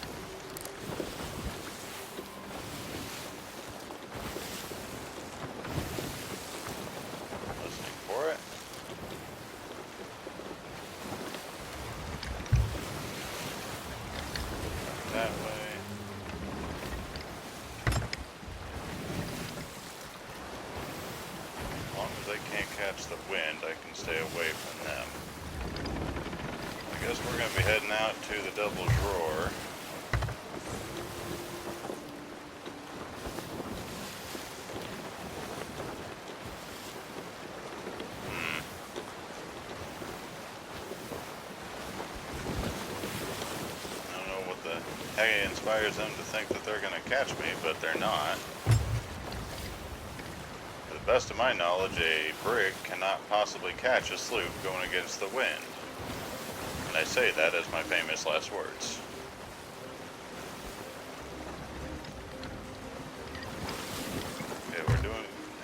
Listening for it. That way. As long as they can't catch the wind, I can stay away from them. I guess we're going to be heading out to the Devil's Roar. Hey, inspires them to think that they're going to catch me, but they're not. To the best of my knowledge, a brig cannot possibly catch a sloop going against the wind. And I say that as my famous last words. Okay, we're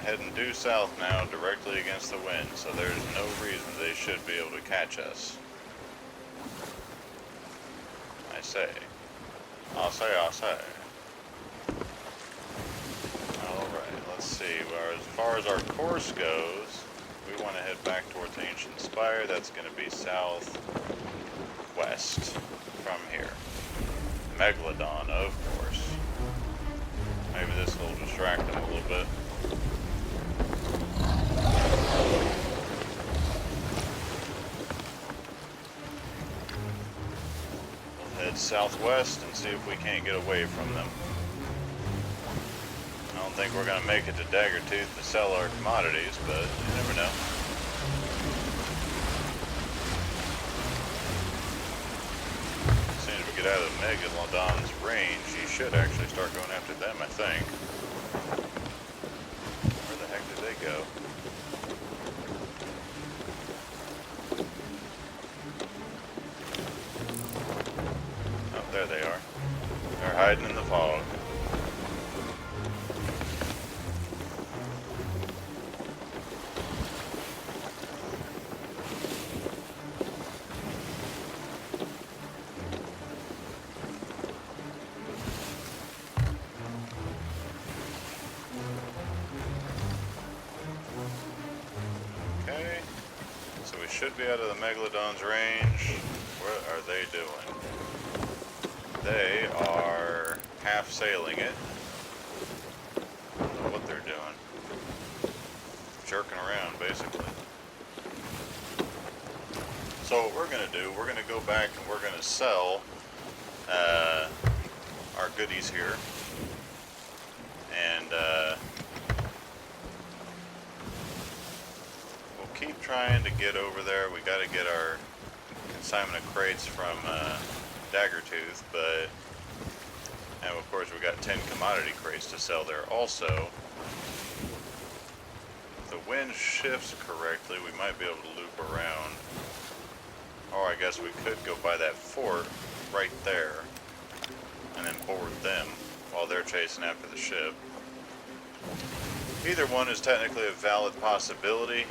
heading due south now, directly against the wind, so there's no reason they should be able to catch us. I say. I'll say. Alright, let's see. Well, as far as our course goes, we want to head back towards Ancient Spire. That's going to be southwest from here. Megalodon, of course. Maybe this will distract them a little bit. Head southwest and see if we can't get away from them. I don't think we're going to make it to Daggertooth to sell our commodities, but you never know. get out of the Megalodon's range, you should actually start going after them, I think. Where the heck did they go? Oh, there they are. They're hiding in the fog. Okay, so we should be out of the Megalodon's range. What are they doing? They are half sailing it. I don't know what they're doing. Jerking around, basically. So what we're going to do, we're going to go back and we're going to sell our goodies here. And we'll keep trying to get over there. We got to get our consignment of crates from Daggertooth, but and of course we got 10 commodity crates to sell there also. If the wind shifts correctly, we might be able to loop around. Or I guess we could go by that fort right there and then board them while they're chasing after the ship. Either one is technically a valid possibility.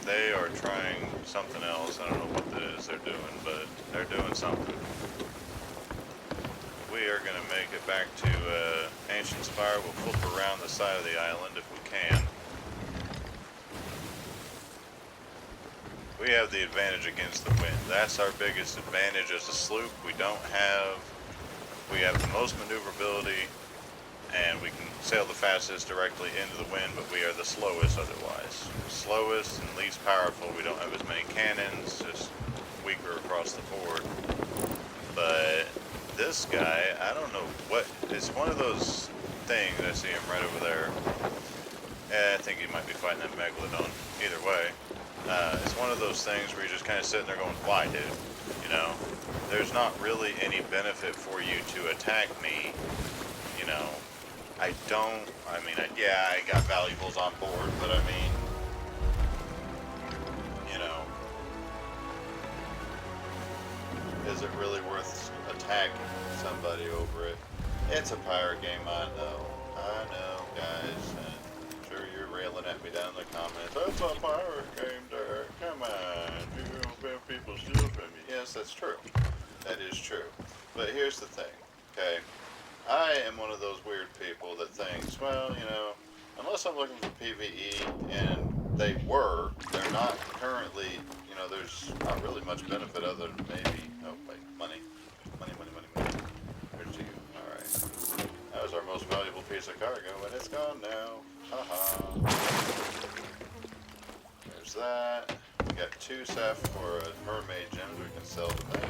They are trying something else. I don't know what it is they're doing, but they're doing something. We are going to make it back to Ancient Spire. We'll flip around the side of the island if we can. We have the advantage against the wind. That's our biggest advantage as a sloop. We have the most maneuverability, and we can sail the fastest directly into the wind, but we are the slowest otherwise. Slowest and least powerful. We don't have as many cannons, just weaker across the board. But this guy, I don't know what, it's one of those things. I see him right over there. I think he might be fighting that Megalodon. Either way, it's one of those things where you're just kind of sitting there going, why, dude? You know, there's not really any benefit for you to attack me. You know, I got valuables on board, but I mean, you know, is it really worth attacking somebody over it? It's a pirate game, I know, guys, and I'm sure you're railing at me down in the comments. It's a pirate game, Derek, come on, you're gonna have people steal from you. Yes, that's true, that is true, but here's the thing, okay? I am one of those weird people that thinks, well, you know, unless I'm looking for PvE, and they're not currently, you know, there's not really much benefit other than maybe, oh, wait, money. There's you, alright. That was our most valuable piece of cargo, and it's gone now. Haha. There's that. We got 2 for mermaid gems we can sell to that.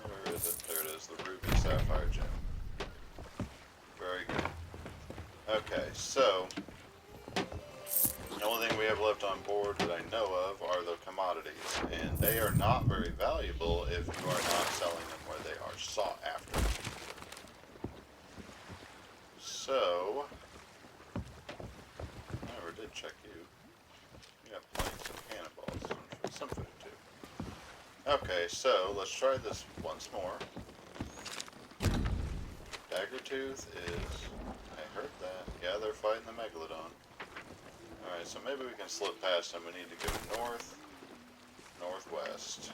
Where is it? There it is, the ruby sapphire gem. Very good. Okay, so the only thing we have left on board that I know of are the commodities, and they are not very valuable if you are not selling them where they are sought after. So, I never did check you. You got plenty of cannonballs, some food too. Okay, so let's try this once more. Daggertooth is, I heard that. Yeah, they're fighting the Megalodon. Alright, so maybe we can slip past them. We need to go north, northwest.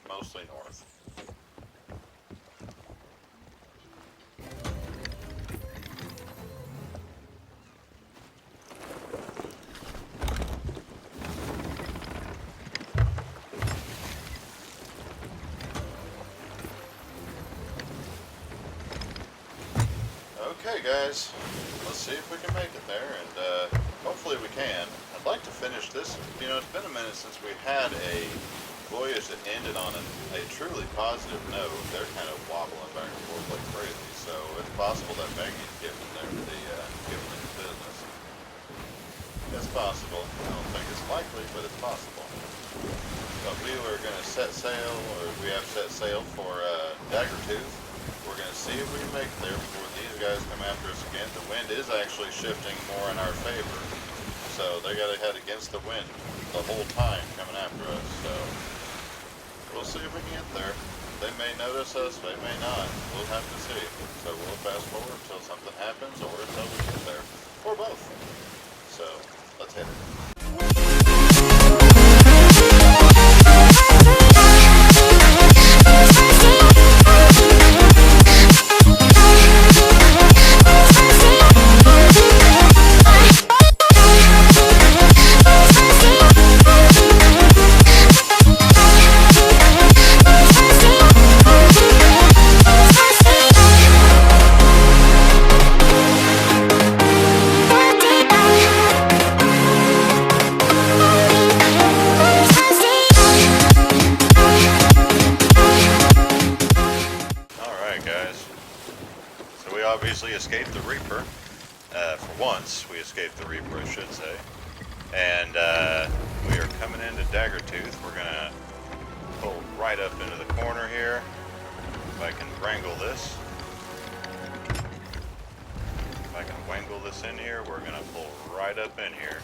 Mostly north. Okay guys, let's see if we can make it there, and hopefully we can. I'd like to finish this. You know, it's been a minute since we had a voyage that ended on a truly positive note. They're kind of wobbling back and forth like crazy, so it's possible that Maggie's getting there with the possible. I don't think it's likely, but it's possible. But we were going to set sail, or we have set sail for Daggertooth. We're going to see if we can make it there before these guys come after us again. The wind is actually shifting more in our favor, so they got to head against the wind the whole time coming after us. So we'll see if we can get there. They may notice us, they may not. We'll have to see. So we'll fast forward until something happens, or until we get there, or both. So let's hit it. Obviously escaped the Reaper. For once, we escaped the Reaper, I should say. And we are coming into Daggertooth. We're going to pull right up into the corner here. If I can wrangle this. If I can wangle this in here, we're going to pull right up in here.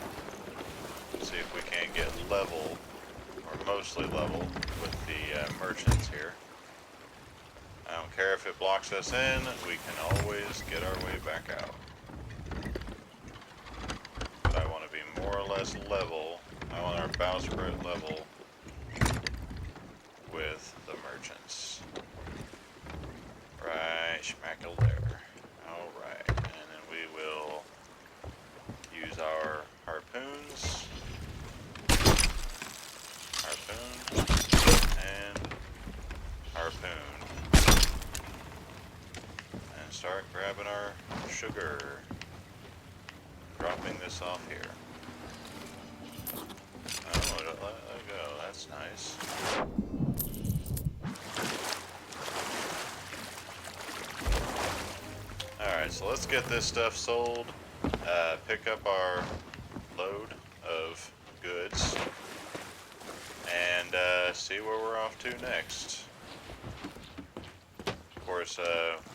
See if we can't get level, or mostly level, with the merchants here. I don't care if it blocks us in, we can always get our way back out. But I want to be more or less level. I want our bowsprit level with the merchants. Right, schmackle there. Alright, and then we will use our harpoons. Harpoon. And harpoon. Start grabbing our sugar, dropping this off here. Oh, let it go, that's nice. Alright, so let's get this stuff sold, pick up our load of goods, and see where we're off to next. Of course,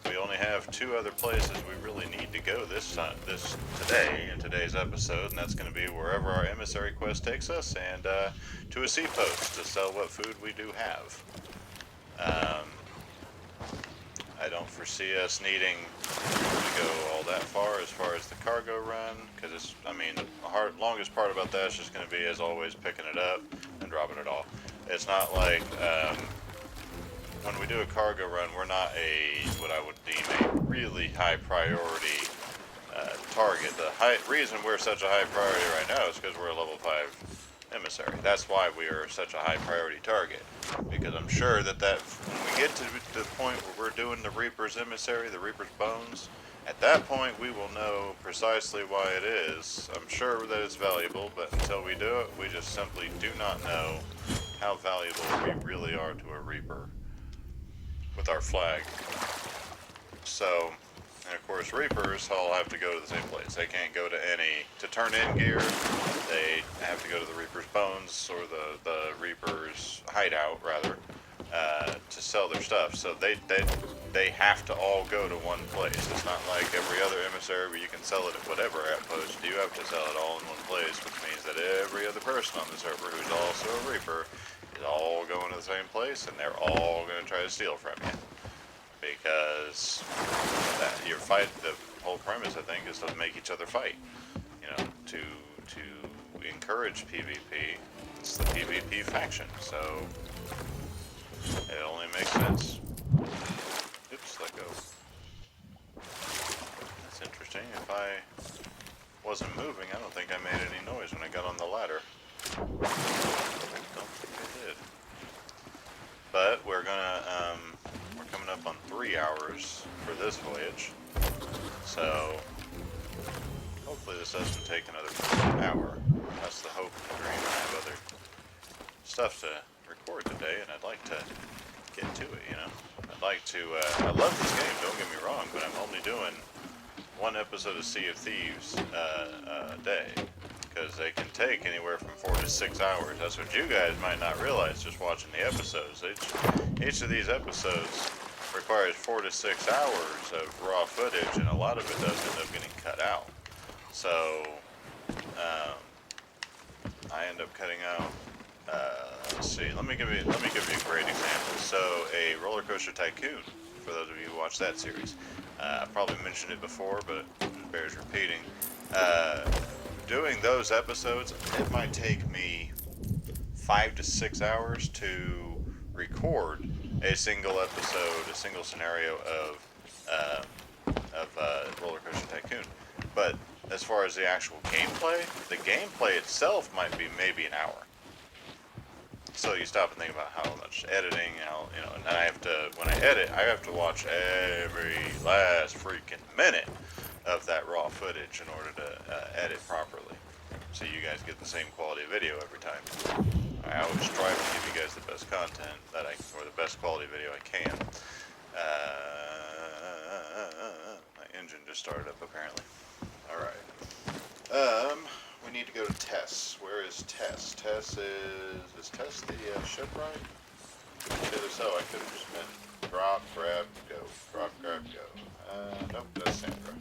we only have 2 other places we really need to go today in today's episode, and that's going to be wherever our emissary quest takes us, and to a sea post to sell what food we do have. I don't foresee us needing to go all that far as the cargo run, because it's, I mean, the longest part about that is just going to be, as always, picking it up and dropping it off. It's not like when we do a cargo run, we're not what I would deem a really high priority target. The reason we're such a high priority right now is because we're a level 5 emissary. That's why we are such a high priority target. Because I'm sure that when we get to the point where we're doing the Reaper's emissary, the Reaper's bones, at that point we will know precisely why it is. I'm sure that it's valuable, but until we do it, we just simply do not know how valuable we really are to a Reaper with our flag. So, and of course Reapers all have to go to the same place. They can't go to turn in gear, they have to go to the Reaper's bones, or the Reaper's hideout rather, to sell their stuff. So they have to all go to one place. It's not like every other emissary where you can sell it at whatever outpost. You have to sell it all in one place, which means that every other person on the server who's also a Reaper is all going to the same place, and they're all going to try to steal from you. Because the whole premise, I think, is to make each other fight. You know, to encourage PvP. It's the PvP faction, so it only makes sense. Oops, let go. That's interesting. If I wasn't moving, I don't think I made any noise when I got on the ladder. Don't think I did. But we're coming up on 3 hours for this voyage. So hopefully this doesn't take another hour. That's the hope and dream. I have other stuff to record today, and I'd like to get to it, you know. I'd like to, I love this game, don't get me wrong, but I'm only doing 1 episode of Sea of Thieves a day. because they can take anywhere from 4 to 6 hours. That's what you guys might not realize just watching the episodes. Each of these episodes requires 4 to 6 hours of raw footage, and a lot of it does end up getting cut out. So I end up cutting out. Let's see. Let me give you a great example. So a Roller Coaster Tycoon. For those of you who watch that series, I probably mentioned it before, but it bears repeating. Doing those episodes, it might take me 5 to 6 hours to record a single episode, a single scenario of Roller Coaster Tycoon. But as far as the actual gameplay, the gameplay itself might be maybe an hour. So you stop and think about how much editing, and I have to, when I edit, I have to watch every last freaking minute of that raw footage in order to edit properly. So you guys get the same quality of video every time. I always strive to give you guys the best content or the best quality video I can. My engine just started up apparently. Alright. We need to go to Tess. Where is Tess? Is Tess the shipwright? If so, I could have just been drop, grab, go. Drop, grab, go. Nope, that's Sandra.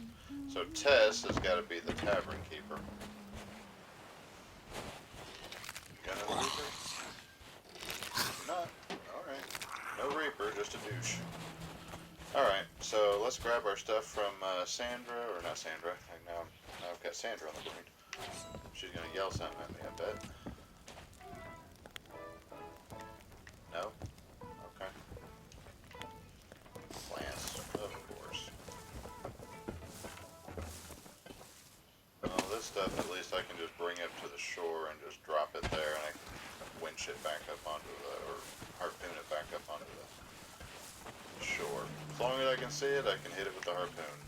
So Tess has got to be the tavern keeper. You got no Reaper? Not. Alright. No Reaper, just a douche. Alright, so let's grab our stuff from Sandra, or not Sandra. Now I've got Sandra on the brain. She's gonna yell something at me, I bet. No? Okay. Plants, of course. Well, this stuff at least I can just bring up to the shore and just drop it there, and I can winch it back up onto or harpoon it back up onto the shore. As long as I can see it, I can hit it with the harpoon.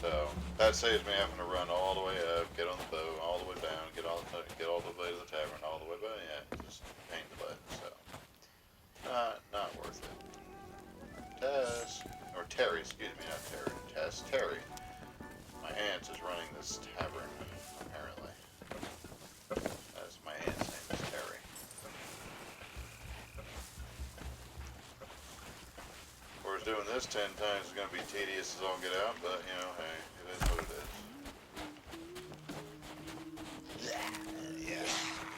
So that saves me having to run all the way up, get on the boat, all the way down, get all the way to the tavern, all the way back. Yeah, just pain in the butt. So not worth it. Terry, excuse me, not Terry. Terry. My aunt is running this tavern, apparently. That's my aunt's name is Terry. Of course, doing this 10 times is going to be tedious as all get out, but, hey, it is what it is. Yeah.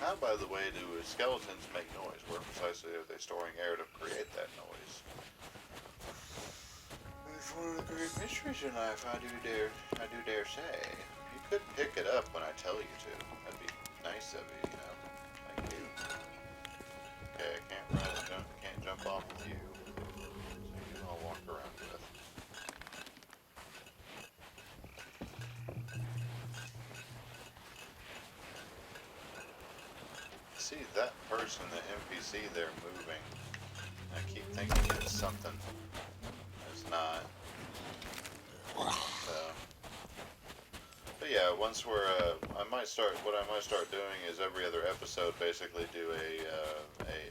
How, by the way, do skeletons make noise? Where precisely are they storing air to create that noise? It's one of the great mysteries in life, I do dare say. You could pick it up when I tell you to. That'd be nice of you, Thank you. Okay, I can't jump off with you. I'll walk around with. See that person, the NPC there moving. I keep thinking it's something. It's not. But yeah, once we're, what I might start doing is every other episode basically do a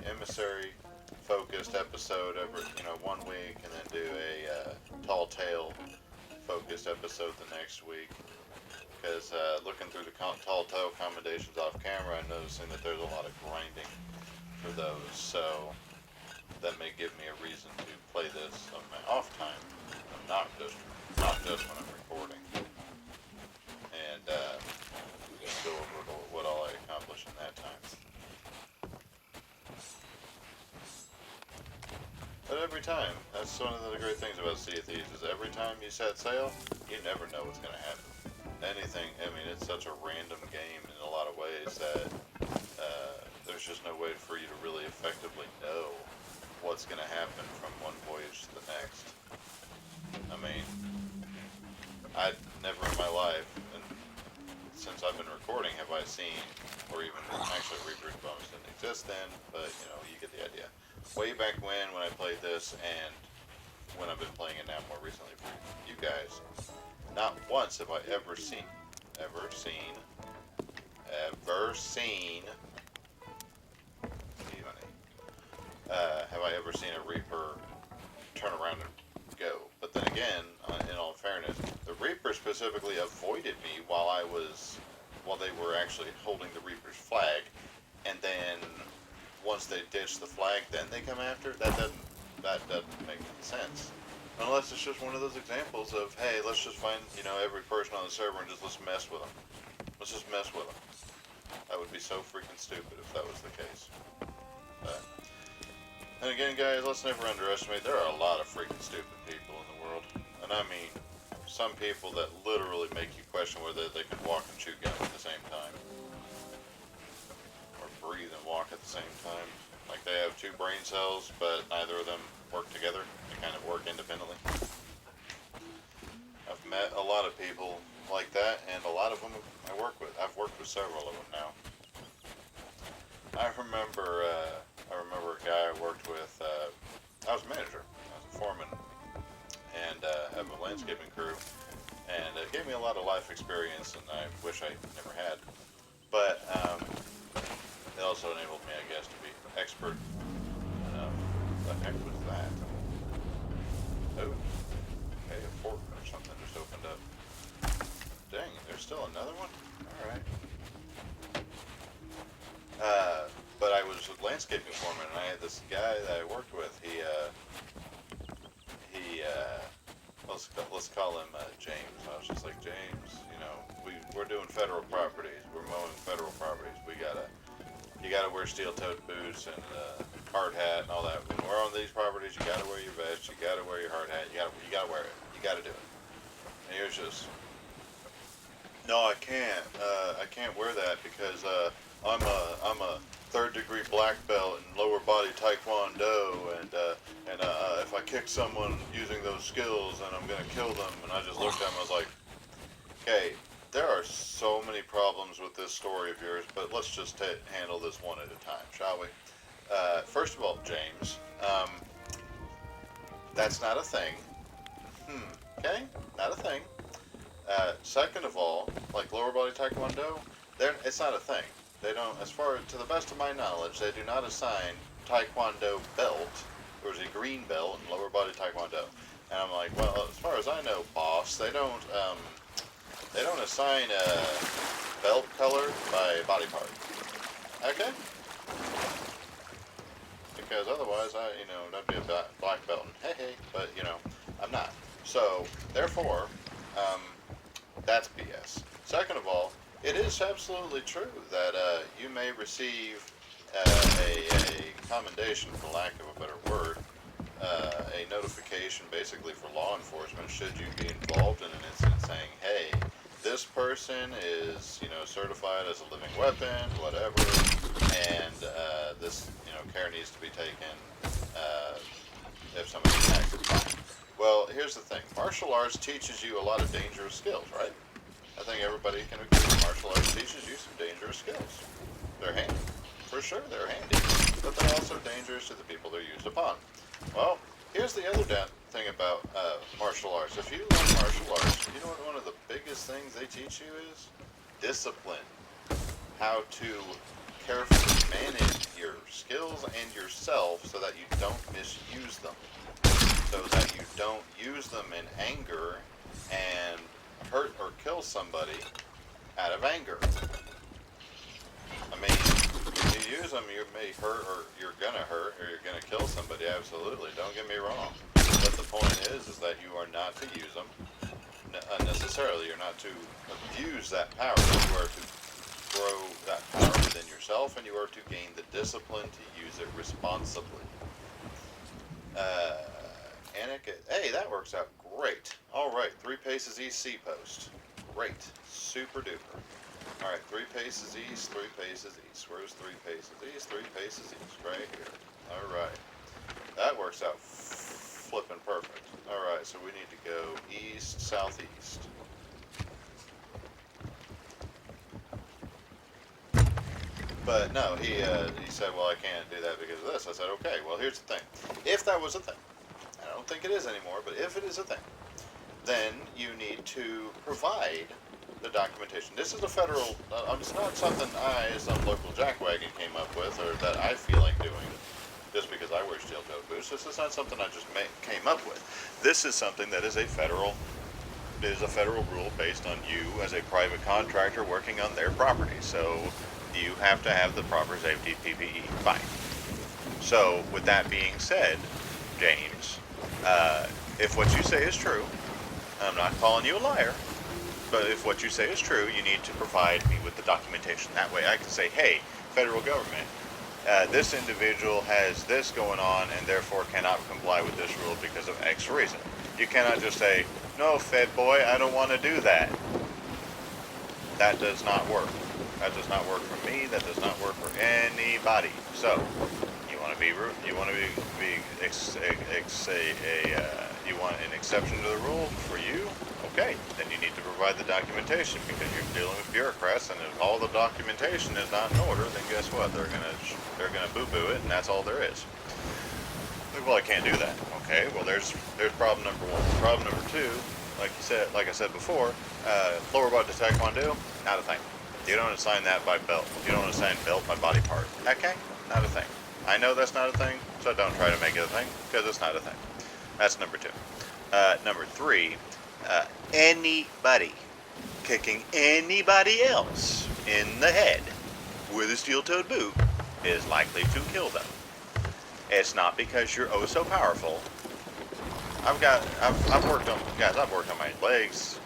emissary focused episode every, 1 week, and then do a tall tale focused episode the next week. Because looking through the tall tale commendations off camera, I'm noticing that there's a lot of grinding for those. So that may give me a reason to play this on my off time, not just when I'm recording. And just go over what all I accomplished in that time. But every time, that's one of the great things about Sea of Thieves, is every time you set sail, you never know what's going to happen. It's such a random game in a lot of ways that there's just no way for you to really effectively know what's going to happen from one voyage to the next. I'd never in my life, and since I've been recording, have I seen, or even, actually Reaper's Bonus didn't exist then, but, you get the idea. Way back when I played this, and when I've been playing it now more recently for you guys, not once have I ever seen, have I ever seen a Reaper turn around and go. But then again, in all fairness, the Reaper Reaper specifically avoided me while they were actually holding the Reaper's flag, and then once they ditch the flag, then they come after. That doesn't make any sense. Unless it's just one of those examples of, hey, let's just find, every person on the server and just let's mess with them. Let's just mess with them. That would be so freaking stupid if that was the case. But, and again, guys, let's never underestimate, there are a lot of freaking stupid people in the world. And I mean, some people that literally make you question whether they can walk and chew gum at the same time. Or breathe and walk at the same time. Like they have two brain cells, but neither of them work together. They kind of work independently. I've met a lot of people like that, and a lot of them I work with. I've worked with several of them now. I remember a guy I worked with. I was a manager. I was a foreman, and have a landscaping crew, and it gave me a lot of life experience, and I wish I never had. But it also enabled me, I guess, to be expert. What the heck was that? Oh, okay, a fork or something just opened up. Dang, there's still another one? Alright. But I was a landscaping foreman, and I had this guy that I worked with. Let's call him James. I was just like, James, we're doing federal properties. We're mowing federal properties. You gotta wear steel-toed boots and hard hat and all that. When we're on these properties, you gotta wear your vest. You gotta wear your hard hat. You gotta wear it. You gotta do it. And he was just, no, I can't. I can't wear that because I'm a third-degree black belt in lower body taekwondo, and if I kick someone using those skills, then I'm gonna kill them. And I just looked at him. I was like, okay. There are so many problems with this story of yours, but let's just handle this one at a time, shall we? First of all, James, that's not a thing. Okay? Not a thing. Second of all, like lower body taekwondo, it's not a thing. They don't, to the best of my knowledge, they do not assign taekwondo belt. There's a green belt in lower body taekwondo. And I'm like, well, as far as I know, boss, they don't assign a belt color by body part. Okay? Because otherwise, that'd be a black belt, and hey, but, I'm not. So, therefore, that's BS. Second of all, it is absolutely true that you may receive a commendation, for lack of a better word, a notification basically for law enforcement should you be involved in an incident saying, hey, this person is, certified as a living weapon, whatever, and this, care needs to be taken if somebody attacks it. Well, here's the thing. Martial arts teaches you a lot of dangerous skills, right? I think everybody can agree martial arts teaches you some dangerous skills. They're handy. For sure, they're handy. But they're also dangerous to the people they're used upon. Well, here's the other thing about martial arts. If you learn martial arts, you know what one of the biggest things they teach you is? Discipline. How to carefully manage your skills and yourself so that you don't misuse them. So that you don't use them in anger and hurt or kill somebody out of anger. I mean, if you use them, you may hurt, or you're gonna hurt, or you're gonna kill somebody, absolutely. Don't get me wrong. But the point is that you are not to use them unnecessarily. You're not to abuse that power. You are to grow that power within yourself, and you are to gain the discipline to use it responsibly. Hey, that works out great. Alright, 3 paces east, C post. Great. Super duper. Alright, 3 paces east, 3 paces east. Where's 3 paces east? 3 paces east. Right here. Alright. That works out flippin' perfect. Alright, so we need to go east, southeast. But no, he said, well, I can't do that because of this. I said, okay, well, here's the thing. If that was a thing, I don't think it is anymore, but if it is a thing, then you need to provide the documentation. This is a federal, it's not something some local jackwagon came up with, or that I feel like doing just because I wear steel-toed boots. This is not something I just came up with. This is something that is a federal is a federal rule based on you as a private contractor working on their property. So you have to have the proper safety PPE. Fine. So with that being said, James, if what you say is true, I'm not calling you a liar, but if what you say is true, you need to provide me with the documentation. That way I can say, hey, federal government, this individual has this going on and therefore cannot comply with this rule because of X reason. You cannot just say, no, Fed boy, I don't want to do that. That does not work. That does not work for me. That does not work for anybody. So, you want to be you want an exception to the rule for you? Okay, then you need to provide the documentation because you're dealing with bureaucrats, and if all the documentation is not in order, then guess what? They're gonna boo-boo it, and that's all there is. Well, I can't do that. Okay, well there's problem number one. Problem number two, like I said before, lower body to taekwondo, not a thing. You don't assign that by belt. You don't assign belt by body part. Okay, not a thing. I know that's not a thing, so don't try to make it a thing because it's not a thing. That's number two. Number three, anybody kicking anybody else in the head with a steel-toed boot is likely to kill them. It's not because you're oh so powerful. I've worked on my legs,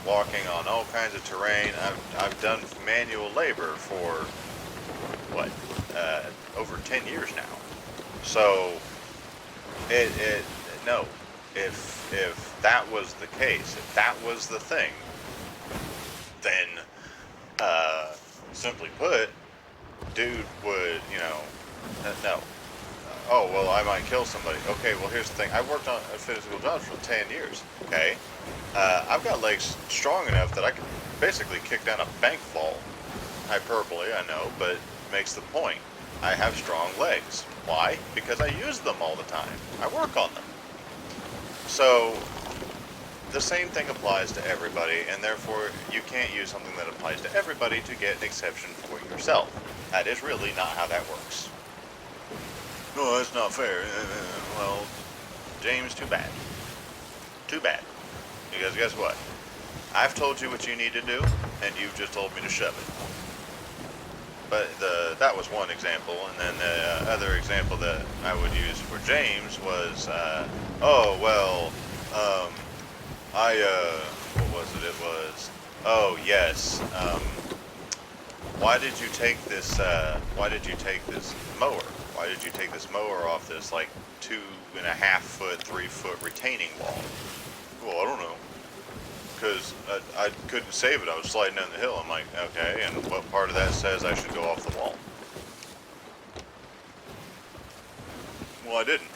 walking on all kinds of terrain. I've done manual labor for what, over 10 years now. So no, if that was the case, if that was the thing, then simply put, dude would, no. Oh, well, I might kill somebody. Okay, well, here's the thing. I worked on physical jobs for 10 years, okay? I've got legs strong enough that I can basically kick down a bank vault. Hyperbole, I know, but it makes the point. I have strong legs. Why? Because I use them all the time. I work on them. So, the same thing applies to everybody, and therefore, you can't use something that applies to everybody to get an exception for yourself. That is really not how that works. No, that's not fair. Well, James, too bad. Too bad. Because guess what? I've told you what you need to do, and you've just told me to shove it. But that was one example, and then the other example that I would use for James was, what was it? It was, oh yes, why did you take this mower? Why did you take this mower off this, 2.5 foot, 3 foot retaining wall? Well, I don't know. Because I couldn't save it. I was sliding down the hill. I'm like, okay, and what part of that says I should go off the wall? Well, I didn't.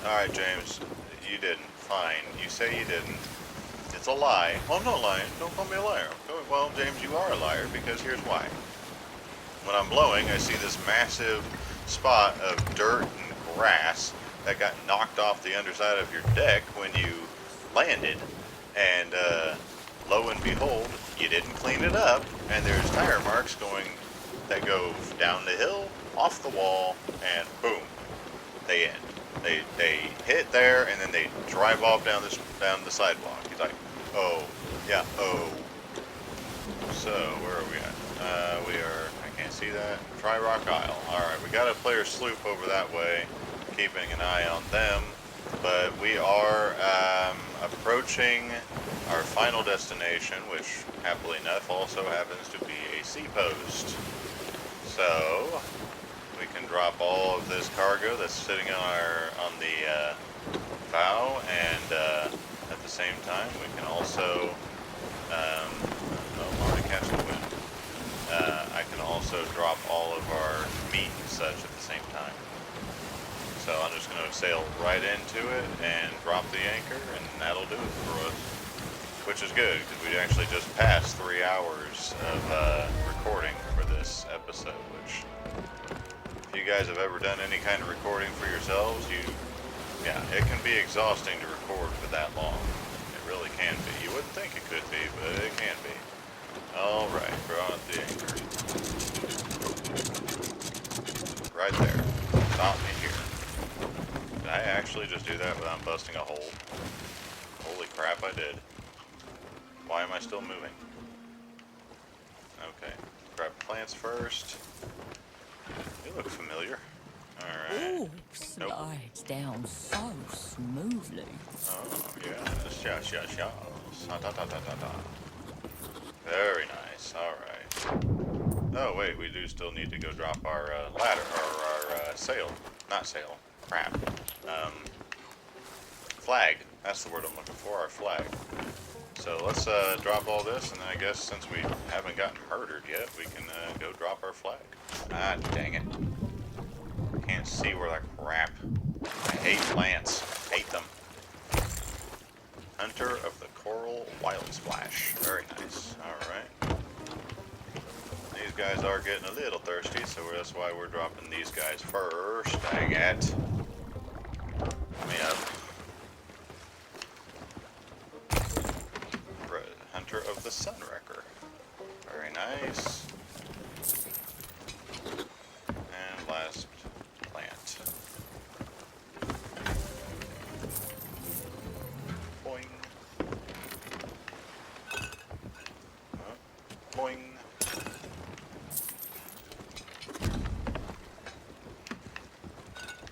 Alright, James, you didn't. Fine. You say you didn't. It's a lie. Well, I'm not lying. Don't call me a liar. Well, James, you are a liar, because here's why. When I'm blowing, I see this massive spot of dirt and grass that got knocked off the underside of your deck when you landed. And lo and behold, you didn't clean it up, and there's tire marks that go down the hill, off the wall, and boom, they end. They hit there, and then they drive off down the sidewalk. He's like, oh, yeah, oh. So where are we at? We are, I can't see that. Try Rock Isle. All right, we got a player sloop over that way, keeping an eye on them. But we are approaching our final destination, which happily enough also happens to be a sea post. So we can drop all of this cargo that's sitting on the bow, and at the same time we can also I can also drop all of our meat and such at the same time. So I'm just going to sail right into it and drop the anchor, and that'll do it for us. Which is good, because we actually just passed 3 hours of recording for this episode, which, if you guys have ever done any kind of recording for yourselves, yeah, it can be exhausting to record for that long. It really can be. You wouldn't think it could be, but it can be. Alright, draw out the anchor. Right there. Stop me here. Did I actually just do that without busting a hole? Holy crap, I did. Why am I still moving? Okay. Grab plants first. They look familiar. Alright. Ooh, slides down so smoothly. Oh, yes. Yes, yes, yes. Da, da, da, da, da, da. Very nice. Alright. Oh, wait. We do still need to go drop our ladder. Or our sail. Not sail. Crap. Flag. That's the word I'm looking for. Our flag. So let's drop all this, and then I guess since we haven't gotten murdered yet, we can go drop our flag. Ah, dang it. Can't see where that crap. I hate plants. Hate them. Hunter of the Coral Wild Splash. Very nice. Alright. These guys are getting a little thirsty, so that's why we're dropping these guys first. Dang it. Let me up. Hunter of the Sunwrecker. Very nice. And last plant. Boing. Boing.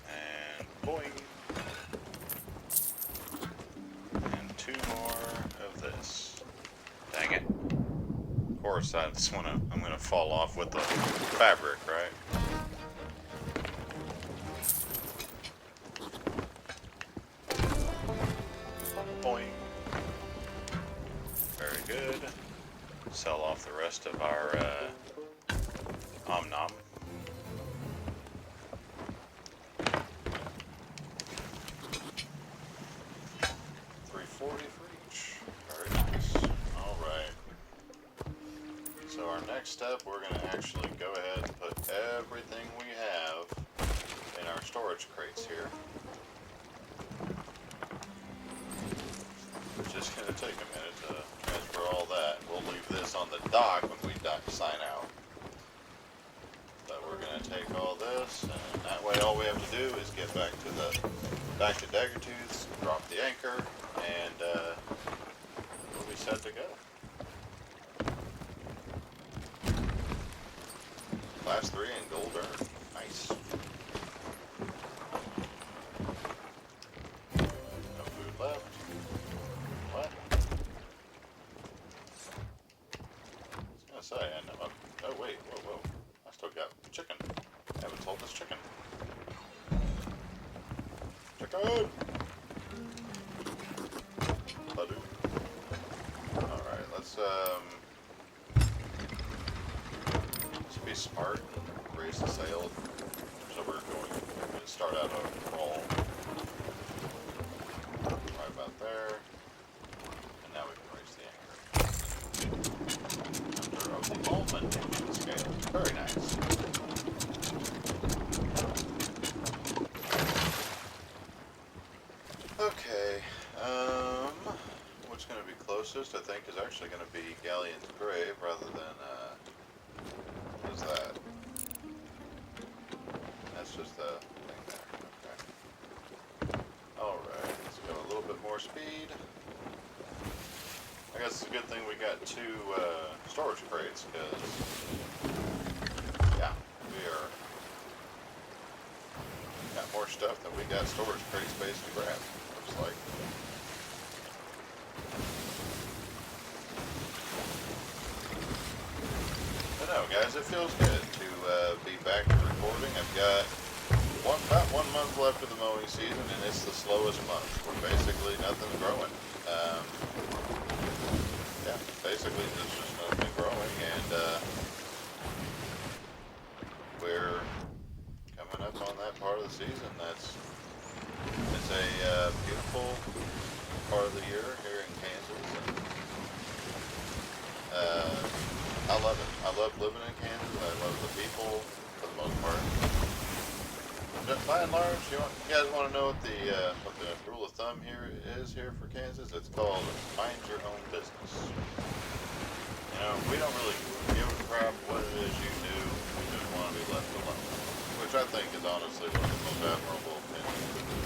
And boing. And 2 more of this. Dang it. Of course, I'm gonna fall off with the fabric, right? Boing. Very good. Sell off the rest of our Om-Nom. $3.40 for each. Very nice. Alright. So our next step, we're going to actually go ahead and put everything we have in our storage crates here. It's just going to take a minute to transfer all that. We'll leave this on the dock when we sign out. But we're going to take all this, and that way all we have to do is get back to Daggertooth's, drop the anchor, and we'll be set to go. Class 3 and gold earned. Nice. No food left. What? I was gonna say, I know. Oh wait, whoa. I still got chicken. I haven't sold this chicken. Chicken! Badoo. Alright, let's be smart and raise the sail. So we're going to start out a roll. Right about there. And now we can raise the anchor. Hunter of the almond scale. Very nice. Okay. What's going to be closest, I think, is actually going to be Galleon's Grave rather than, what is that? That's just the thing there. Okay. Alright, let's go a little bit more speed. I guess it's a good thing we got 2 storage crates, because, yeah, got more stuff than we got storage crate space to grab, looks like. I know, guys, it feels good to be back to recording. I've got about 1 month left of the mowing season, and it's the slowest month. We're basically nothing's growing. Yeah, basically there's just nothing growing, and we're coming up on that part of the season. It's a beautiful part of the year here in Kansas. And, I love it. I love living in Kansas. I love the people for the most part. By and large, you guys want to know what the rule of thumb here is for Kansas? It's called mind your own business. You know, we don't really give a crap what it is you do. We just want to be left alone, which I think is honestly one of the most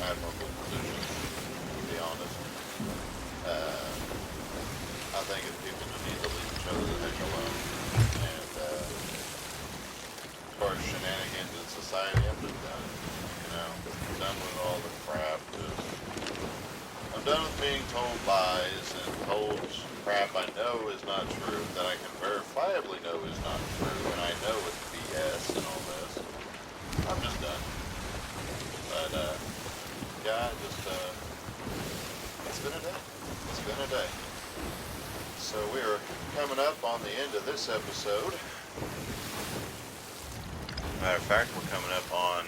admirable positions, to be honest. people just need to leave each other the heck alone. And as far as shenanigans in society, I'm just done. You know, I'm done with all the crap. I'm done with being told lies and told crap I know is not true, that I can verifiably know is not true, and I know it's BS and all this. I'm just done. But, yeah, it's been a day. It's been a day. So we are coming up on the end of this episode. Matter of fact, we're coming up on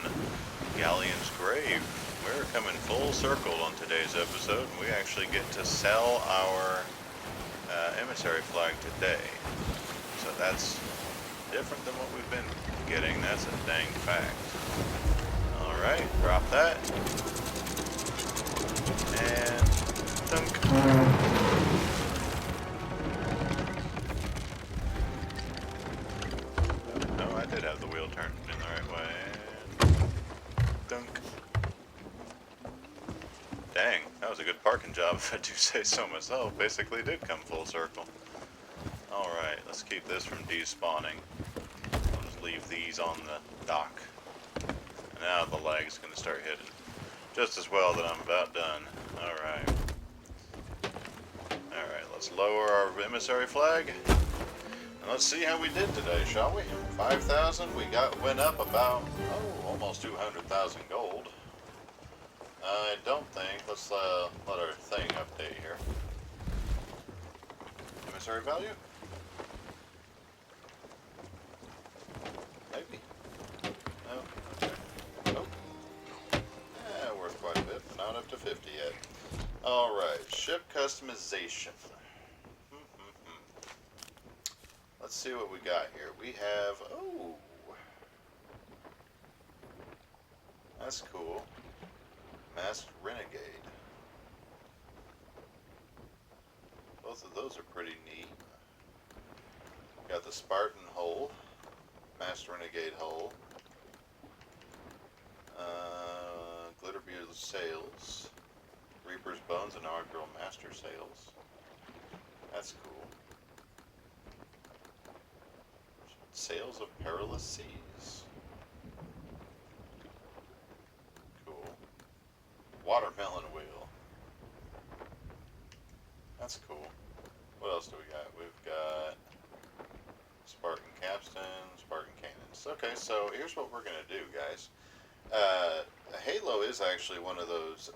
Galleon's grave. We're coming full circle on today's episode, and we actually get to sell our emissary flag today. So that's different than what we've been getting. That's a dang fact. Alright, drop that. And dunk. No, I did have the wheel turned in the right way. And dunk. Dang, that was a good parking job if I do say so myself. Basically did come full circle. Alright, let's keep this from despawning. I'll just leave these on the dock. And now the lag's going to start hitting. Just as well that I'm about done. Alright. Alright, let's lower our emissary flag. And let's see how we did today, shall we? 5,000, we went up about, almost 200,000 gold. I don't think, let's let our thing update here. Emissary value? Maybe. No, okay. Nope. Yeah, worth quite a bit, but not up to 50 yet. Alright, ship customization. Let's see what we got here. We have, that's cool. Masked Renegade. Both of those are pretty neat. Got the Spartan hull, Masked Renegade hull, Glitterbeard sails, Reaper's Bones and Inaugural Master sails. That's cool. Sails of Perilous Seas. Cool. Watermelon wheel. That's cool. What else do we got? We've got Spartan capstan, Spartan cannons. Okay, so here's what we're gonna do, guys. Halo is actually one of those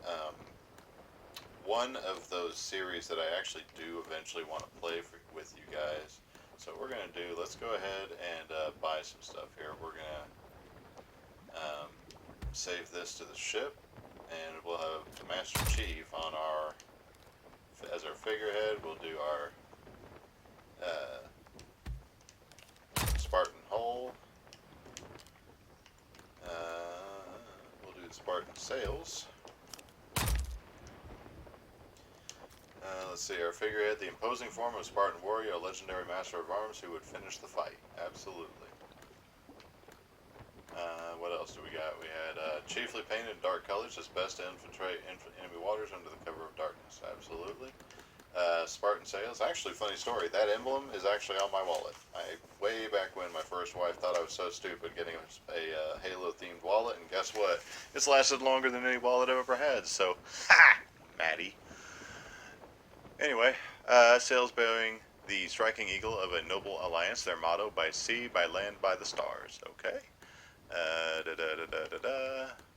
series that I actually do eventually want to play with you guys. So what we're gonna do, let's go ahead and buy some stuff here. We're gonna save this to the ship, and we'll have Master Chief on as our figurehead. We'll do our Spartan hull. We'll do the Spartan sails. Let's see, our figurehead, the imposing form of Spartan warrior, a legendary master of arms who would finish the fight. Absolutely. What else do we got? We had chiefly painted in dark colors, it's best to infiltrate enemy waters under the cover of darkness. Absolutely. Spartan sails. Actually, funny story, that emblem is actually on my wallet. Way back when my first wife thought I was so stupid getting a Halo-themed wallet, and guess what? It's lasted longer than any wallet I've ever had, so, ha! Maddie. Anyway, sails bearing the striking eagle of a noble alliance, their motto, by sea, by land, by the stars. Okay.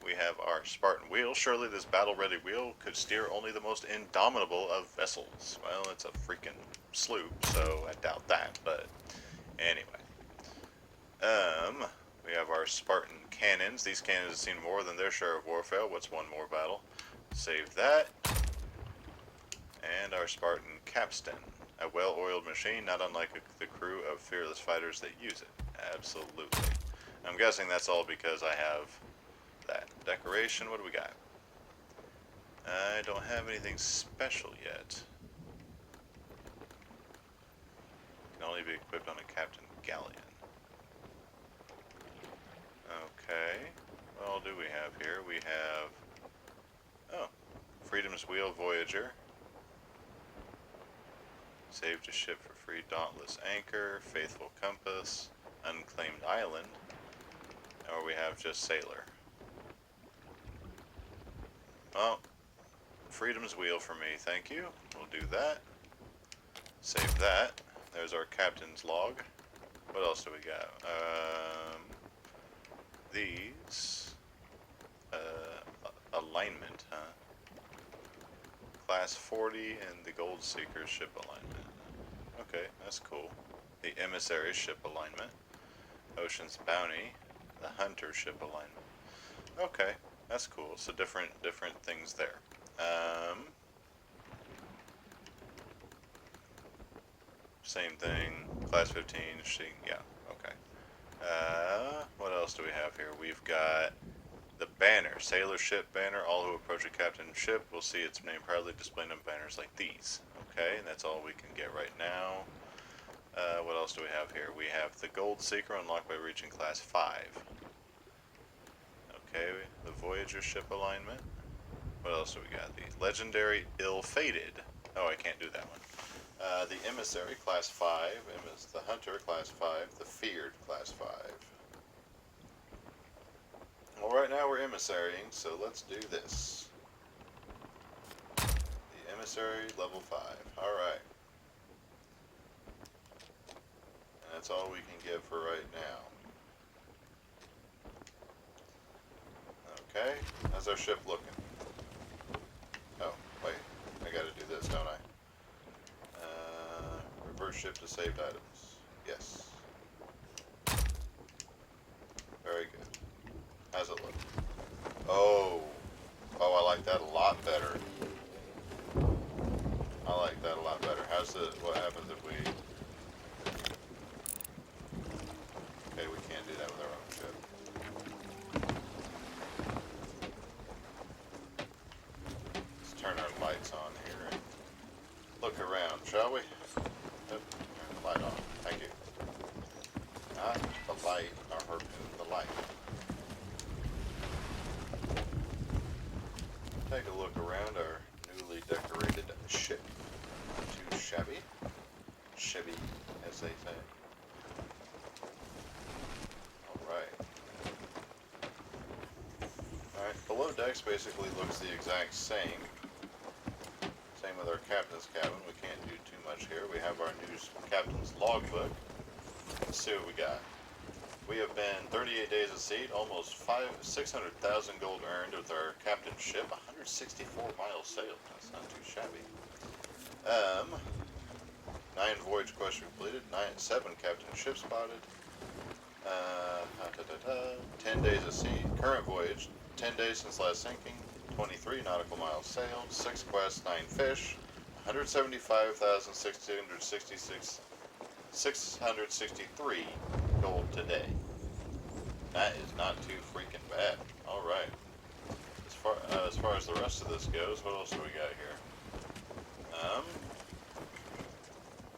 We have our Spartan wheel. Surely this battle-ready wheel could steer only the most indomitable of vessels. Well, it's a freaking sloop, so I doubt that, but anyway. We have our Spartan cannons. These cannons have seen more than their share of warfare. What's one more battle? Save that. And our Spartan capstan. A well-oiled machine, not unlike the crew of fearless fighters that use it. Absolutely. I'm guessing that's all because I have that. Decoration, what do we got? I don't have anything special yet. Can only be equipped on a Captain Galleon. Okay. What all do we have here? We have... Freedom's Wheel Voyager. Saved a ship for free. Dauntless Anchor, Faithful Compass, Unclaimed Island, or we have just Sailor. Well, Freedom's Wheel for me, thank you. We'll do that. Save that. There's our captain's log. What else do we got? These. Alignment, huh? Class 40 and the Gold Seeker ship alignment. Okay, that's cool. The Emissary ship alignment. Ocean's Bounty. The Hunter ship alignment. Okay, that's cool. So different things there. Same thing. Class 15. Yeah. Okay. What else do we have here? We've got the banner, sailor ship banner. All who approach a captain's ship will see its name proudly displayed on banners like these. Okay, and that's all we can get right now. What else do we have here? We have the Gold Seeker unlocked by reaching class 5. Okay, the Voyager ship alignment. What else do we got? The legendary Ill-Fated. Oh, I can't do that one. The Emissary class 5. The Hunter class 5. The Feared class 5. Well, right now we're emissarying, so let's do this. The Emissary level 5. Alright. And that's all we can get for right now. Okay, how's our ship looking? Oh, wait, I gotta do this, don't I? Reverse ship to saved items. Yes. Very good. How's it look? Oh, I like that a lot better. I like that a lot better. What happens if we... Okay, we can't do that with our own ship. Let's turn our lights on here and look around, shall we? Yep, turn the light on. Thank you. Not the light, our harpoon, the light. Take a look around our newly decorated ship. Not too shabby. Shabby, as they say. Alright. Alright, below decks basically looks the exact same. Same with our captain's cabin. We can't do too much here. We have our new captain's logbook. Let's see what we got. We have been 38 days at sea, almost 600,000 gold earned with our captain's ship, 164 miles sailed. That's not too shabby. 9 voyage quests completed, 7 captain's ship spotted. 10 days at sea, current voyage, 10 days since last sinking, 23 nautical miles sailed, 6 quests, 9 fish, 663 gold today. That is not too freaking bad. Alright. As far as the rest of this goes, what else do we got here?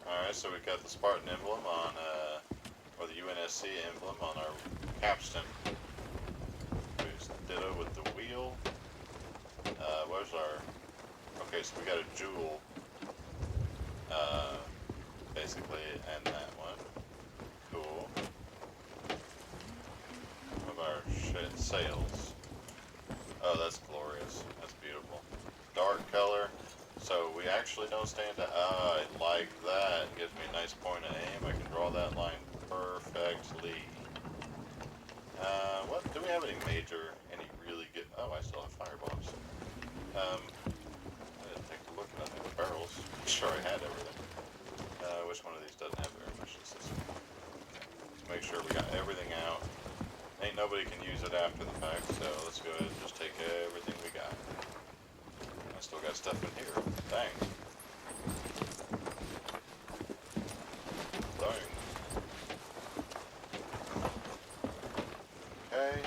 Alright, so we got the Spartan emblem on, or the UNSC emblem on our capstan. We just ditto with the wheel. Where's our... Okay, so we got a jewel, basically, and that one. Cool. Of our sails. Oh, that's glorious. That's beautiful. Dark color. So we actually don't stand to... I like that. Gives me a nice point of aim. I can draw that line perfectly. What? Do we have any really good... Oh, I still have firebombs. I didn't take a look at the barrels. I'm sure I had everything. Which one of these doesn't have very much? It's this one. Okay. Let's make sure we got everything out. Ain't nobody can use it after the fact, so let's go ahead and just take everything we got. I still got stuff in here. Dang. Dang. Okay.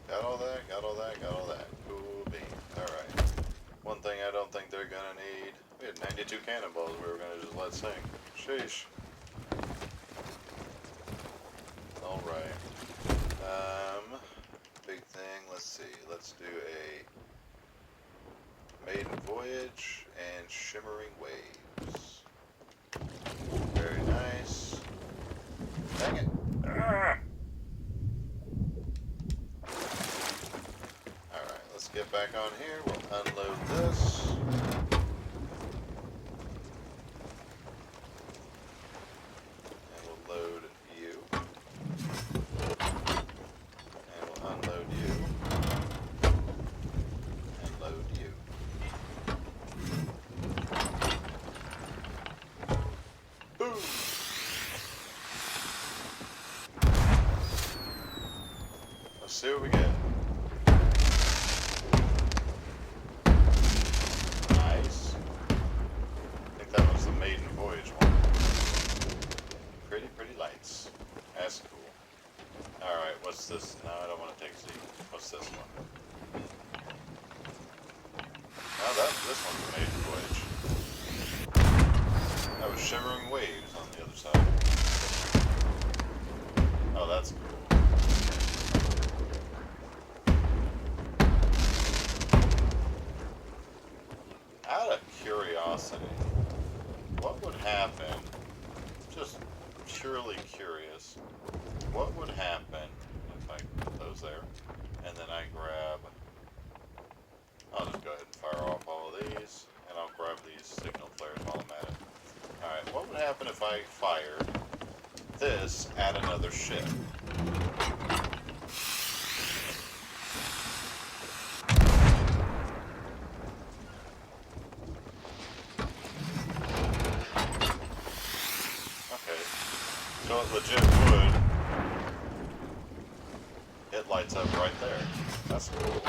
Got all that, got all that, got all that. Cool beans. Alright. One thing I don't think they're gonna need. We had 92 cannonballs we were gonna just let sink. Sheesh. Alright. Big thing, let's see. Let's do a maiden voyage and shimmering waves. Very nice. Dang it. Ah! Alright, let's get back on here. We'll unload this. And we'll load you. And we'll unload you. And load you. Boom! Let's see what we get. Nice. I think that was the maiden voyage one. Pretty lights. That's cool. Alright, what's this? No, I don't want to take Z. What's this one? Oh, this one's the maiden voyage. That was shimmering waves on the other side. Oh, that's cool. Out of curiosity, what would happen, just purely curious, what would happen if I put those there, and then I grab, I'll just go ahead and fire off all of these, and I'll grab these signal flares while I'm at it. Alright, what would happen if I fired this at another ship? So it legit would. It lights up right there. That's cool.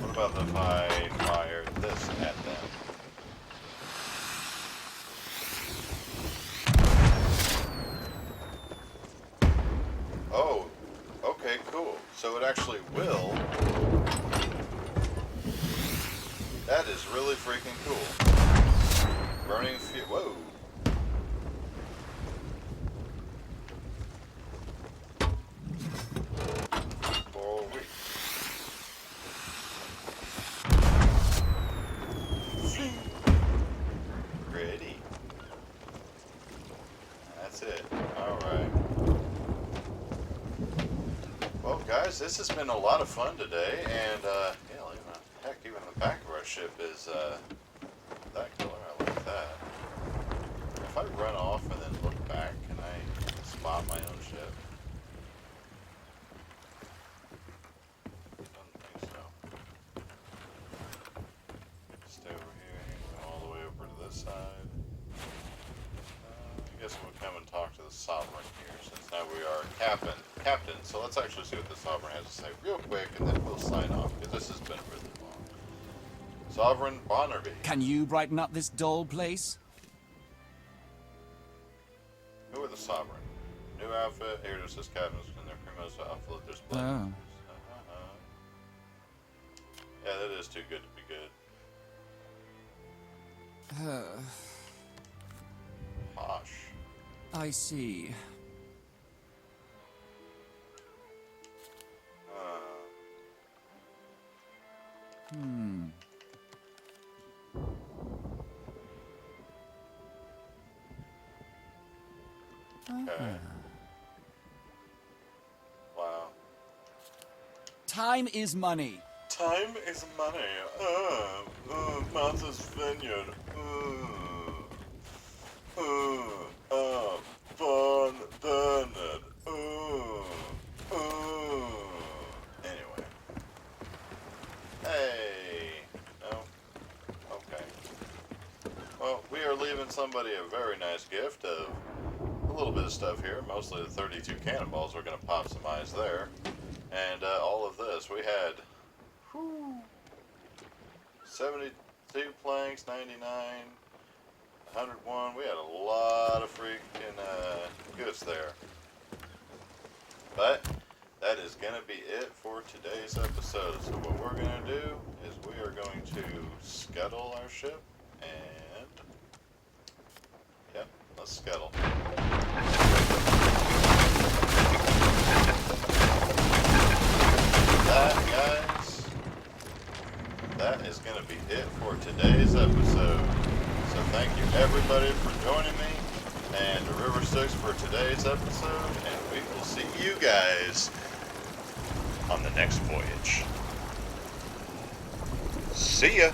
What about if I fired this at them? Oh, okay, cool. So it actually will. That is really freaking cool. Burning fuel. Whoa. Coral reef. Pretty. That's it. Alright. Well, guys, this has been a lot of fun today, and, heck, even the back of our ship is, that color. I like that. If I run off and then look back, can I spot my own ship? Don't think so. Stay over here, go all the way over to this side. I guess we'll come and talk to the Sovereign here, since now we are captain. So let's actually see what the Sovereign has to say real quick, and then we'll sign off, because this has been really long. Sovereign Bonnerby. Can you brighten up this dull place? Who are the Sovereign? New outfit, air to assist captains and their crewmates to outfit their split. Oh. Yeah, that is too good to be good. Posh. I see. Okay. Wow. Time is money. Time is money. Martha's Vineyard. Bernard. Anyway. Hey. No. Okay. Well, we are leaving somebody a very nice gift of a little bit of stuff here. Mostly the 32 cannonballs. We're going to pop some eyes there. And all of this. We had 72 planks, 99, 101. We had a lot of freaking goods there. But that is going to be it for today's episode. So what we're going to do is we are going to scuttle our ship and, yep, Let's scuttle. That, guys, that is going to be it for today's episode. So thank you everybody for joining me and the River Styx for today's episode, and we will see you guys on the next voyage. See ya!